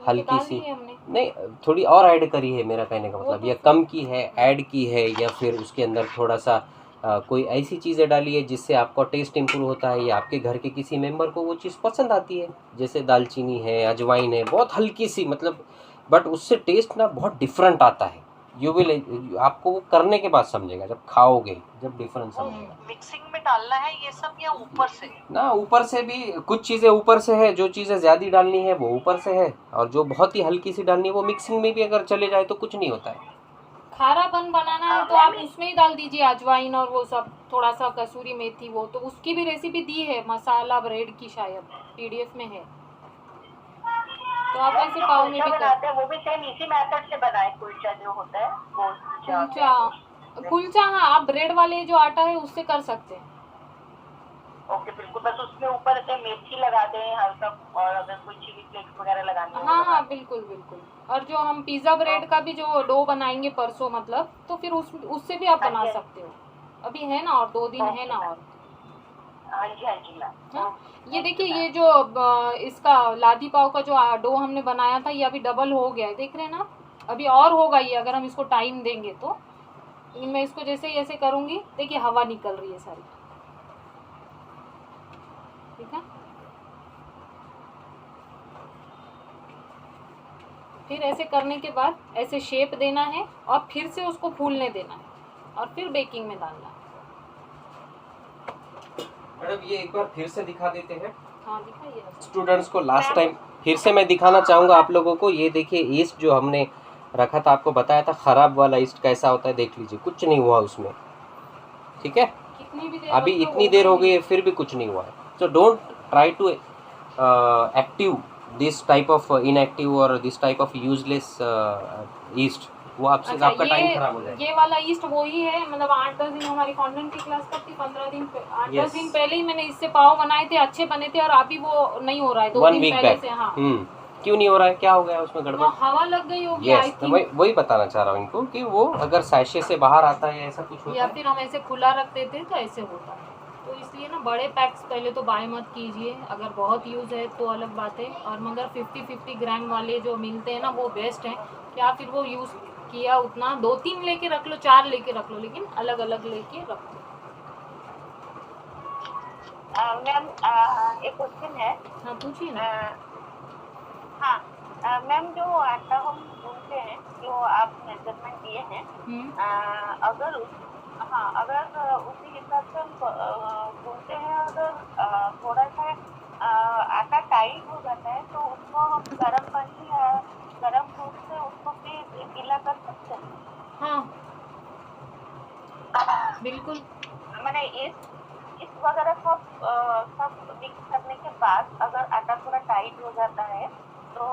हल्की सी नहीं थोड़ी और ऐड करी है, मेरा कहने का मतलब, या कम की है ऐड की है, या फिर उसके अंदर थोड़ा सा कोई ऐसी चीज़ें डाली है जिससे आपका टेस्ट इम्प्रूव होता है, या आपके घर के किसी मेंबर को वो चीज़ पसंद आती है, जैसे दालचीनी है, अजवाइन है, बहुत हल्की सी मतलब, बट उससे टेस्ट ना बहुत डिफरेंट आता है। यू विल, आपको वो करने के बाद समझेगा, जब खाओगे जब डिफरेंस समझेगा। मिक्सिंग में डालना है ये सब या ऊपर से? ना ऊपर से भी कुछ चीज़ें ऊपर से है, जो चीज़ें ज़्यादा डालनी है वो ऊपर से है, और जो बहुत ही हल्की सी डालनी है वो मिक्सिंग में भी अगर चले जाए तो कुछ नहीं होता है। खारापन बनाना है तो आप उसमें ही डाल दीजिए अजवाइन और वो सब, थोड़ा सा कसूरी मेथी, वो तो उसकी भी रेसिपी दी है मसाला ब्रेड की, शायद पीडीएफ में है, तो आप ऐसे पाव में भी करते हैं। वो भी सेम इसी मेथड से बनाए, कुलचा जो होता है वो कुलचा हाँ आप ब्रेड वाले जो आटा है उससे कर सकते हैं। ओके बिल्कुल, बस उसमें ऊपर से मेथी लगा दें हल्का, और अगर कोई चिली फ्लेक्स वगैरह लगानी हो। हाँ बिल्कुल बिल्कुल। और जो हम पिज़्ज़ा ब्रेड का भी जो डो बनाएंगे परसों मतलब, तो फिर उससे भी आप बना सकते हो, अभी है ना और 2 दिन है ना। और हाँ जी हाँ, ये देखिए ये जो इसका लादी पाव का जो डो हमने बनाया था ये अभी डबल हो गया है, देख रहे हैं ना, अभी और होगा ये अगर हम इसको टाइम देंगे तो। मैं इसको जैसे ही ऐसे करूँगी, देखिए हवा निकल रही है सारी, ठीक है। फिर ऐसे करने के बाद ऐसे शेप देना है और फिर से उसको फूलने देना है और फिर बेकिंग में डालना है। मैडम ये एक बार फिर से दिखा देते हैं। हाँ दिखाइए स्टूडेंट्स को लास्ट टाइम फिर से मैं दिखाना चाहूँगा आप लोगों को। ये देखिए ईस्ट जो हमने रखा था, आपको बताया था ख़राब वाला ईस्ट कैसा होता है, देख लीजिए कुछ नहीं हुआ उसमें, ठीक है। अभी इतनी देर हो गई है फिर भी कुछ नहीं हुआ है। So don't try to active this type of inactive or this type of useless yeast वो आपसे अच्छा, आपका टाइम खराब हो जाएगा। ये वाला ईस्ट वही है, मतलब 8-10 दिन हमारी कॉन्वेंट की क्लास कब थी, 15 दिन 8-10 Yes. दिन पहले ही मैंने इससे पाव बनाए थे, अच्छे बने थे, और अभी वो नहीं हो रहा है 2 1 दिन वीक पहले बैक। से। हाँ, क्यों नहीं हो रहा है, क्या हो गया उसमें वो गड़बड़? हवा लग गई होगी यस, आई तो थिंक, वही बताना चाह रहा हूँ इनको कि वो अगर सैशे से बाहर आता है या ऐसा कुछ होता या है। फिर हम ऐसे खुला रख देते तो ऐसे होता है। तो इसलिए ना बड़े पैक्स पहले तो बाय मत कीजिए, अगर बहुत यूज़ है तो अलग बात है, और मगर 50-50 ग्राम वाले जो मिलते हैं ना वो बेस्ट हैं। क्या फिर वो यूज़ किया उतना 2-3 लेके रख लो, 4 लेके रख लो, लेकिन अलग अलग लेके रखो। मैम एक क्वेश्चन है। हाँ, पूछिए ना। हाँ मैम, जो आटा हम गूंथते हैं, जो आप मेजरमेंट दिए हैं, अगर अगर उसी हिसाब से हम गूंथते हैं, अगर थोड़ा सा आटा टाइट हो जाता है तो उसको हम गर्म पानी या गर्म दूध से उसको फिर गीला कर सकते हैं। हाँ, बिल्कुल। मैंने इस वगैरह सब मिक्स करने के बाद अगर आटा थोड़ा टाइट हो जाता है तो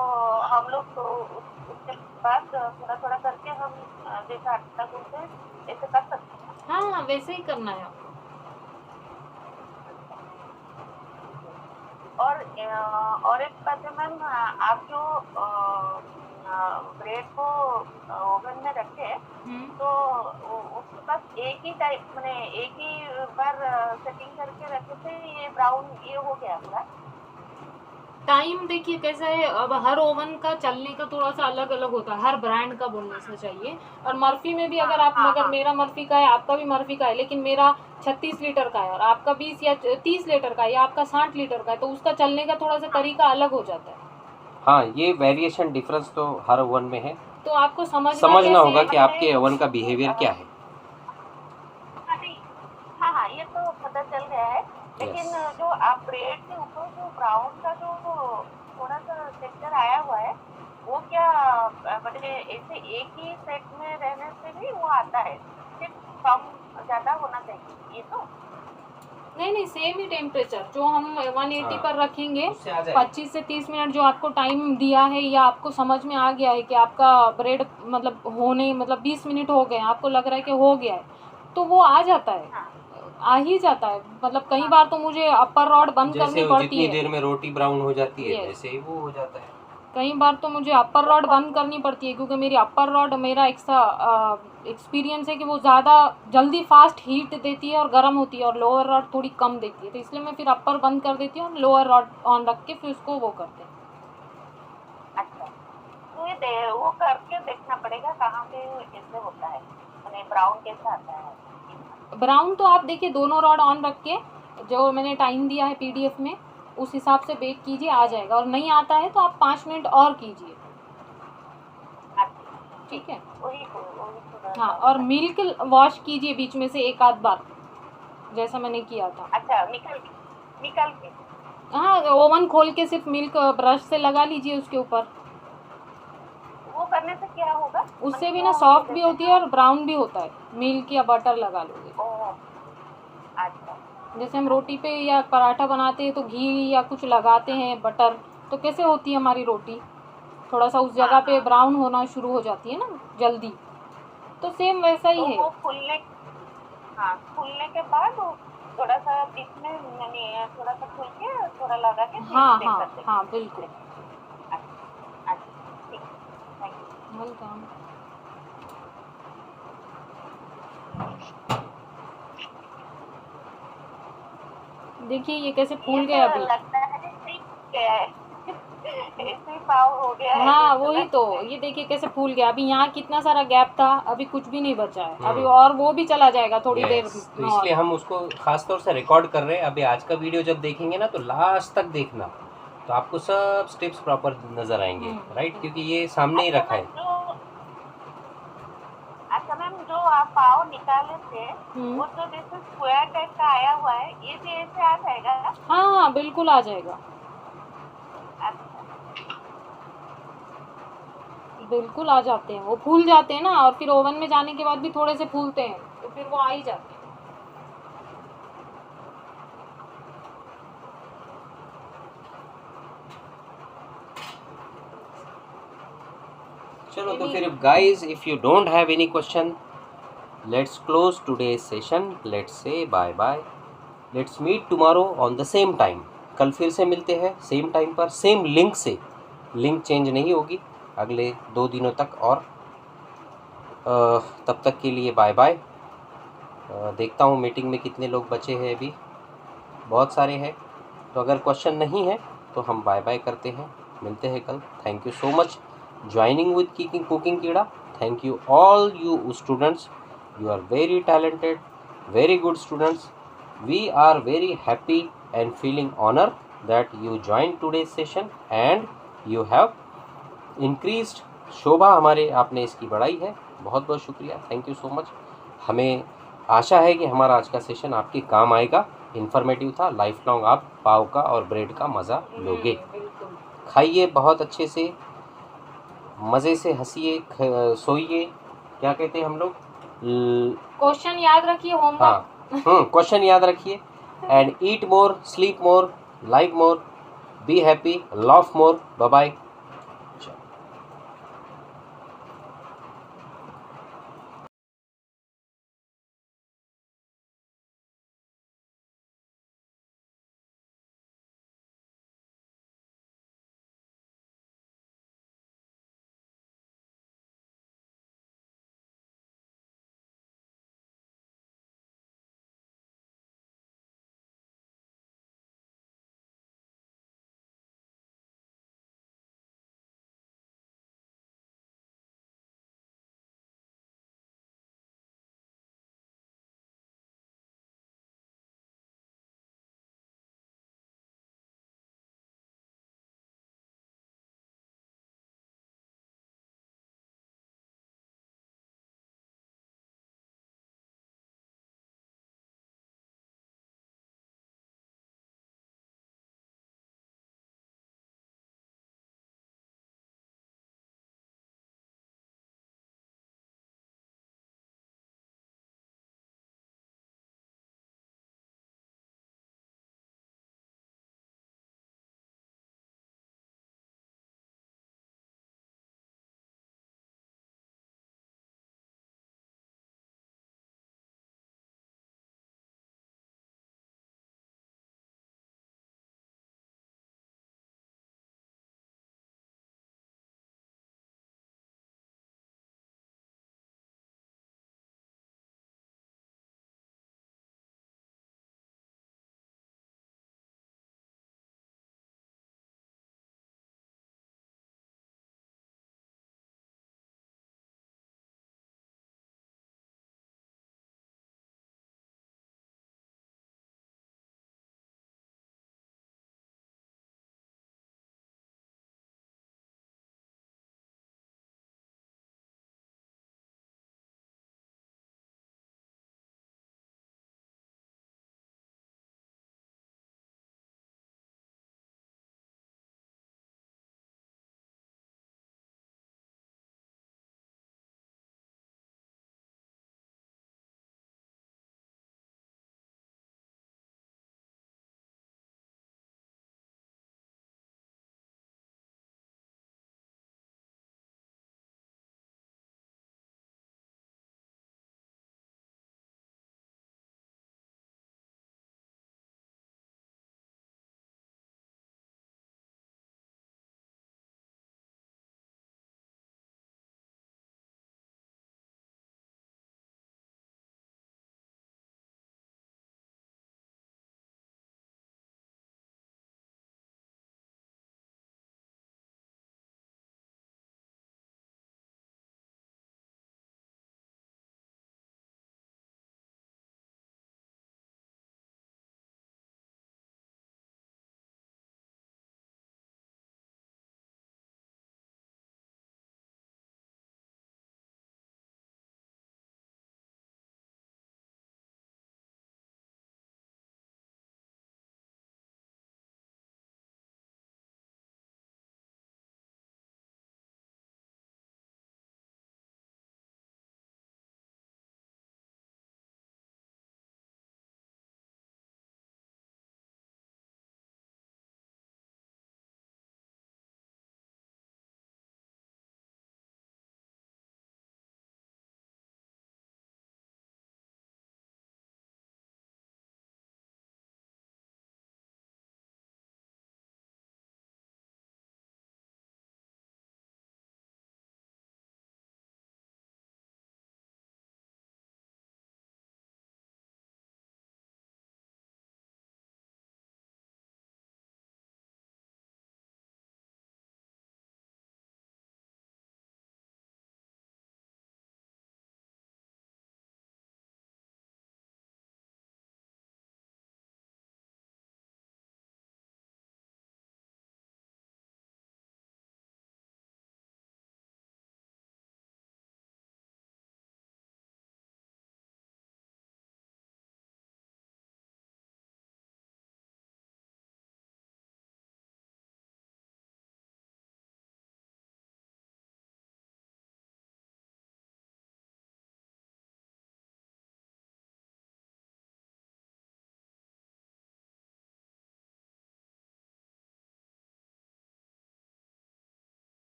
हम लोग तो उसके बाद थोड़ा थोड़ा करके हम जैसा आटा गूंथते हैं ऐसे कर सकते हैं। हाँ, वैसे ही करना है आपको। और एक बात है मैम, आप जो ब्रेड को ओवन में रखे तो उसके पास एक ही टाइप मैंने एक ही बार सेटिंग करके रखे थे, ये ब्राउन ये हो गया पूरा। टाइम देखिए कैसा है, अब हर ओवन का चलने का थोड़ा सा अलग अलग होता है, हर ब्रांड का बोलने से चाहिए। और मर्फी में भी अगर आप, मगर मेरा मर्फी का है, आपका भी मर्फी का है, लेकिन मेरा 36 लीटर का है और आपका 20 या 30 लीटर का है, या आपका 60 लीटर का है, तो उसका चलने का थोड़ा सा तरीका अलग हो जाता है। हाँ, ये वेरिएशन डिफरेंस तो हर ओवन में है, तो आपको समझना होगा कि आपके ओवन का बिहेवियर क्या है। हाँ, ये तो पता चल गया है, लेकिन जो आप ब्रेड के ऊपर जो ब्राउन का जो थोड़ा सा टेक्सचर आया हुआ है वो क्या मतलब ऐसे एक ही सेट में रहने से भी वो आता है, सिर्फ कम ज्यादा होना चाहिए ये तो? नहीं, सेम ही टेम्परेचर जो हम 180 पर रखेंगे, उससे आ जाएगा। 25 से 30 मिनट जो आपको टाइम दिया है, या आपको समझ में आ गया है कि आपका ब्रेड मतलब होने, मतलब 20 मिनट हो गए, आपको लग रहा है कि हो गया है, तो वो आ जाता है, आ ही जाता है। मतलब कई बार तो मुझे अपर रॉड बंद करनी पड़ती जितनी है, देर में रोटी ब्राउन हो जाती है Yes. वैसे ही वो हो जाता है। कई बार तो मुझे अपर रॉड बंद करनी पड़ती है, क्योंकि मेरी अपर रॉड, मेरा एक्सपीरियंस है कि वो ज़्यादा जल्दी फास्ट हीट देती है और गर्म होती है, और लोअर रॉड थोड़ी कम देती है, तो इसलिए मैं फिर अपर बंद कर देती हूँ और लोअर रॉड ऑन रख के फिर उसको वो करते हैं। अच्छा, तो ये वो करके देखना पड़ेगा कहाँ पे ऐसे होता है, मैंने ब्राउन कैसे आता है। ब्राउन तो आप देखिए दोनों रॉड ऑन रख के, जो मैंने टाइम दिया है PDF में उस हिसाब से बेक कीजिए, आ जाएगा। और नहीं आता है तो आप 5 मिनट और कीजिए, ठीक है। हाँ, और मिल्क वॉश कीजिए बीच में से एक आध बार, जैसा मैंने किया था। अच्छा, निकल के हाँ, ओवन खोल के सिर्फ मिल्क ब्रश से लगा लीजिए उसके ऊपर, वो करने से क्या होगा? उससे भी ना सॉफ्ट भी होती है और ब्राउन भी होता है। मिल्क या बटर लगा लोगे, अच्छा, जैसे हम रोटी पे या पराठा बनाते हैं तो घी या कुछ लगाते हैं बटर, तो कैसे होती है हमारी रोटी, थोड़ा सा उस जगह पे ब्राउन होना शुरू हो जाती है ना जल्दी, तो सेम वैसा ही है। वो फूलने के बाद वो थोड़ा सा बीच में मैंने थोड़ा सा खोल के थोड़ा लगा के हाँ देख हाँ सकते हैं। हाँ, बिल्कुल। अच्छा, ठीक, थैंक यू। वेलकम। देखिए ये कैसे फूल गया अभी, लगता है ठीक है, ऐसे ही पाव हो गया है। हाँ वही तो, ये देखिए कैसे फूल गया। अभी यहाँ कितना सारा गैप था, अभी कुछ भी नहीं बचा है, अभी और वो भी चला जाएगा थोड़ी देर Yes, तो में। इसलिए हम उसको खास तौर से रिकॉर्ड कर रहे हैं। अभी आज का वीडियो जब देखेंगे ना तो लास्ट तक देखना, तो आपको सब स्टेप्स प्रॉपर नजर आएंगे, राइट, क्योंकि ये सामने ही रखा है। अच्छा मैम, जो आप पाव निकाले थे वो तो जैसे स्क्वायर टाइप का आया हुआ है, ये भी ऐसे आ जाएगा? हाँ हाँ, बिल्कुल आ जाएगा, बिल्कुल आ जाते हैं, वो फूल जाते हैं ना, और फिर ओवन में जाने के बाद भी थोड़े से फूलते हैं, तो फिर वो आ ही जाते हैं। चलो तो फिर guys, if you don't have any question, let's close today's session, let's say bye bye, let's meet tomorrow on the same time. कल फिर से मिलते हैं सेम टाइम पर, सेम लिंक से, लिंक चेंज नहीं होगी अगले 2 दिनों तक। और तब तक के लिए बाय बाय। देखता हूँ मीटिंग में कितने लोग बचे हैं, अभी बहुत सारे हैं, तो अगर क्वेश्चन नहीं है तो हम बाय बाय करते हैं, मिलते हैं कल। Thank you so much joining with cooking Keeda. Thank you all you students, you are very talented, very good students. We are very happy and feeling honored that you joined today's session and you have increased शोभा हमारे, आपने इसकी बढ़ाई है, बहुत बहुत शुक्रिया, thank you so much. हमें आशा है कि हमारा आज का सेशन आपके काम आएगा, इन्फॉर्मेटिव था, लाइफ लॉन्ग आप पाव का और ब्रेड का मज़ा लोगे। बिल्कुल। खाइए बहुत अच्छे से, मज़े से हंसिए, सोइए, क्या कहते हैं हम लोग, क्वेश्चन याद रखिए, होमवर्क। हाँ, क्वेश्चन याद रखिए, and eat more, sleep more, live more, be happy, laugh more. Bye bye.